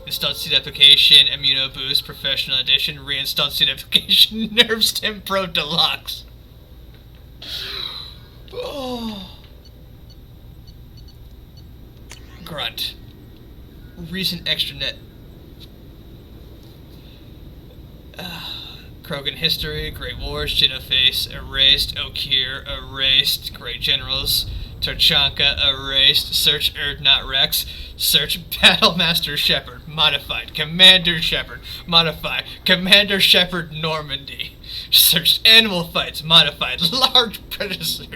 A: Installed seed application Immuno Boost Professional Edition. Reinstalled seed application NerveStim Pro Deluxe. Oh. Grunt. Recent extranet. Krogan history, Great Wars, Genoface, erased, Okir, erased, Great Generals, Tarchanka, erased, search Erdnot Rex, search Battlemaster Shepard, modified, Commander Shepard, modified, Commander Shepard Normandy, searched Animal Fights, modified, large predators.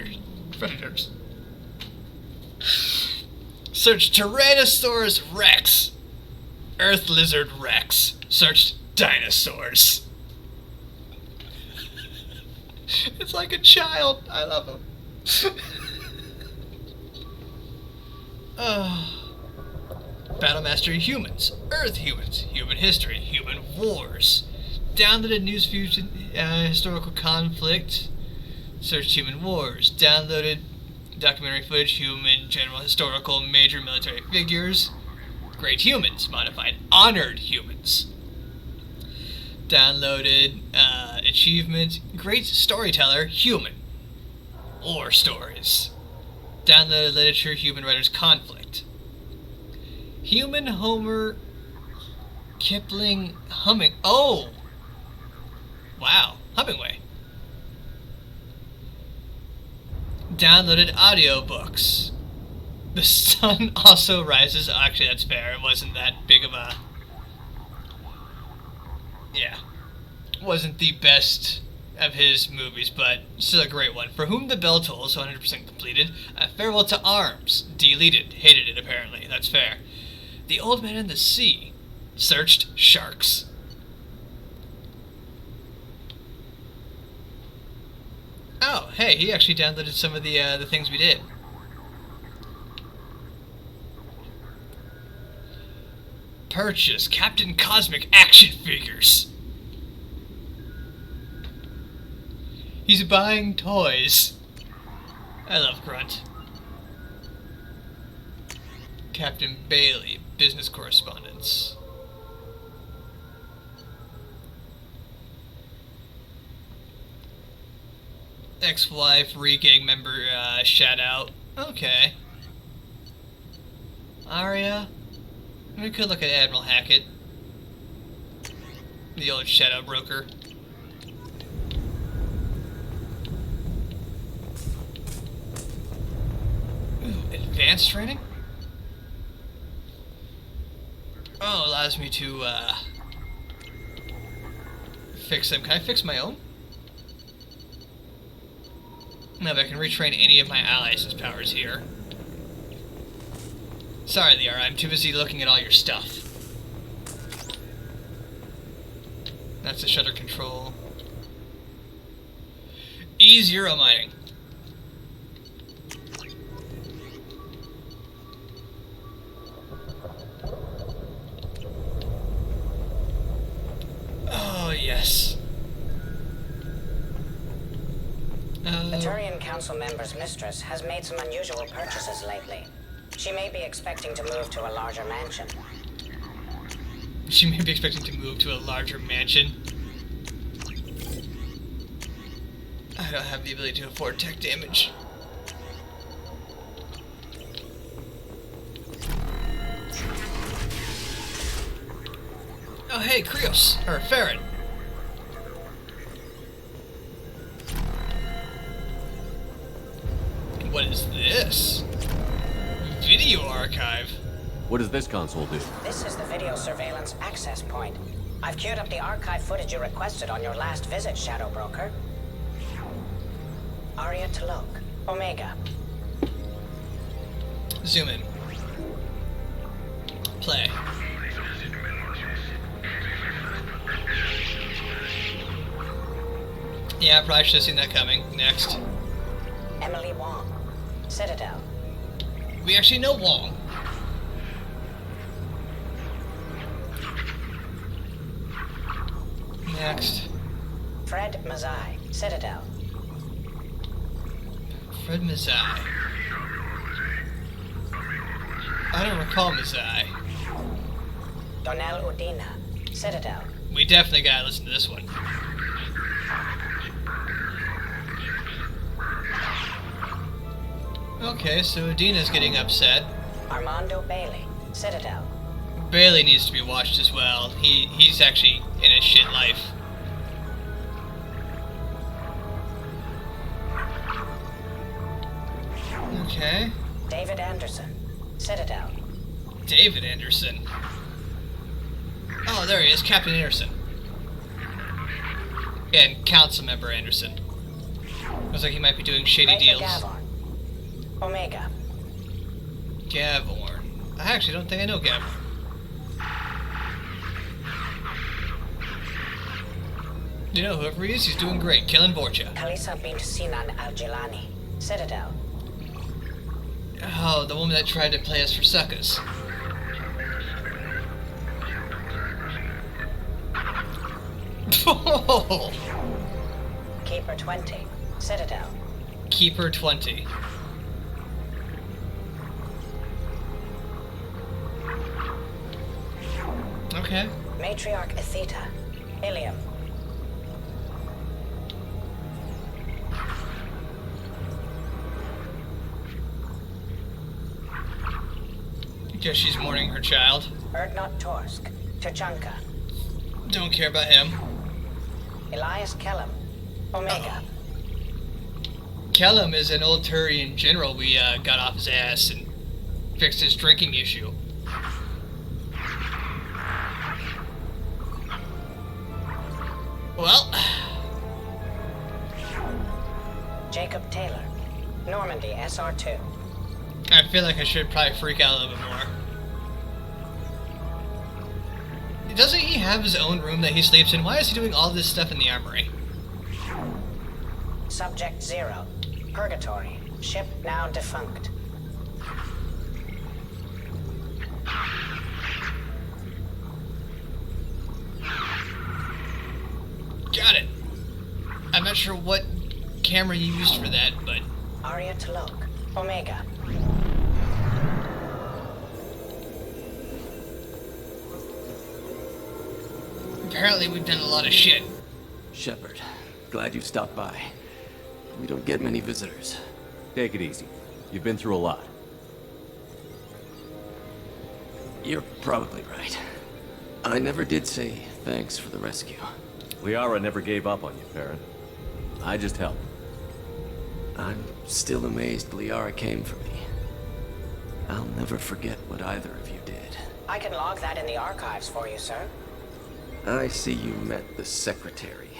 A: Search Tyrannosaurus Rex, Earth Lizard Rex, searched dinosaurs. It's like a child. I love him. Battlemaster Humans, Earth Humans, Human History, Human Wars. Downloaded News Fusion, Historical Conflict, searched Human Wars. Downloaded documentary footage, Human General Historical Major Military Figures. Great Humans, modified, Honored Humans. Downloaded achievement, Great Storyteller, Human. War Stories. Downloaded literature, Human Writers Conflict. Human Homer Kipling Humming. Oh! Wow, Hummingway. Downloaded audiobooks. The Sun Also Rises. Actually, that's fair. It wasn't that big of a... Yeah. Wasn't the best of his movies, but still a great one. For Whom the Bell Tolls, 100% completed. Farewell to Arms. Deleted. Hated it, apparently. That's fair. The Old Man in the Sea. Searched Sharks. Oh, hey, he actually downloaded some of the things we did. Purchase Captain Cosmic action figures. He's buying toys. I love Grunt. Captain Bailey, business correspondence. Ex-wife, re-gang member, shout out. Okay. Arya. We could look at Admiral Hackett. The old shadow broker. Ooh, advanced training? Oh, allows me to, fix them. Can I fix my own? No, but I can retrain any of my allies' powers here. Sorry, Liara, I'm too busy looking at all your stuff. That's the shutter control. E0 mining. Oh, yes.
K: The Turian Council member's mistress has made some unusual purchases lately. She may be expecting to move to a larger mansion.
A: She may be expecting to move to a larger mansion. I don't have the ability to afford tech damage. Oh hey, Krios, or Farron. What is this? Video archive.
E: What does this console do?
K: This is the video surveillance access point. I've queued up the archive footage you requested on your last visit, Shadow Broker. Aria Talok, Omega.
A: Zoom in. Play. Yeah, probably should have seen that coming. Next.
K: Emily Wong, Citadel.
A: We actually know Wong. Next.
K: Fred Mazai, Citadel.
A: Fred Mazai. I don't recall Mazai.
K: Donnell Udina, Citadel.
A: We definitely gotta listen to this one. Okay, so Udina's getting upset.
K: Armando Bailey, Citadel.
A: Bailey needs to be watched as well. He's actually in a shit life. Okay.
K: David Anderson, Citadel.
A: David Anderson. Oh, there he is, Captain Anderson. And Council Member Anderson. Looks like he might be doing shady
K: Major
A: deals.
K: Gavorn, Omega.
A: Gavorn. I actually don't think I know Gavorn. You know, whoever he is, he's doing great, killing Borcha.
K: Kalisa bint Sinan Al-Jilani, Citadel.
A: Oh, the woman that tried to play us for suckers.
K: Keeper 20, Citadel.
A: Keeper 20. Okay.
K: Matriarch Atheta, Ilium.
A: Guess she's mourning her child.
K: Erdnot Torsk, Tuchanka.
A: Don't care about him.
K: Elias Kellum, Omega.
A: Kellum is an old Turian general we got off his ass and fixed his drinking issue. Well.
K: Jacob Taylor, Normandy SR2.
A: I feel like I should probably freak out a little bit more. Doesn't he have his own room that he sleeps in? Why is he doing all this stuff in the armory?
K: Subject 0, Purgatory, ship now defunct.
A: Got it. I'm not sure what camera you used for that, but...
K: Aria Talok, Omega.
A: Apparently we've done a lot of shit.
Q: Shepard, glad you stopped by. We don't get many visitors.
E: Take it easy. You've been through a lot.
Q: You're probably right. I never did say thanks for the rescue.
E: Liara never gave up on you, Farron. I just helped.
Q: I'm still amazed Liara came for me. I'll never forget what either of you did.
K: I can log that in the archives for you, sir.
Q: I see you met the secretary.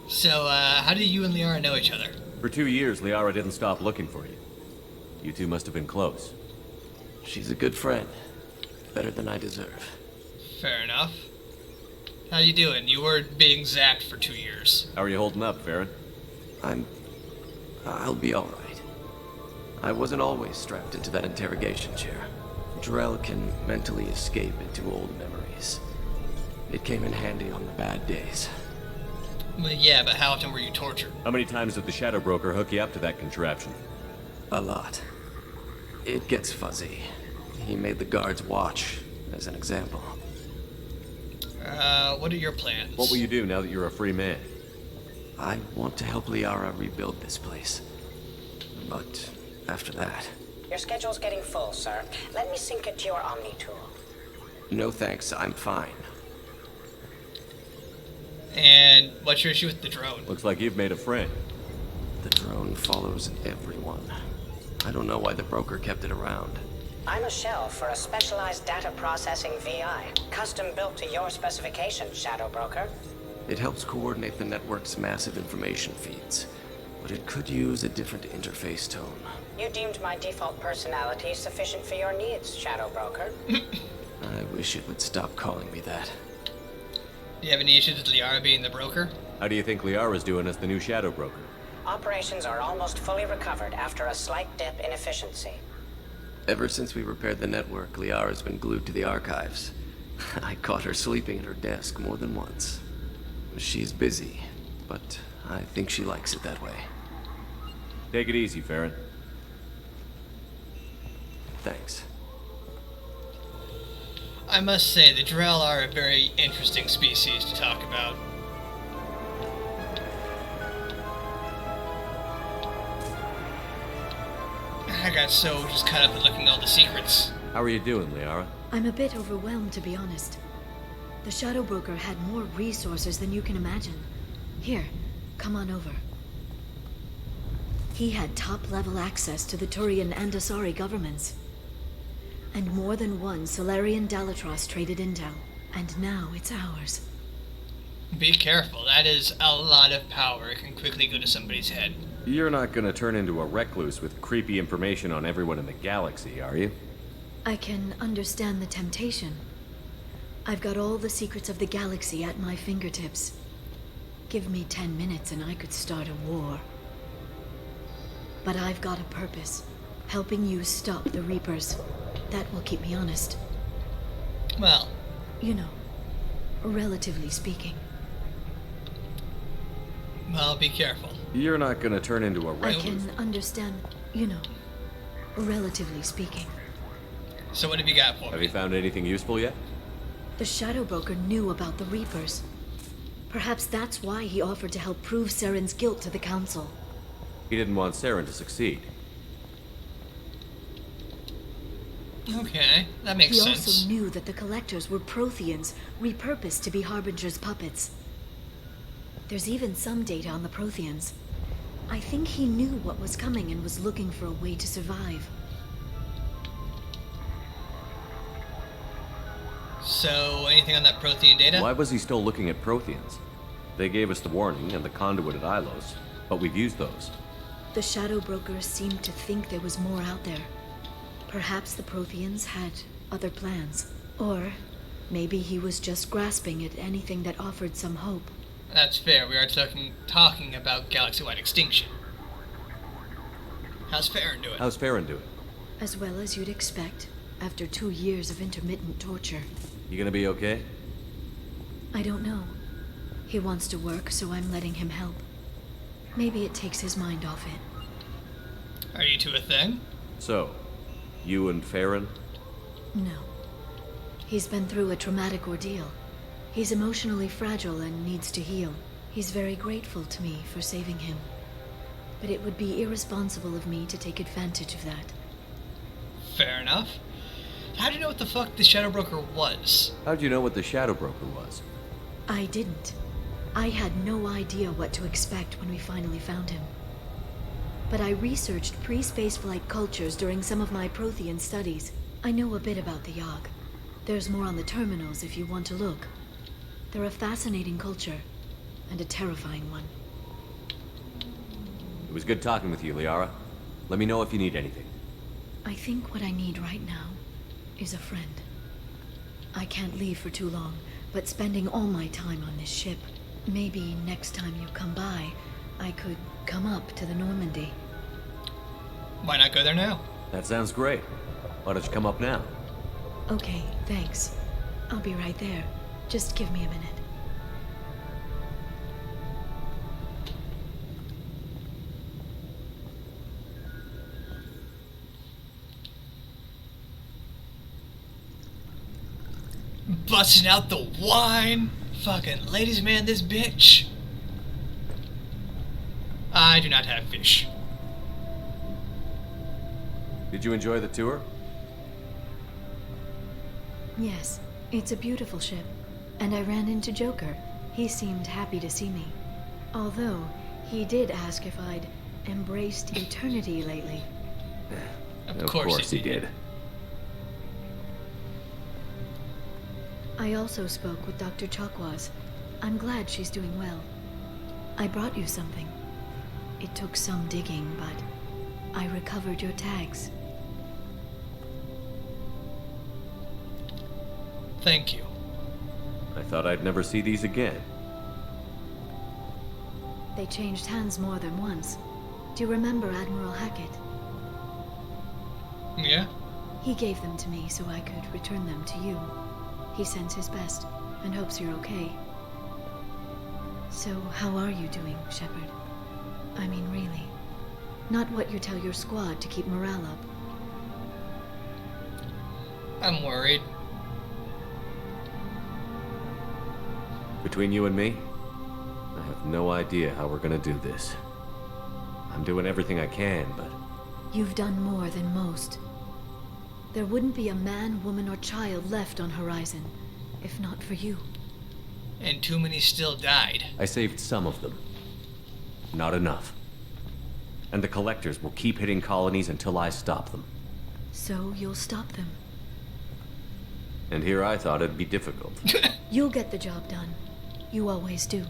A: So, how do you and Liara know each other?
E: For 2 years, Liara didn't stop looking for you. You two must have been close.
Q: She's a good friend. Better than I deserve.
A: Fair enough. How you doing? You were being zapped for 2 years.
E: How are you holding up, Farron?
Q: I'll be alright. I wasn't always strapped into that interrogation chair. Drell can mentally escape into old memories. It came in handy on the bad days.
A: Well, yeah, but how often were you tortured?
E: How many times did the Shadow Broker hook you up to that contraption?
Q: A lot. It gets fuzzy. He made the guards watch, as an example.
A: What are your plans?
E: What will you do now that you're a free man?
Q: I want to help Liara rebuild this place. But after that...
K: Your schedule's getting full, sir. Let me sync it to your Omni tool.
Q: No thanks, I'm fine.
A: And what's your issue with the drone?
E: Looks like you've made a friend.
Q: The drone follows everyone. I don't know why the broker kept it around.
K: I'm a shell for a specialized data processing VI, custom built to your specifications, Shadow Broker.
Q: It helps coordinate the network's massive information feeds, but it could use a different interface tone.
K: You deemed my default personality sufficient for your needs, Shadow Broker.
Q: I wish it would stop calling me that.
A: Do you have any issues with Liara being the broker?
E: How do you think Liara's doing as the new Shadow Broker?
K: Operations are almost fully recovered after a slight dip in efficiency.
Q: Ever since we repaired the network, Liara's been glued to the archives. I caught her sleeping at her desk more than once. She's busy, but I think she likes it that way.
E: Take it easy, Farron.
Q: Thanks.
A: I must say, the Drell are a very interesting species to talk about. I got so just caught up in looking at all the secrets.
E: How are you doing, Liara?
B: I'm a bit overwhelmed, to be honest. The Shadow Broker had more resources than you can imagine. Here, come on over. He had top-level access to the Turian and Asari governments. And more than one Solarian Dalatros traded intel. And now it's ours.
A: Be careful, that is a lot of power. It can quickly go to somebody's head.
E: You're not gonna turn into a recluse with creepy information on everyone in the galaxy, are you?
B: I can understand the temptation. I've got all the secrets of the galaxy at my fingertips. Give me 10 minutes and I could start a war. But I've got a purpose. Helping you stop the Reapers. That will keep me honest.
A: Well...
B: You know, relatively speaking.
A: Well, be careful.
E: You're not gonna turn into a
B: I can understand, you know, relatively speaking.
A: So what have you got for me?
E: Have you found anything useful yet?
B: The Shadow Broker knew about the Reapers. Perhaps that's why he offered to help prove Saren's guilt to the Council.
E: He didn't want Saren to succeed.
A: Okay, that makes sense.
B: He also knew that the Collectors were Protheans, repurposed to be Harbinger's puppets. There's even some data on the Protheans. I think he knew what was coming and was looking for a way to survive.
A: So, anything on that Prothean data?
E: Why was he still looking at Protheans? They gave us the warning and the conduit at Ilos, but we've used those.
B: The Shadow Broker seemed to think there was more out there. Perhaps the Protheans had other plans. Or maybe he was just grasping at anything that offered some hope.
A: That's fair. We are talking about galaxy-wide extinction. How's Farron doing?
E: How's Farron doing?
B: As well as you'd expect, after 2 years of intermittent torture.
E: You gonna be okay?
B: I don't know. He wants to work, so I'm letting him help. Maybe it takes his mind off it.
A: Are you two a thing?
E: So, you and Farron?
B: No. He's been through a traumatic ordeal. He's emotionally fragile and needs to heal. He's very grateful to me for saving him. But it would be irresponsible of me to take advantage of that.
A: Fair enough. How do you know what the fuck the Shadow Broker was?
E: How'd you know what the Shadow Broker was?
B: I didn't. I had no idea what to expect when we finally found him. But I researched pre-spaceflight cultures during some of my Prothean studies. I know a bit about the Yogg. There's more on the terminals if you want to look. They're a fascinating culture, and a terrifying one.
E: It was good talking with you, Liara. Let me know if you need anything.
B: I think what I need right now is a friend. I can't leave for too long, but spending all my time on this ship. Maybe next time you come by, I could come up to the Normandy.
A: Why not go there now?
E: That sounds great. Why don't you come up now?
B: Okay, thanks. I'll be right there. Just give me a minute.
A: Busting out the wine! Fucking ladies man, this bitch! I do not have fish.
E: Did you enjoy the tour?
B: Yes, it's a beautiful ship. And I ran into Joker. He seemed happy to see me. Although, he did ask if I'd embraced eternity lately.
E: Of course he did.
B: I also spoke with Dr. Chakwas. I'm glad she's doing well. I brought you something. It took some digging, but I recovered your tags.
A: Thank you.
E: I thought I'd never see these again.
B: They changed hands more than once. Do you remember Admiral Hackett?
A: Yeah?
B: He gave them to me so I could return them to you. He sends his best and hopes you're okay. So, how are you doing, Shepard? I mean, really. Not what you tell your squad to keep morale up.
A: I'm worried.
E: Between you and me, I have no idea how we're gonna do this. I'm doing everything I can, but...
B: You've done more than most. There wouldn't be a man, woman, or child left on Horizon, if not for you.
A: And too many still died.
E: I saved some of them. Not enough. And the collectors will keep hitting colonies until I stop them.
B: So you'll stop them.
E: And here I thought it'd be difficult.
B: You'll get the job done. You always do.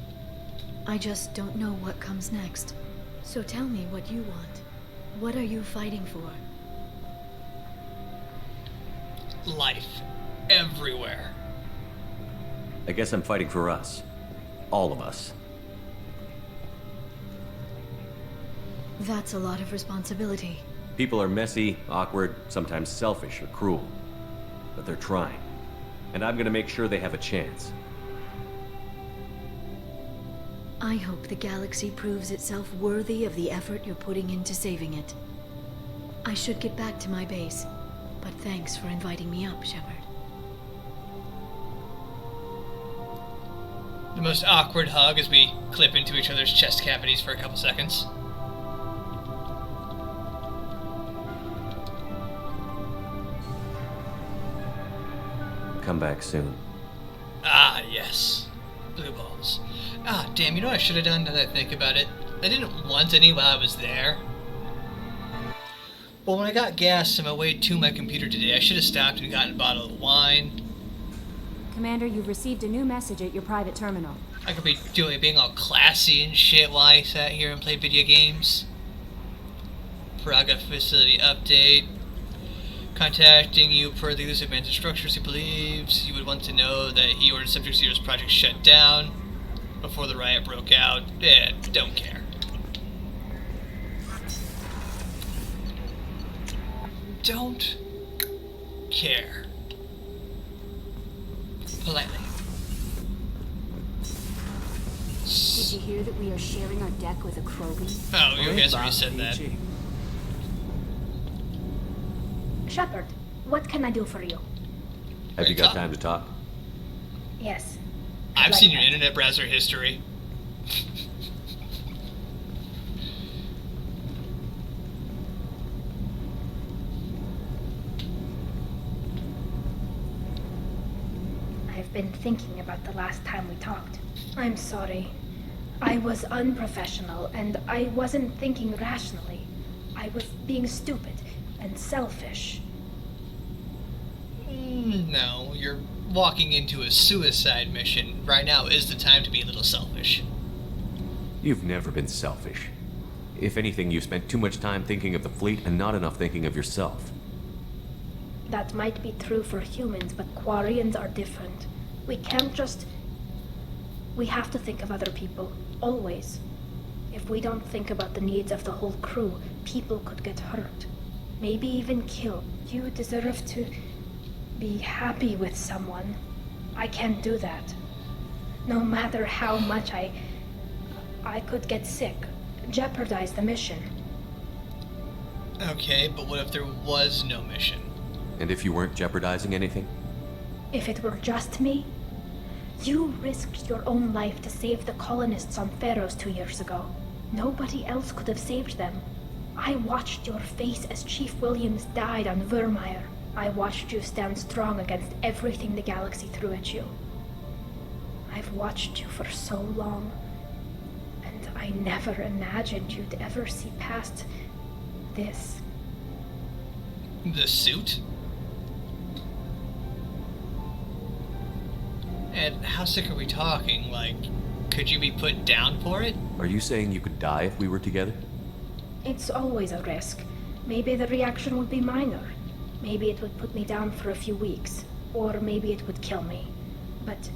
B: I just don't know what comes next. So tell me what you want. What are you fighting for?
A: Life. Everywhere.
E: I guess I'm fighting for us. All of us.
B: That's a lot of responsibility.
E: People are messy, awkward, sometimes selfish or cruel. But they're trying. And I'm gonna make sure they have a chance.
B: I hope the galaxy proves itself worthy of the effort you're putting into saving it. I should get back to my base, but thanks for inviting me up, Shepard.
A: The most awkward hug as we clip into each other's chest cavities for a couple seconds.
E: Come back soon.
A: Ah, yes. Blue balls. Ah, damn, you know what I should have done now that I think about it? I didn't want any while I was there. Well, when I got gas on my way to my computer today, I should have stopped and gotten a bottle of wine.
H: Commander, you've received a new message at your private terminal.
A: I could be being all classy and shit while I sat here and played video games. Praga facility update. Contacting you per the elusive man's instructions, he believes you would want to know that he ordered Subject Zero's project shut down before the riot broke out. Yeah, don't care. Don't care. Politely.
F: Did you hear that we are sharing our deck with a Krogan?
A: Oh, you guys already said that.
D: Shepard, what can I do for you?
E: Have you got time to talk?
D: Yes.
A: I've seen your internet browser history.
D: I've been thinking about the last time we talked. I'm sorry. I was unprofessional, and I wasn't thinking rationally. I was being stupid and selfish.
A: No, you're walking into a suicide mission. Right now is the time to be a little selfish.
E: You've never been selfish. If anything, you spent too much time thinking of the fleet and not enough thinking of yourself.
D: That might be true for humans, but Quarians are different. We can't just... We have to think of other people, always. If we don't think about the needs of the whole crew, people could get hurt. Maybe even killed. You deserve to be happy with someone. I can't do that. No matter how much I could get sick, jeopardize the mission.
A: Okay, but what if there was no mission?
E: And if you weren't jeopardizing anything?
D: If it were just me? You risked your own life to save the colonists on Pharaohs 2 years ago. Nobody else could have saved them. I watched your face as Chief Williams died on Vermeer. I watched you stand strong against everything the galaxy threw at you. I've watched you for so long, and I never imagined you'd ever see past this.
A: The suit? And how sick are we talking? Like, could you be put down for it?
E: Are you saying you could die if we were together?
D: It's always a risk. Maybe the reaction would be minor. Maybe it would put me down for a few weeks. Or maybe it would kill me. But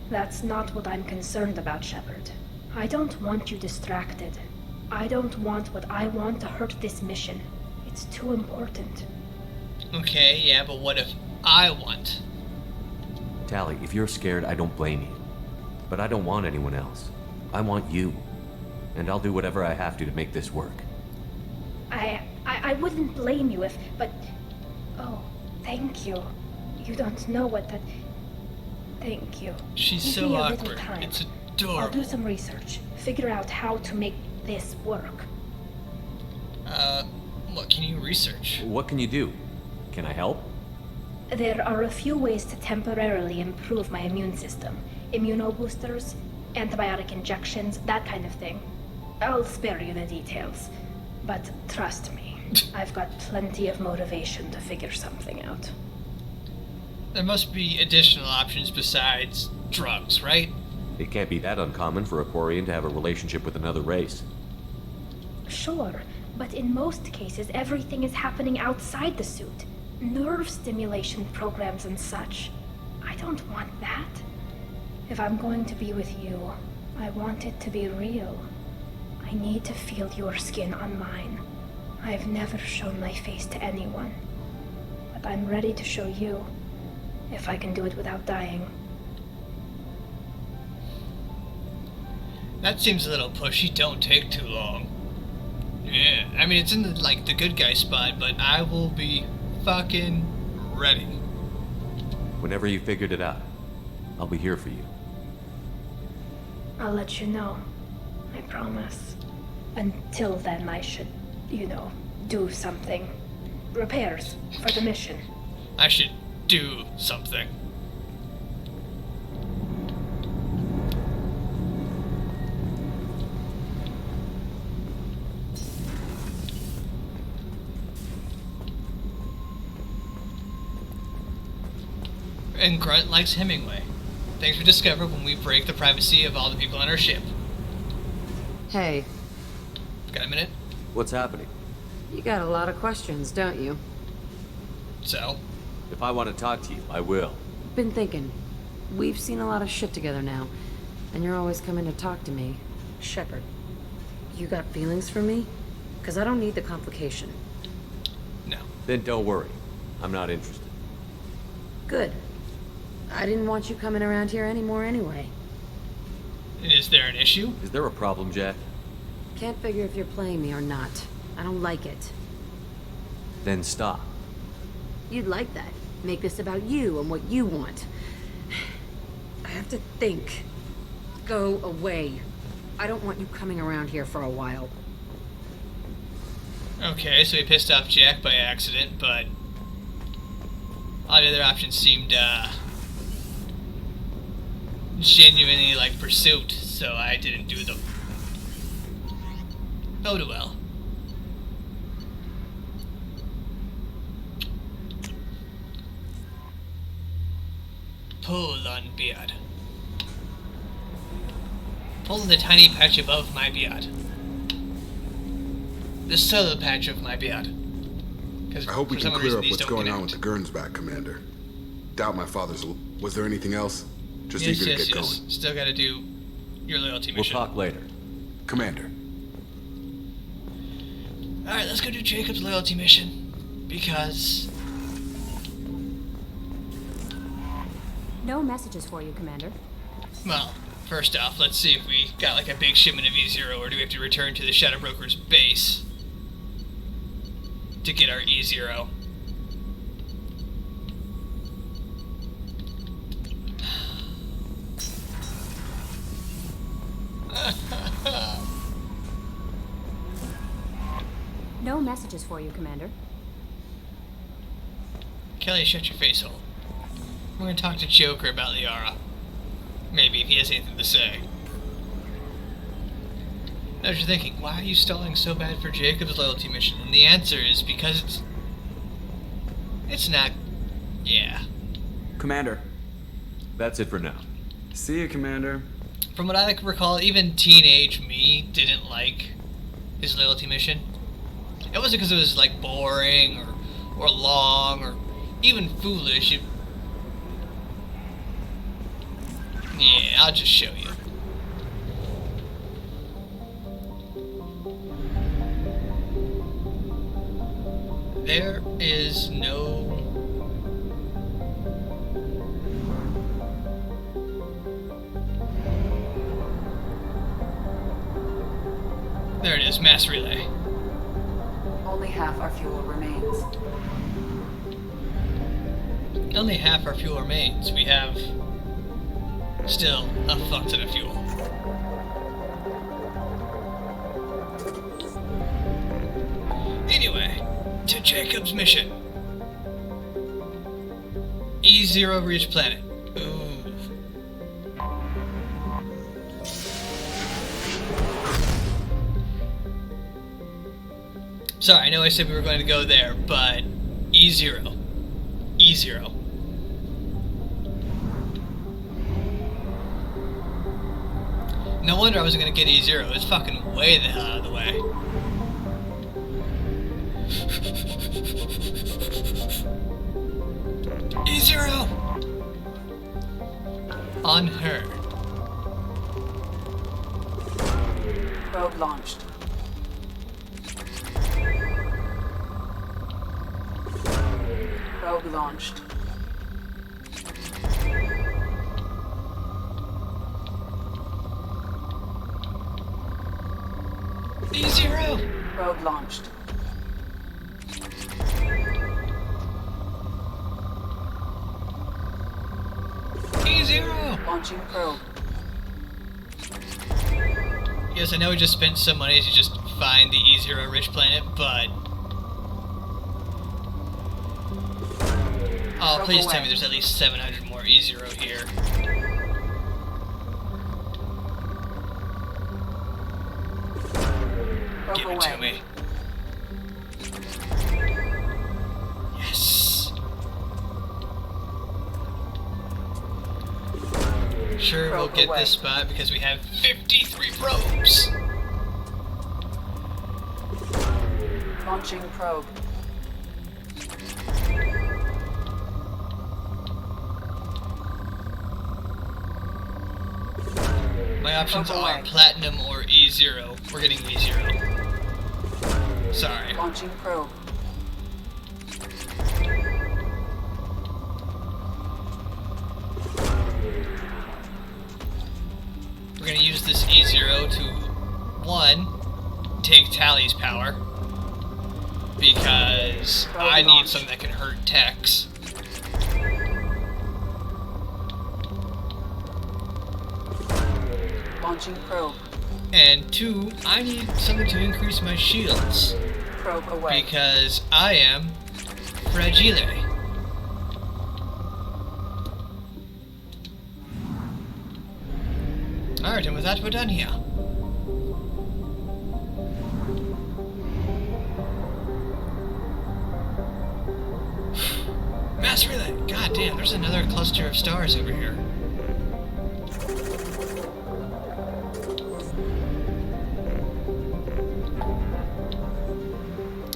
D: that's not what I'm concerned about, Shepard. I don't want you distracted. I don't want what I want to hurt this mission. It's too important.
A: Okay, yeah, but what if I want?
E: Tally, if you're scared, I don't blame you. But I don't want anyone else. I want you. And I'll do whatever I have to make this work.
D: I wouldn't blame you if, but... Oh, thank you. You don't know what that... Thank you.
A: She's
D: Give
A: so
D: me a little
A: awkward.
D: time.
A: It's adorable.
D: I'll do some research. Figure out how to make this work.
A: What can you research?
E: What can you do? Can I help?
D: There are a few ways to temporarily improve my immune system. Immunoboosters, antibiotic injections, that kind of thing. I'll spare you the details. But trust me, I've got plenty of motivation to figure something out.
A: There must be additional options besides drugs, right?
E: It can't be that uncommon for a Quarian to have a relationship with another race.
D: Sure, but in most cases everything is happening outside the suit. Nerve stimulation programs and such. I don't want that. If I'm going to be with you, I want it to be real. I need to feel your skin on mine. I've never shown my face to anyone. But I'm ready to show you, if I can do it without dying.
A: That seems a little pushy. Don't take too long. Yeah, I mean, it's in the good guy spot, but I will be fucking ready.
E: Whenever you figured it out, I'll be here for you.
D: I'll let you know. I promise. Until then, I should, do something. Repairs for the mission.
A: I should do something. And Grunt likes Hemingway. Things we discover when we break the privacy of all the people on our ship.
N: Hey.
A: Got a minute?
E: What's happening?
N: You got a lot of questions, don't you?
A: So?
E: If I want to talk to you, I will.
N: Been thinking. We've seen a lot of shit together now, and you're always coming to talk to me. Shepard, you got feelings for me? Because I don't need the complication.
A: No.
E: Then don't worry. I'm not interested.
N: Good. I didn't want you coming around here anymore anyway.
A: Is there an issue?
E: Is there a problem, Jack?
N: Can't figure if you're playing me or not. I don't like it.
E: Then stop.
N: You'd like that. Make this about you and what you want. I have to think. Go away. I don't want you coming around here for a while.
A: Okay, so he pissed off Jack by accident, but all the other options seemed, genuinely like pursuit, so I didn't do them. Oh well. Pull on beard. Pull the tiny patch above my beard. The solar patch of my beard.
R: I hope we can clear up what's going on with the Gurns back, Commander. Doubt my father's... Was there anything else? Just eager to get going.
A: Still gotta do your loyalty mission.
E: We'll talk later.
R: Commander.
A: Alright, let's go do Jacob's loyalty mission. Because...
H: No messages for you, Commander.
A: Well, first off, let's see if we got like a big shipment of E0, or do we have to return to the Shadow Broker's base to get our E0?
H: No messages for you, Commander.
A: Kelly, shut your face hole. We're gonna talk to Joker about Liara. Maybe, if he has anything to say. Now you're thinking, why are you stalling so bad for Jacob's loyalty mission? And the answer is because it's not. Yeah.
C: Commander.
E: That's it for now.
C: See you, Commander.
A: From what I recall, even teenage me didn't like his loyalty mission. It wasn't because it was like boring or long or even foolish. Yeah, I'll just show you. There is no... There it is, mass relay.
M: Only half our fuel remains.
A: Only half our fuel remains. We have still a fuck ton of fuel. Anyway, to Jacob's mission. E0 reach planet. Ooh. Sorry, I know I said we were going to go there, but E0. E0. No wonder I wasn't going to get E0. It's fucking way the hell out of the way. E0! On her.
M: Probe launched. Probe launched.
A: E0!
M: Probe launched.
A: E0!
M: Launching probe.
A: Yes, I know we just spent some money to just find the E0 rich planet, but... Oh, please tell me there's at least 700 more E0 here. Give it to me. Yes! Sure, we'll get this spot because we have 53 probes!
M: Launching probe.
A: My options are Platinum or E0. We're getting E0. Sorry.
M: Launching probe.
A: We're gonna use this E0 to, one, take Tally's power, because I need something that can hurt techs.
M: Launching probe.
A: And two, I need something to increase my shields.
M: Probe away.
A: Because I am fragile. Alright, and with that, we're done here. Mass relay! God damn, there's another cluster of stars over here.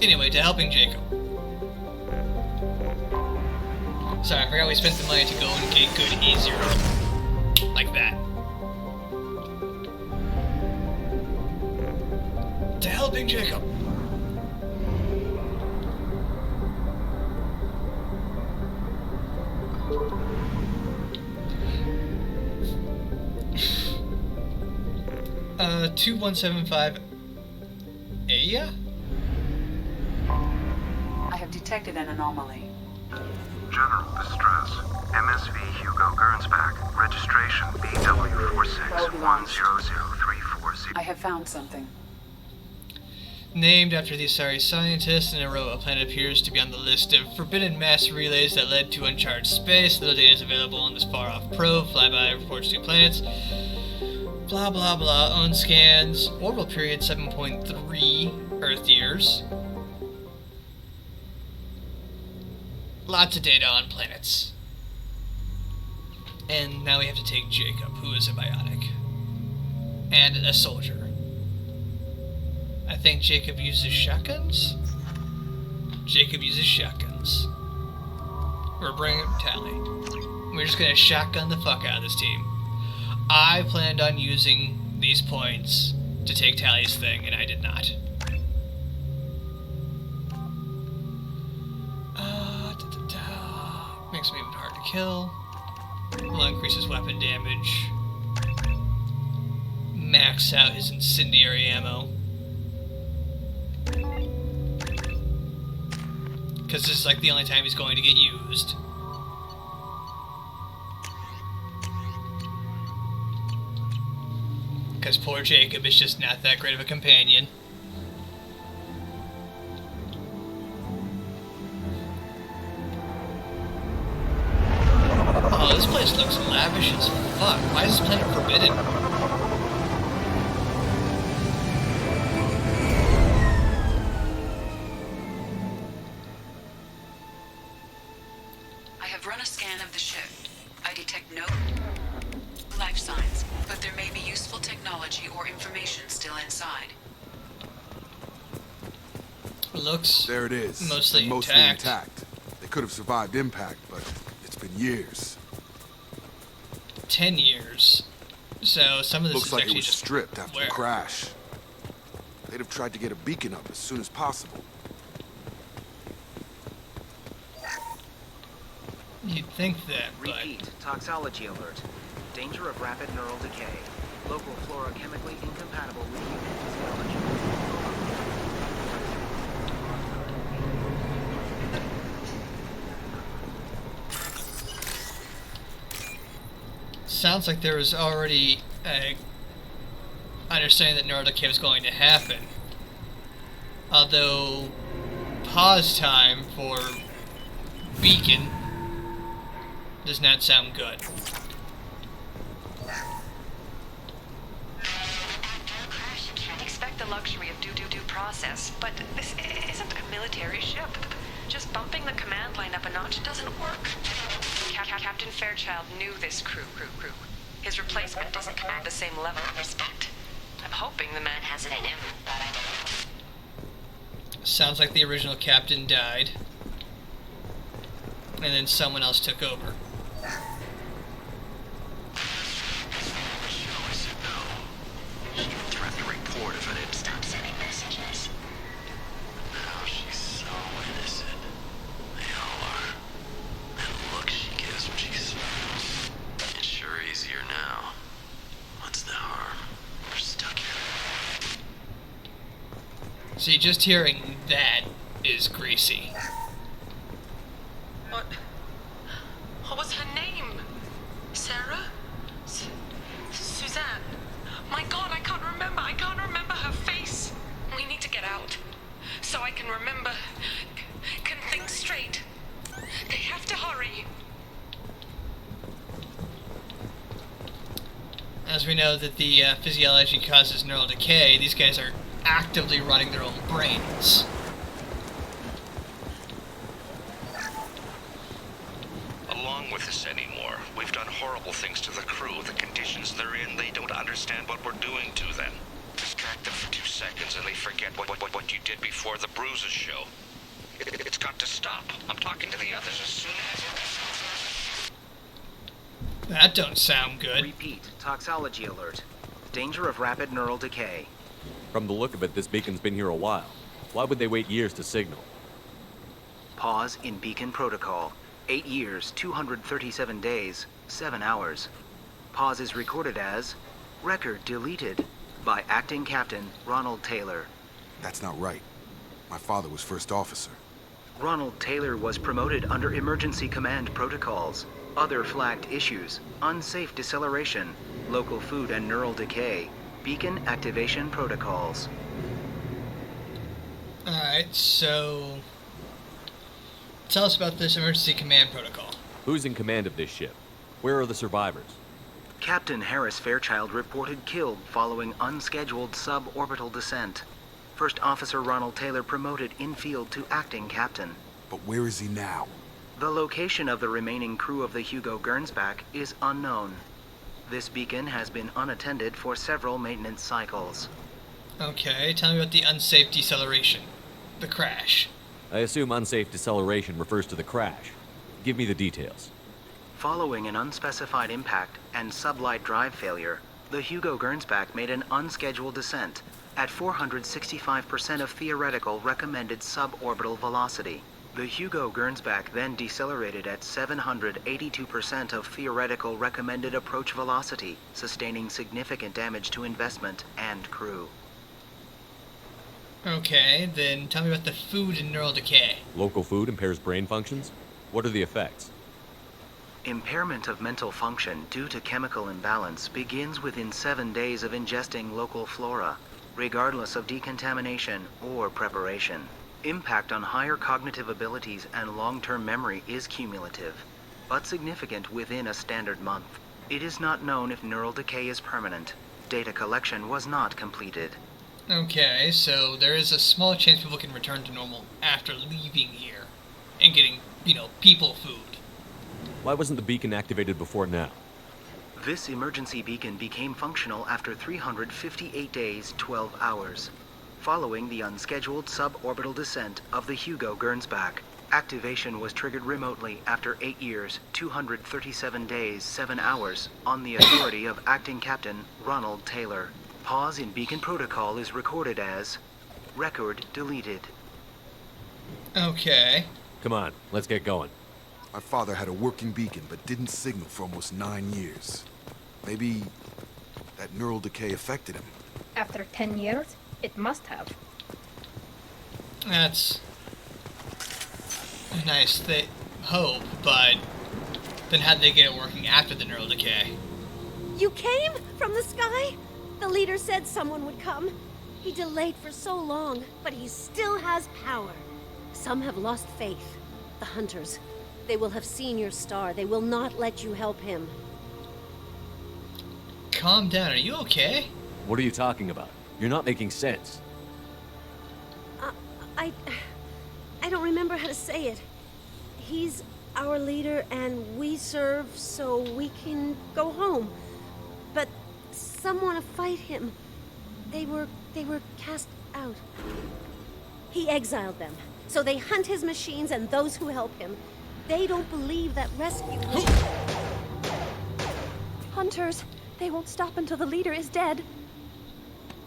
A: Anyway, to helping Jacob. Sorry, I forgot we spent the money to go and get good E0. Like that. To helping Jacob. Uh, 2175 Aya?
M: I have detected an anomaly.
O: General distress. MSV Hugo Gernsback. Registration BW4610034.
M: I have found something.
A: Named after the Asari scientist, an Aroa planet appears to be on the list of forbidden mass relays that led to uncharted space. Little data is available on this far-off probe. Flyby reports 2 planets. Blah blah blah. Own scans. Orbital period 7.3 Earth years. Lots of data on planets. And now we have to take Jacob, who is a biotic. And a soldier. I think Jacob uses shotguns? Jacob uses shotguns. We're bringing Tally. We're just gonna shotgun the fuck out of this team. I planned on using these points to take Tally's thing, and I did not. Makes him even hard to kill. Will increase his weapon damage. Max out his incendiary ammo. Because this is like the only time he's going to get used. Because poor Jacob is just not that great of a companion. Oh, this place looks lavish as fuck. Why is this planet forbidden?
I: I have run a scan of the ship. I detect no life signs, but there may be useful technology or information still inside.
A: Looks
R: there it is.
A: Mostly
R: intact. They could have survived impact, but it's been years.
A: 10 years. So some of this
R: looks
A: is
R: like
A: actually
R: it was
A: just
R: stripped after the crash. They'd have tried to get a beacon up as soon as possible.
A: You'd think that, but...
T: Repeat, toxology alert. Danger of rapid neural decay. Local flora chemically incompatible with human physiology.
A: Sounds like there was already a understanding that neural decay was going to happen. Although, pause time for beacon does not sound good.
V: Can't expect the luxury of due process, but this isn't a military ship. Just bumping the command line up a notch doesn't work. Captain Fairchild knew this crew. His replacement doesn't command the same level of respect. I'm hoping the man has it in him, but I don't.
A: Sounds like the original captain died. And then someone else took over.
O: Threat to report if I didn't stop sending messages. Now she's so innocent. They all are. That look she gives when she smiles. It's sure easier now. What's the harm? We're stuck here.
A: See, just hearing that is greasy.
V: What was her name? Sarah? Suzanne? My God, I can't remember. I can't remember her face. We need to get out. So I can remember. Can think straight. They have to hurry.
A: As we know that the physiology causes neural decay, these guys are actively running their own brains.
U: Along with this anymore. We've done horrible things to the crew. The conditions they're in, they don't understand what we're doing to them. Distract them for 2 seconds and they forget what you did before the bruises show. It's got to stop. I'm talking to the others as soon as...
A: That don't sound good.
T: Repeat, toxology alert. Danger of rapid neural decay.
E: From the look of it, this beacon's been here a while. Why would they wait years to signal?
T: Pause in beacon protocol. 8 years, 237 days, 7 hours. Pause is recorded as record deleted by Acting Captain Ronald Taylor.
R: That's not right. My father was first officer.
T: Ronald Taylor was promoted under emergency command protocols. Other flagged issues: unsafe deceleration, local food and neural decay, beacon activation protocols.
A: Alright, so... Tell us about this emergency command protocol.
E: Who's in command of this ship? Where are the survivors?
T: Captain Harris Fairchild reported killed following unscheduled suborbital descent. First Officer Ronald Taylor promoted in-field to acting captain.
R: But where is he now?
T: The location of the remaining crew of the Hugo Gernsback is unknown. This beacon has been unattended for several maintenance cycles.
A: Okay, tell me about the unsafe deceleration. The crash.
E: I assume unsafe deceleration refers to the crash. Give me the details.
T: Following an unspecified impact and sublight drive failure, the Hugo Gernsback made an unscheduled descent at 465% of theoretical recommended suborbital velocity. The Hugo Gernsback then decelerated at 782% of theoretical recommended approach velocity, sustaining significant damage to investment and crew.
A: Okay, then tell me about the food and neural decay.
E: Local food impairs brain functions? What are the effects?
T: Impairment of mental function due to chemical imbalance begins within 7 days of ingesting local flora, regardless of decontamination or preparation. Impact on higher cognitive abilities and long-term memory is cumulative, but significant within a standard month. It is not known if neural decay is permanent. Data collection was not completed.
A: Okay, so there is a small chance people can return to normal after leaving here and getting, people food.
E: Why wasn't the beacon activated before now?
T: This emergency beacon became functional after 358 days, 12 hours, following the unscheduled suborbital descent of the Hugo Gernsback. Activation was triggered remotely after 8 years, 237 days, 7 hours, on the authority of Acting Captain Ronald Taylor. Pause in beacon protocol is recorded as record deleted.
A: Okay.
E: Come on, let's get going.
R: My father had a working beacon, but didn't signal for almost 9 years. Maybe that neural decay affected him.
D: After 10 years, it must have.
A: That's a nice hope, but then how'd they get it working after the neural decay?
J: You came from the sky? The leader said someone would come. He delayed for so long, but he still has power. Some have lost faith. The hunters. They will have seen your star. They will not let you help him.
A: Calm down. Are you okay?
E: What are you talking about? You're not making sense.
J: I don't remember how to say it. He's our leader and we serve so we can go home. But some want to fight him. They were cast out. He exiled them. So they hunt his machines and those who help him. They don't believe that rescue will...
L: Hunters, they won't stop until the leader is dead.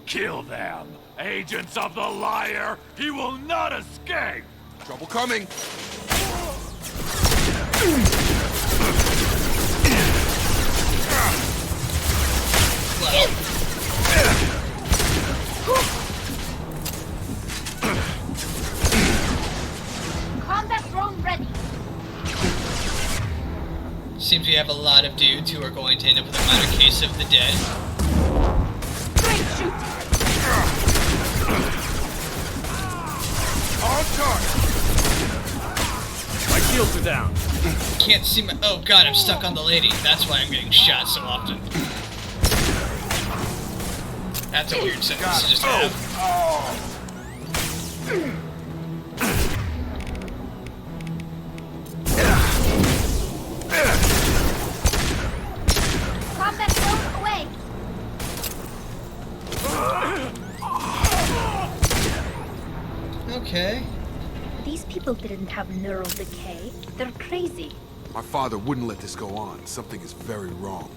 C: Kill them! Agents of the liar! He will not escape!
R: Trouble coming!
J: Combat drone ready.
A: Seems we have a lot of dudes who are going to end up with a minor case of the dead.
J: Great shoot!
C: On target! My shields are down.
A: Can't see my... Oh god, I'm stuck on the lady. That's why I'm getting shot so often. That's a weird sentence to just have.
J: Combat drone away!
A: Okay.
D: These people didn't have neural decay. They're crazy.
R: My father wouldn't let this go on. Something is very wrong.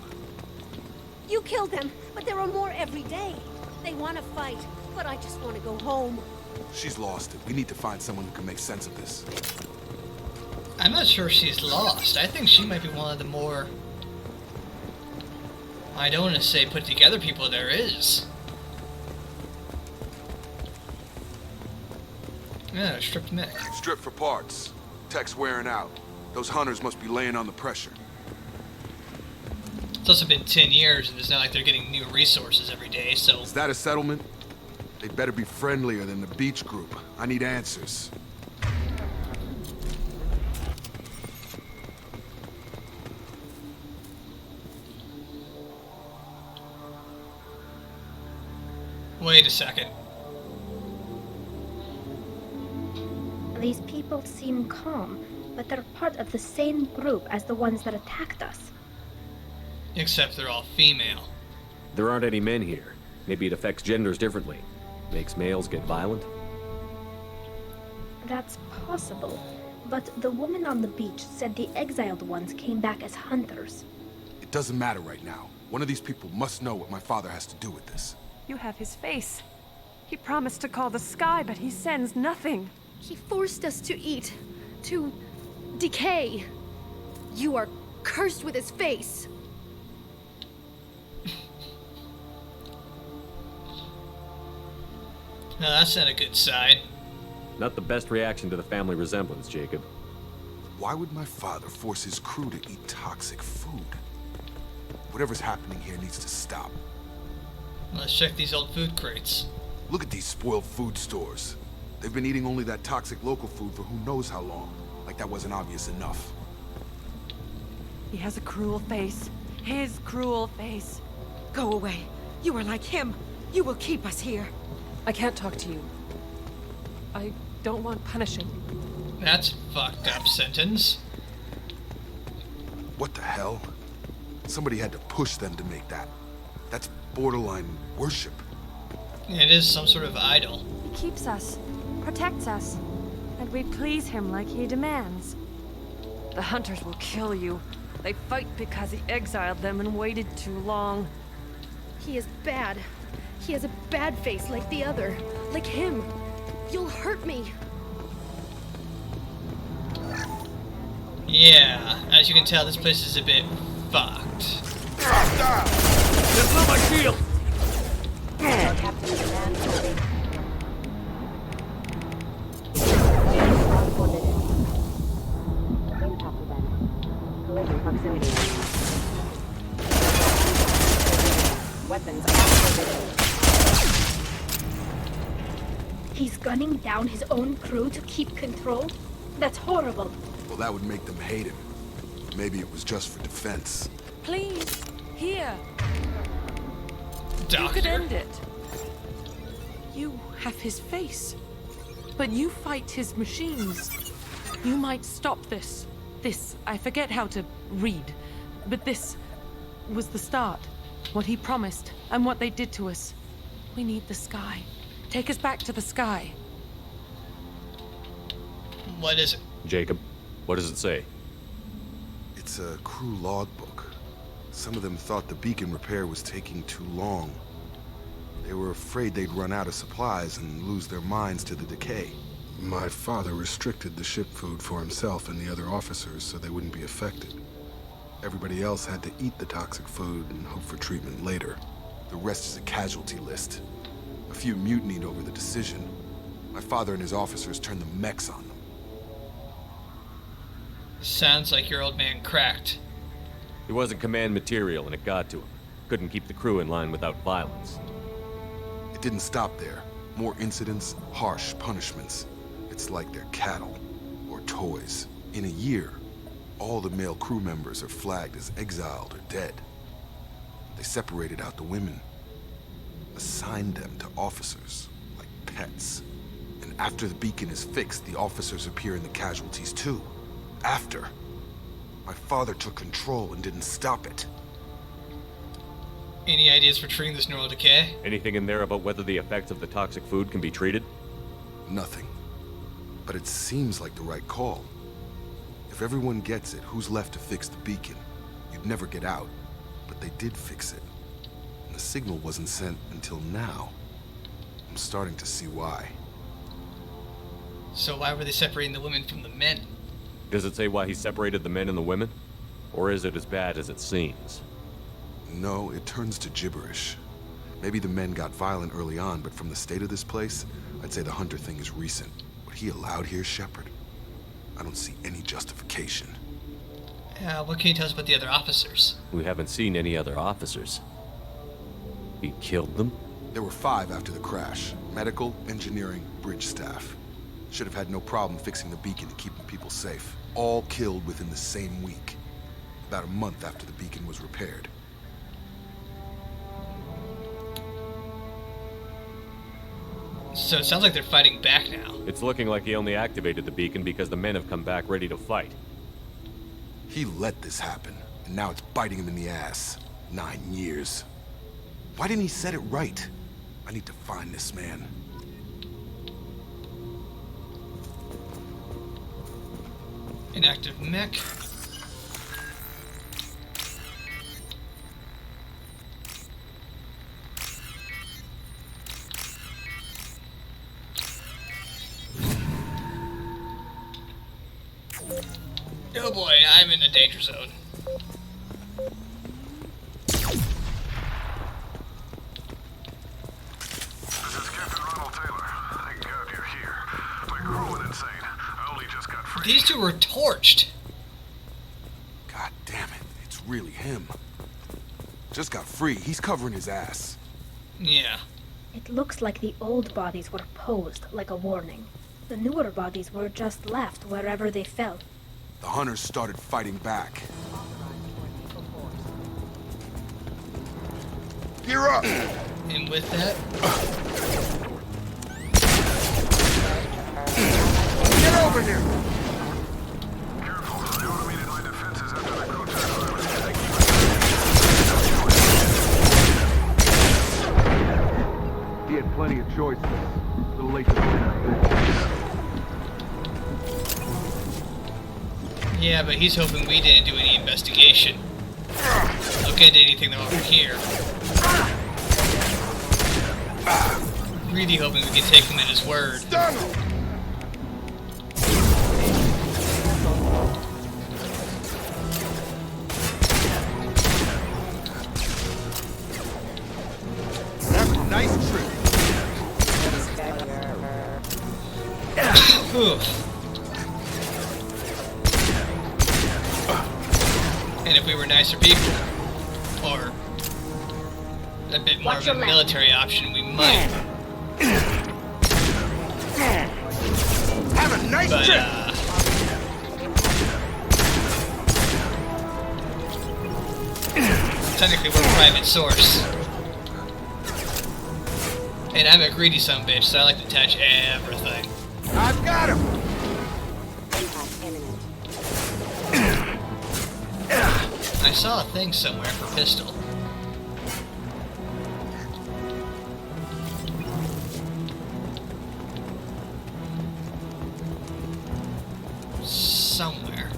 J: You killed them, but there are more every day. They want to fight, but I just want to go home.
R: She's lost it. We need to find someone who can make sense of this.
A: I'm not sure she's lost. I think she might be one of the more... I don't want to say put together people there is. Yeah, stripped mech.
R: Strip for parts. Tech's wearing out. Those hunters must be laying on the pressure.
A: It's also been 10 years, and it's not like they're getting new resources every day, so...
R: Is that a settlement? They'd better be friendlier than the beach group. I need answers.
A: Wait a second.
D: These people seem calm, but they're part of the same group as the ones that attacked us.
A: Except they're all female.
E: There aren't any men here. Maybe it affects genders differently. Makes males get violent?
D: That's possible, but the woman on the beach said the exiled ones came back as hunters.
R: It doesn't matter right now. One of these people must know what my father has to do with this.
L: You have his face. He promised to call the sky, but he sends nothing.
B: He forced us to eat, to decay. You are cursed with his face.
A: No, that's not a good sign.
E: Not the best reaction to the family resemblance, Jacob.
R: Why would my father force his crew to eat toxic food? Whatever's happening here needs to stop.
A: Let's check these old food crates.
R: Look at these spoiled food stores. They've been eating only that toxic local food for who knows how long. Like that wasn't obvious enough.
L: He has a cruel face. His cruel face. Go away. You are like him. You will keep us here. I can't talk to you. I don't want punishing.
A: That's a fucked up sentence.
R: What the hell? Somebody had to push them to make that. That's borderline worship.
A: It is some sort of idol.
L: He keeps us, protects us, and we please him like he demands. The hunters will kill you. They fight because he exiled them and waited too long.
B: He is bad. He has a bad face like the other. Like him. You'll hurt me.
A: Yeah, as you can tell, this place is a bit fucked.
C: That's not my shield!
D: He's gunning down his own crew to keep control? That's horrible.
R: Well, that would make them hate him. Maybe it was just for defense.
L: Please, here.
A: Doctor.
L: You could end it. You have his face, but you fight his machines. You might stop this. This, I forget how to read, but this was the start. What he promised, and what they did to us. We need the sky. Take us back to the sky.
A: What is it?
E: Jacob, what does it say?
R: It's a crew logbook. Some of them thought the beacon repair was taking too long. They were afraid they'd run out of supplies and lose their minds to the decay. My father restricted the ship food for himself and the other officers so they wouldn't be affected. Everybody else had to eat the toxic food and hope for treatment later. The rest is a casualty list. A few mutinied over the decision. My father and his officers turned the mechs on them.
A: Sounds like your old man cracked.
E: He wasn't command material and it got to him. Couldn't keep the crew in line without violence.
R: It didn't stop there. More incidents, harsh punishments. It's like they're cattle or toys. In a year, all the male crew members are flagged as exiled or dead. They separated out the women, assigned them to officers, like pets. And after the beacon is fixed, the officers appear in the casualties too. After. My father took control and didn't stop it.
A: Any ideas for treating this neural decay?
E: Anything in there about whether the effects of the toxic food can be treated?
R: Nothing. But it seems like the right call. If everyone gets it, who's left to fix the beacon? You'd never get out. But they did fix it. And the signal wasn't sent until now. I'm starting to see why.
A: So why were they separating the women from the men?
E: Does it say why he separated the men and the women? Or is it as bad as it seems?
R: No, it turns to gibberish. Maybe the men got violent early on, but from the state of this place, I'd say the Hunter thing is recent. What he allowed here, Shepard? I don't see any justification.
A: What can you tell us about the other officers?
E: We haven't seen any other officers. He killed them?
R: There were 5 after the crash. Medical, engineering, bridge staff. Should have had no problem fixing the beacon and keeping people safe. All killed within the same week. About a month after the beacon was repaired.
A: So it sounds like they're fighting back now.
E: It's looking like he only activated the beacon because the men have come back ready to fight.
R: He let this happen, and now it's biting him in the ass. 9 years. Why didn't he set it right? I need to find this man.
A: Inactive mech. Oh boy, I'm in a danger zone. These two were torched.
R: God damn it, it's really him. Just got free, he's covering his ass.
A: Yeah.
D: It looks like the old bodies were posed like a warning. The newer bodies were just left wherever they fell.
R: The hunters started fighting back. Gear up!
A: And with that...
R: Get over here! He had plenty of choices. A little late to
A: Yeah, but he's hoping we didn't do any investigation. Look into anything over here. Really hoping we can take him at his word.
R: Have a nice trip.
A: And if we were nicer people, or a bit more of a military option, we might.
R: Have a nice trip.
A: Technically, we're a private source. And I'm a greedy sumbitch, so I like to touch everything.
R: I've got him!
A: I saw a thing somewhere for pistol. Somewhere.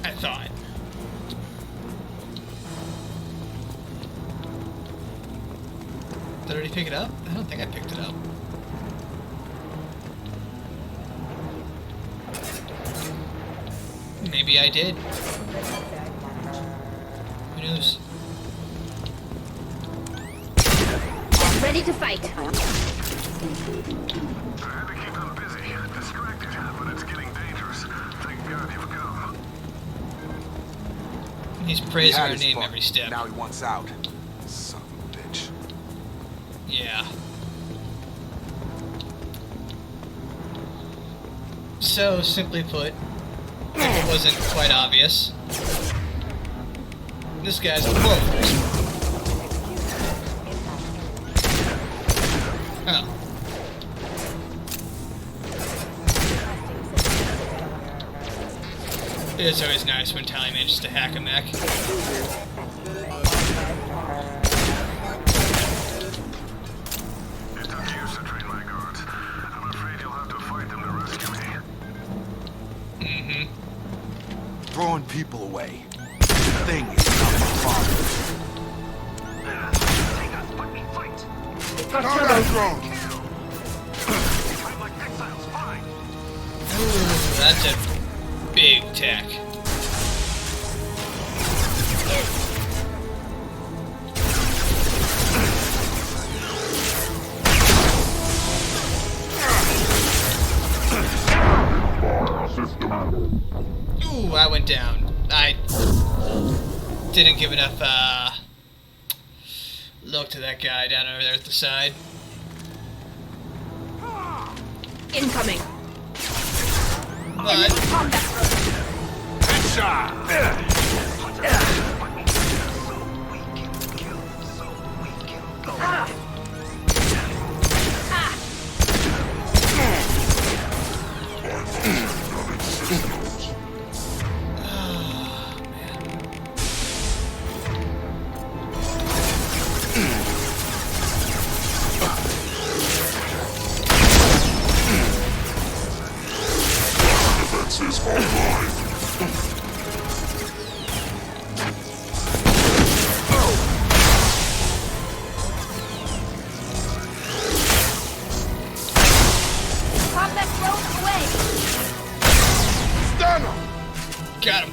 A: I thought. Did I already pick it up? I don't think I picked it up. Maybe I did. Who knows?
D: Ready to fight.
C: I had to keep them busy, distracted, but it's getting dangerous. Thank God you've come.
A: He's praising
R: He had
A: our
R: his
A: name
R: fun.
A: every step.
R: Now he wants out. Son of a bitch.
A: Yeah. So, simply put, if it wasn't quite obvious, this guy's a quote. Oh. It is always nice when Tally manages to hack a mech.
C: It's up to you to train my guards. I'm afraid you'll have to fight them to rescue me.
A: Mm-hmm.
R: Throwing people away. This thing is not my father.
C: Let me fight.
R: Cargo drone!
C: I'm like exiles, fine.
A: Ooh, that's a big tech. Ooh, I went down. I didn't give enough, look to that guy down over there at the side.
D: Incoming.
A: But Got him.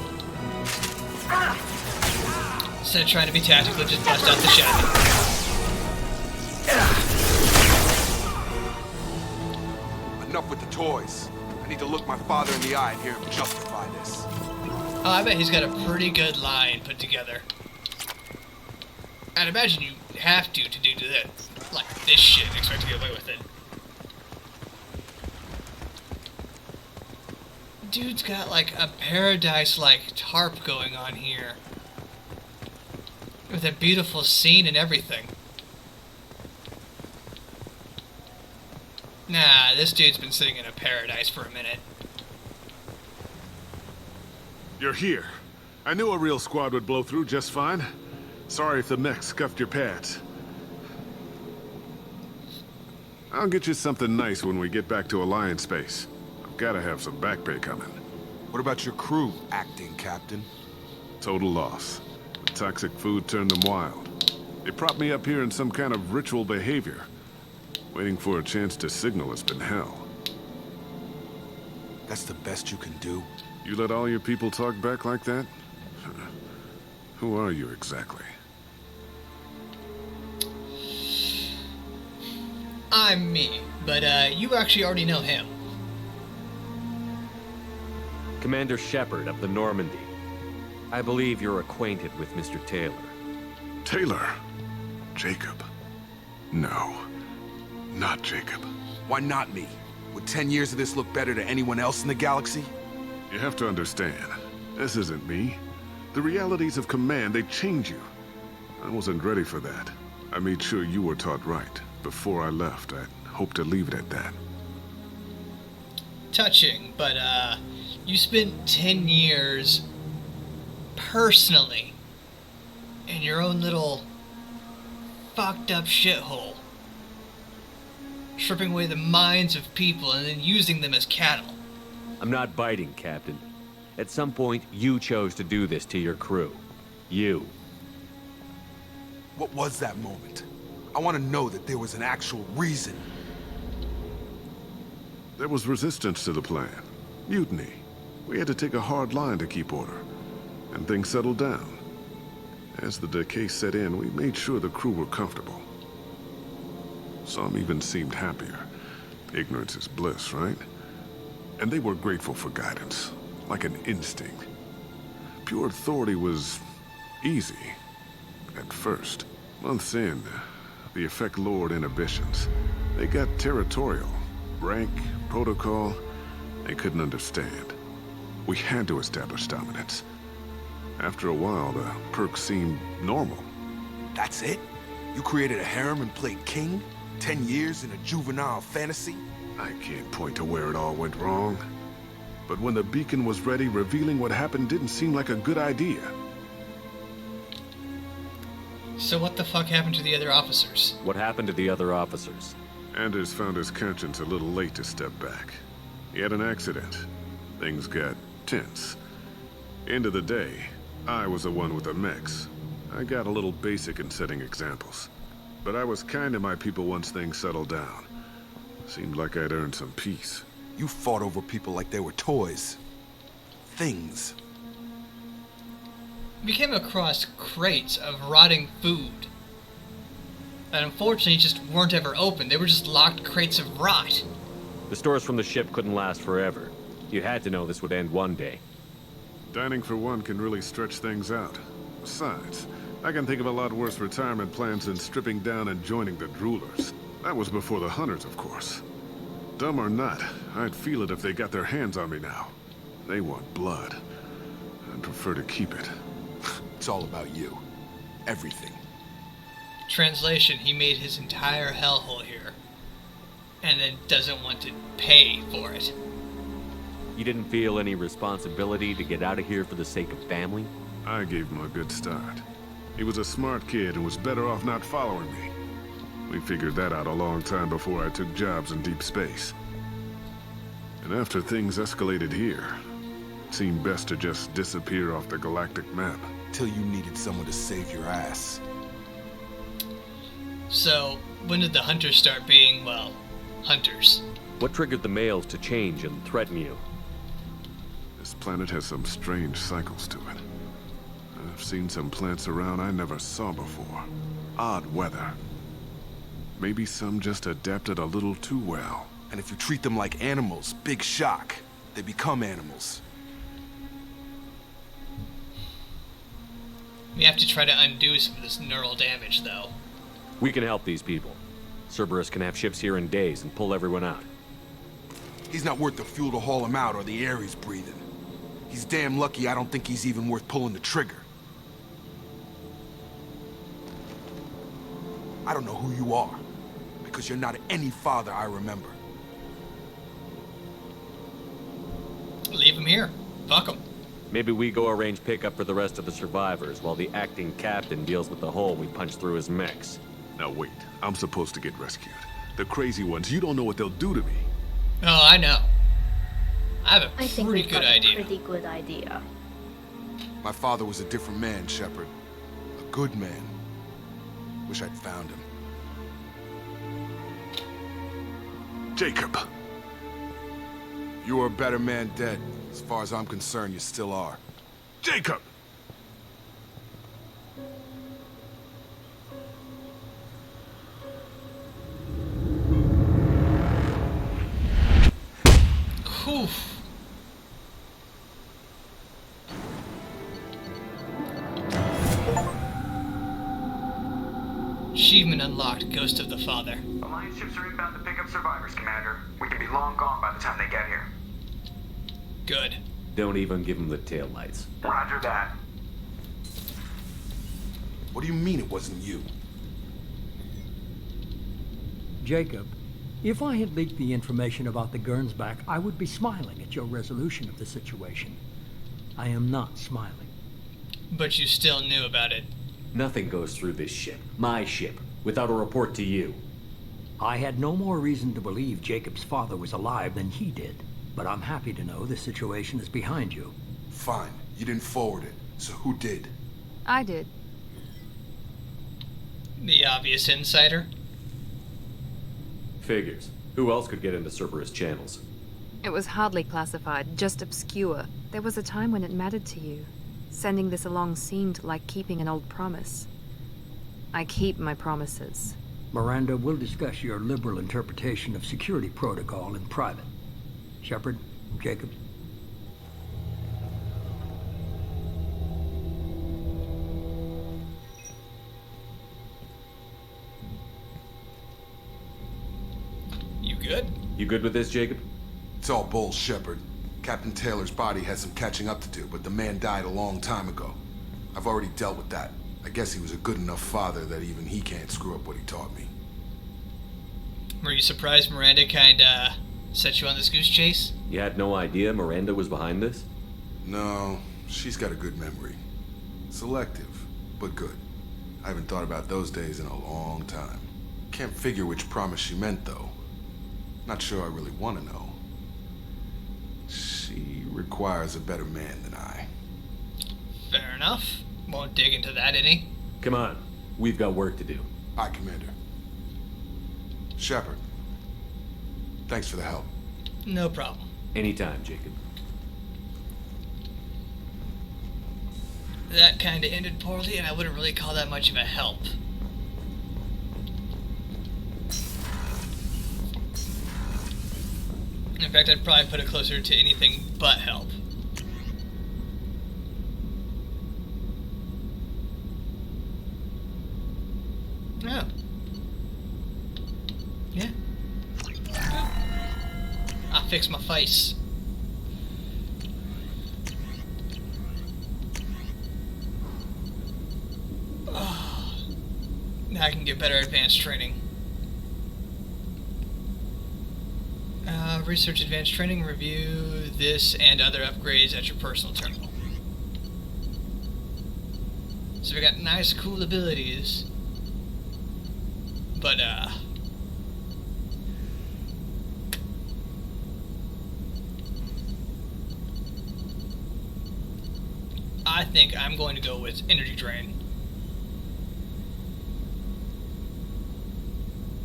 A: Instead of trying to be tactical, just bust out the shotgun.
R: Enough with the toys. I need to look my father in the eye and hear him justify this.
A: Oh, I bet he's got a pretty good line put together. I'd imagine you have to do this. Like this shit and expect to get away with it. Dude's got like a paradise-like tarp going on here. With a beautiful scene and everything. Nah, this dude's been sitting in a paradise for a minute.
G: You're here. I knew a real squad would blow through just fine. Sorry if the mech scuffed your pads. I'll get you something nice when we get back to Alliance space. I've gotta have some back pay coming.
R: What about your crew, acting captain?
G: Total loss. The toxic food turned them wild. They propped me up here in some kind of ritual behavior. Waiting for a chance to signal has been hell.
R: That's the best you can do?
G: You let all your people talk back like that? Who are you exactly?
A: I'm me, but you actually already know him.
E: Commander Shepard of the Normandy. I believe you're acquainted with Mr. Taylor.
G: Taylor? Jacob? No. Not Jacob.
R: Why not me? Would 10 years of this look better to anyone else in the galaxy?
G: You have to understand, this isn't me. The realities of command, they change you. I wasn't ready for that. I made sure you were taught right. Before I left, I hoped to leave it at that.
A: Touching, but you spent 10 years personally in your own little fucked up shithole, stripping away the minds of people and then using them as cattle.
E: I'm not biting, Captain. At some point, you chose to do this to your crew. You.
R: What was that moment? I want to know that there was an actual reason.
G: There was resistance to the plan. Mutiny. We had to take a hard line to keep order. And things settled down. As the decay set in, we made sure the crew were comfortable. Some even seemed happier. Ignorance is bliss, right? And they were grateful for guidance, like an instinct. Pure authority was easy, at first. Months in, the effect lowered inhibitions. They got territorial. Rank, protocol, they couldn't understand. We had to establish dominance. After a while, the perks seemed normal.
R: That's it? You created a harem and played king? 10 years in a juvenile fantasy?
G: I can't point to where it all went wrong. But when the beacon was ready, revealing what happened didn't seem like a good idea.
A: So what the fuck happened to the other officers?
E: What happened to the other officers?
G: Anders found his conscience a little late to step back. He had an accident. Things got tense. End of the day, I was the one with the mechs. I got a little basic in setting examples. But I was kind to my people once things settled down. Seemed like I'd earned some peace.
R: You fought over people like they were toys. Things.
A: We came across crates of rotting food that unfortunately just weren't ever opened. They were just locked crates of rot.
E: The stores from the ship couldn't last forever. You had to know this would end one day.
G: Dining for one can really stretch things out. Besides, I can think of a lot worse retirement plans than stripping down and joining the droolers. That was before the hunters, of course. Dumb or not, I'd feel it if they got their hands on me now. They want blood. I'd prefer to keep it.
R: It's all about you. Everything.
A: Translation, he made his entire hellhole here, and then doesn't want to pay for it.
E: You didn't feel any responsibility to get out of here for the sake of family?
G: I gave him a good start. He was a smart kid and was better off not following me. We figured that out a long time before I took jobs in deep space. And after things escalated here, it seemed best to just disappear off the galactic map.
R: Till you needed someone to save your ass.
A: So, when did the hunters start being, well, hunters?
E: What triggered the males to change and threaten you?
G: This planet has some strange cycles to it. I've seen some plants around I never saw before. Odd weather. Maybe some just adapted a little too well.
R: And if you treat them like animals, big shock. They become animals.
A: We have to try to undo some of this neural damage, though.
E: We can help these people. Cerberus can have ships here in days and pull everyone out.
R: He's not worth the fuel to haul him out or the air he's breathing. He's damn lucky I don't think he's even worth pulling the trigger. I don't know who you are, because you're not any father I remember.
A: Leave him here. Fuck him.
E: Maybe we go arrange pickup for the rest of the survivors while the acting captain deals with the hole we punched through his mechs.
G: Now wait, I'm supposed to get rescued. The crazy ones, you don't know what they'll do to me.
A: Oh, I know. I have a
D: I think
A: pretty
D: we've
A: good
D: got
A: idea.
D: a pretty good idea.
R: My father was a different man, Shepard. A good man. Wish I'd found him.
G: Jacob!
R: You were a better man dead. As far as I'm concerned, you still are.
G: Jacob!
A: Whew. Achievement unlocked, Ghost of the Father.
T: Alliance ships are inbound to pick up survivors, Commander. We can be long gone by the time they get here.
A: Good.
E: Don't even give them the taillights.
T: Roger that.
R: What do you mean it wasn't you?
P: Jacob, if I had leaked the information about the Gernsback, I would be smiling at your resolution of the situation. I am not smiling.
A: But you still knew about it.
E: Nothing goes through this ship, my ship, without a report to you.
P: I had no more reason to believe Jacob's father was alive than he did, but I'm happy to know the situation is behind you.
R: Fine. You didn't forward it, so who did?
H: I did.
A: The obvious insider.
E: Figures. Who else could get into Cerberus channels?
H: It was hardly classified, just obscure. There was a time when it mattered to you. Sending this along seemed like keeping an old promise. I keep my promises.
P: Miranda, we'll discuss your liberal interpretation of security protocol in private. Shepard, Jacob.
A: You good?
E: You good with this, Jacob?
R: It's all bull, Shepard. Captain Taylor's body has some catching up to do, but the man died a long time ago. I've already dealt with that. I guess he was a good enough father that even he can't screw up what he taught me.
A: Were you surprised Miranda kinda set you on this goose chase?
E: You had no idea Miranda was behind this?
R: No, she's got a good memory. Selective, but good. I haven't thought about those days in a long time. Can't figure which promise she meant, though. Not sure I really want to know. She requires a better man than I.
A: Fair enough. Won't dig into that any.
E: Come on. We've got work to do.
R: Aye, Commander. Shepard. Thanks for the help.
A: No problem.
E: Anytime, Jacob.
A: That kinda ended poorly, and I wouldn't really call that much of a help. In fact, I'd probably put it closer to anything but help. Oh. Yeah. I fixed my face. Oh. Now I can get better advanced training. Research advanced training, review this and other upgrades at your personal terminal. So we got nice, cool abilities, but I think I'm going to go with energy drain.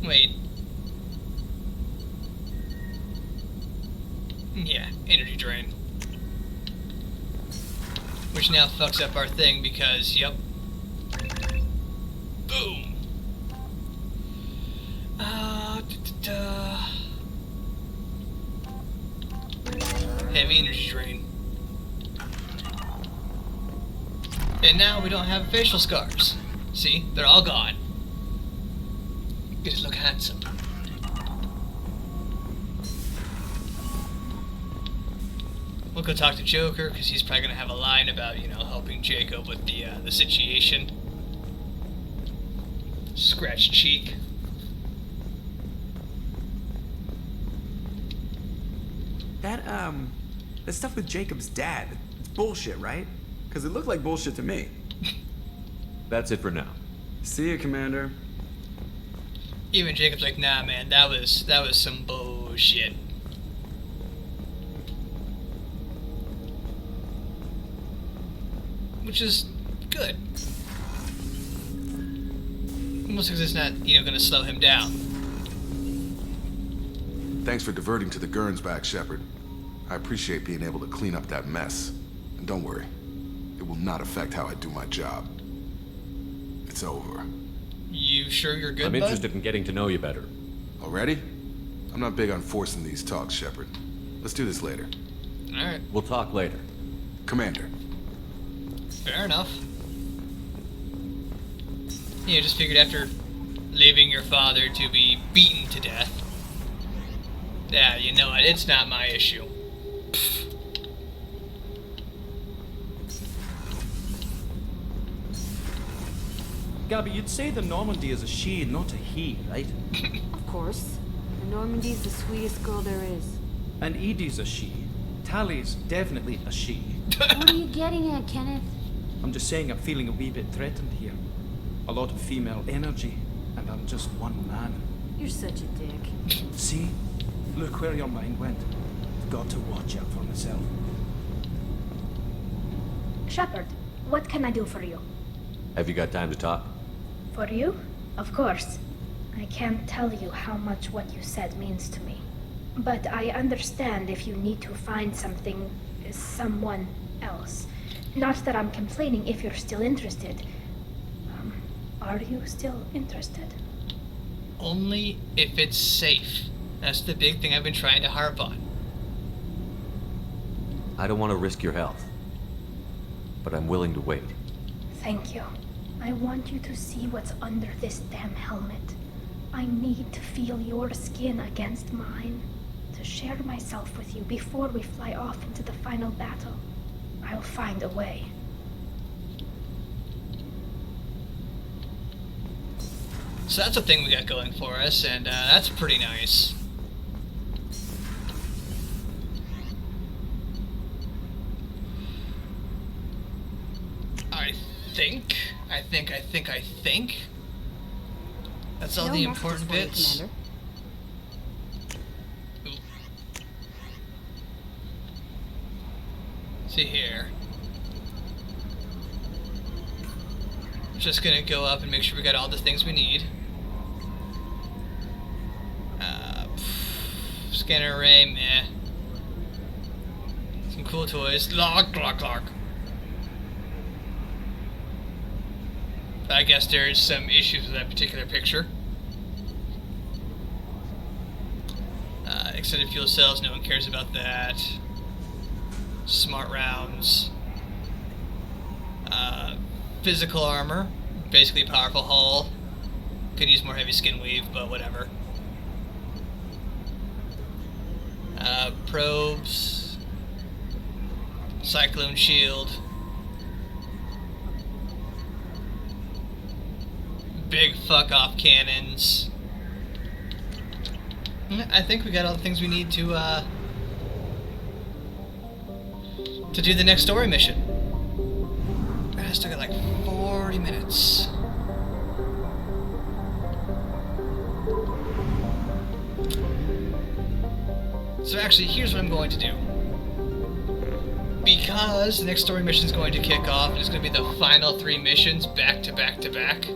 A: Wait. Yeah, energy drain. Which now fucks up our thing because, yep. Boom! Heavy energy drain. And now we don't have facial scars. See? They're all gone. Get to look handsome. We'll go talk to Joker, because he's probably going to have a line about, you know, helping Jacob with the situation. Scratch cheek.
K: That stuff with Jacob's dad, it's bullshit, right? Because it looked like bullshit to me.
E: That's it for now.
K: See you, Commander.
A: Even Jacob's like, nah, man, that was some bullshit. Which is good. Almost because it's not, you know, going to slow him down.
R: Thanks for diverting to the Gernsback, Shepard. I appreciate being able to clean up that mess. And don't worry, it will not affect how I do my job. It's over.
A: You sure you're good,
E: I'm
A: bud?
E: interested in getting to know you better.
R: Already? I'm not big on forcing these talks, Shepard. Let's do this later.
A: Alright.
E: We'll talk later.
R: Commander.
A: Fair enough. You just figured after leaving your father to be beaten to death. Yeah, you know what? It's not my issue.
S: Gabby, you'd say the Normandy is a she, not a he, right?
F: Of course. The Normandy's the sweetest girl there is.
S: And Edie's a she. Tally's definitely a she.
F: What are you getting at, Kenneth?
S: I'm just saying I'm feeling a wee bit threatened here. A lot of female energy, and I'm just one man.
F: You're such a dick.
S: See? Look where your mind went. I've got to watch out for myself.
D: Shepard, what can I do for you?
E: Have you got time to talk?
D: For you? Of course. I can't tell you how much what you said means to me. But I understand if you need to find something, someone else. Not that I'm complaining if you're still interested. Are you still interested?
A: Only if it's safe. That's the big thing I've been trying to harp on.
E: I don't want to risk your health, but I'm willing to wait.
D: Thank you. I want you to see what's under this damn helmet. I need to feel your skin against mine, to share myself with you before we fly off into the final battle. I'll find a way.
A: So that's a thing we got going for us, and that's pretty nice. I think. That's all the important bits. See here. Just gonna go up and make sure we got all the things we need. Scanner array, meh. Some cool toys. Lock. I guess there's some issues with that particular picture. Extended fuel cells, no one cares about that. Smart rounds. Physical armor, basically powerful hull. Could use more heavy skin weave, but whatever. Probes. Cyclone shield. big fuck-off cannons. I think we got all the things we need to do the next story mission. I still got like 40 minutes. So actually, here's what I'm going to do. Because the next story mission is going to kick off, and it's going to be the final 3 missions back to back to back.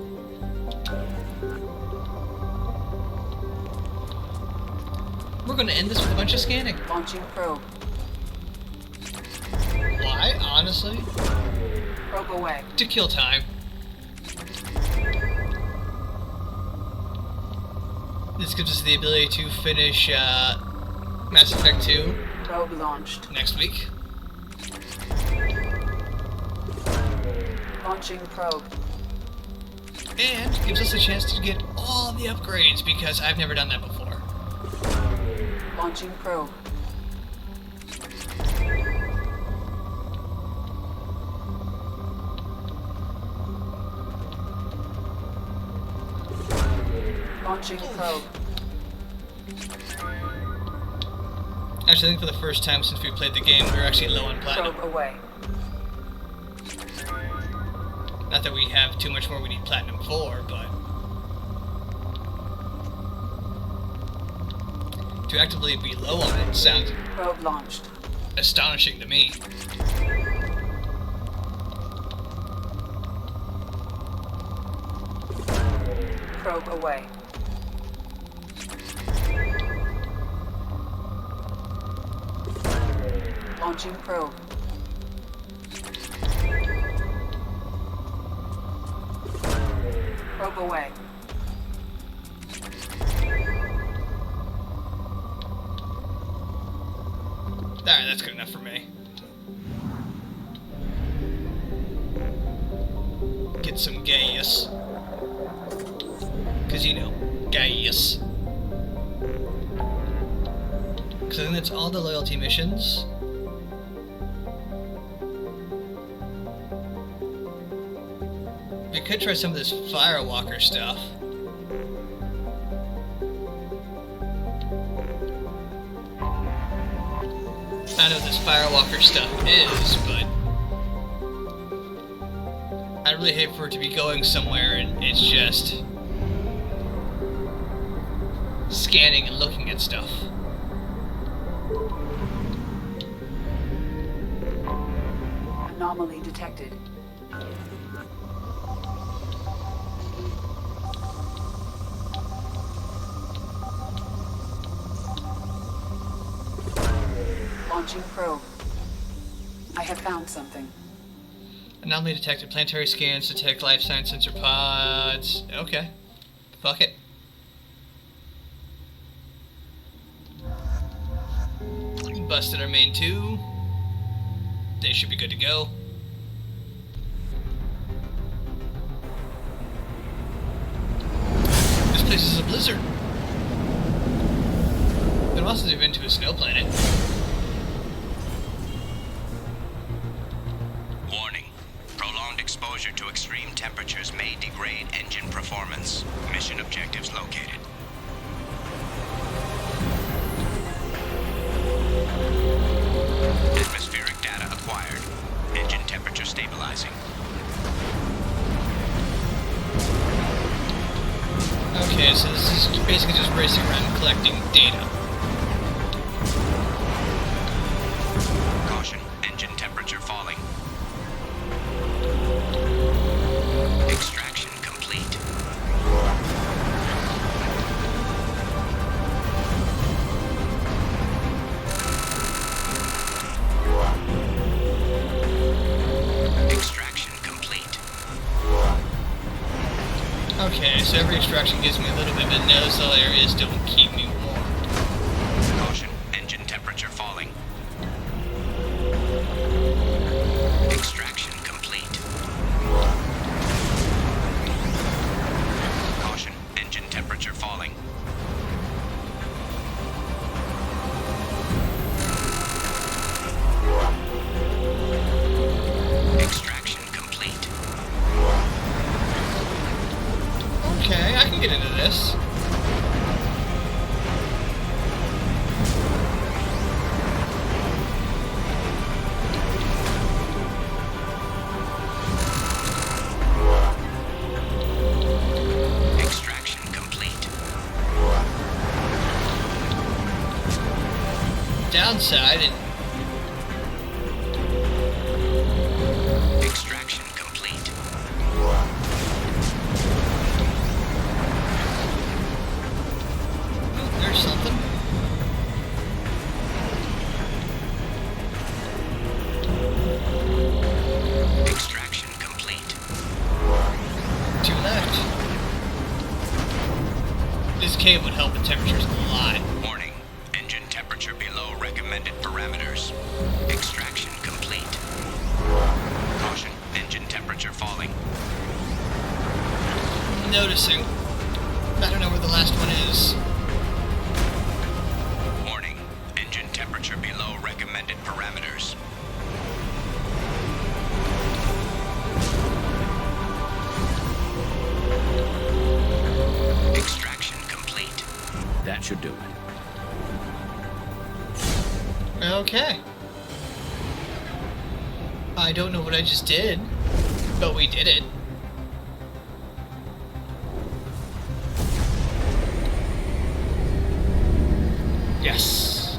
A: We're going to end this with a bunch of scanning.
M: Launching probe.
A: Why? Honestly?
M: Probe away.
A: To kill time. This gives us the ability to finish Mass Effect 2
M: Probe launched.
A: next week.
M: Launching probe.
A: And gives us a chance to get all the upgrades, because I've never done that before.
M: Launching probe. Launching probe.
A: Actually, I think for the first time since we played the game, we were actually low on platinum.
M: Probe away.
A: Not that we have too much more we need platinum for, but... to actively be low on it sounds
M: probe launched.
A: Astonishing to me.
M: Probe away. Launching probe. Probe away.
A: Alright, that's good enough for me. Get some gas. Because, you know, gas. Because I think that's all the loyalty missions. We could try some of this Firewalker stuff. I know what this Firewalker stuff is, but I really hate for it to be going somewhere and it's just scanning and looking at stuff.
M: Anomaly detected. Launching probe. I have found something.
A: Anomaly detected. Planetary scans detect life science sensor pods. Okay. Fuck it. Busted our main 2. They should be good to go. This place is a blizzard. Been a while since we've been to a snow planet.
U: Warning. Prolonged exposure to extreme temperatures may degrade engine performance. Mission objectives located. Atmospheric data acquired. Engine temperature stabilizing.
A: Okay, so this is basically just racing around collecting data.
U: Caution, engine temperature falling. Extraction complete. Extraction complete.
A: Okay, so every extraction gives me a little bit, but those little areas don't keep me warm.
U: Caution, engine temperature falling. Extraction complete. Caution, engine temperature falling. Extraction complete.
A: downside,
U: Extraction complete.
A: there's something.
U: Extraction complete.
A: 2 left. This cave would help with temperatures a lot.
U: Warning. Engine temperature below recommended parameters. Extraction complete. Caution. Engine temperature falling.
A: Noticing. I don't know where the last one is.
U: Warning. Engine temperature below recommended parameters. Extraction complete.
E: That should do it.
A: Okay. I don't know what I just did, but we did it. Yes.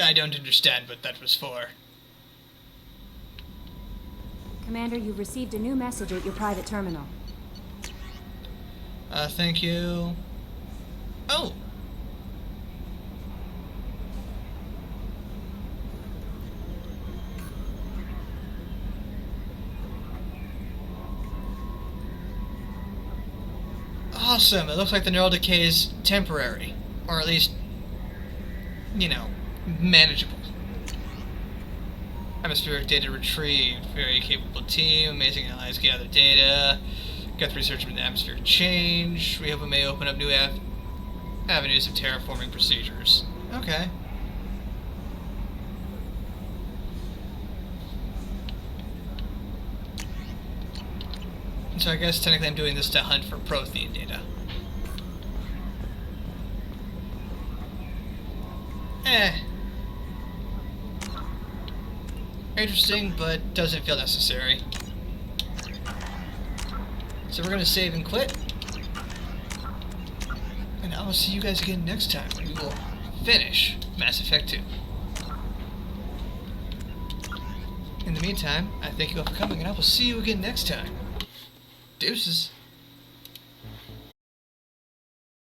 A: I don't understand what that was for.
F: Commander, you've received a new message at your private terminal.
A: Thank you. Oh! Awesome! It looks like the neural decay is temporary. Or at least, you know, manageable. Atmospheric data retrieved. Very capable team. Amazing allies gather data. Got the research into atmospheric change. We hope it may open up new avenues of terraforming procedures. Okay. So I guess technically I'm doing this to hunt for Prothean data. Interesting, but doesn't feel necessary. So we're gonna save and quit. And I will see you guys again next time when we will finish Mass Effect 2. In the meantime, I thank you all for coming, and I will see you again next time. Deuces.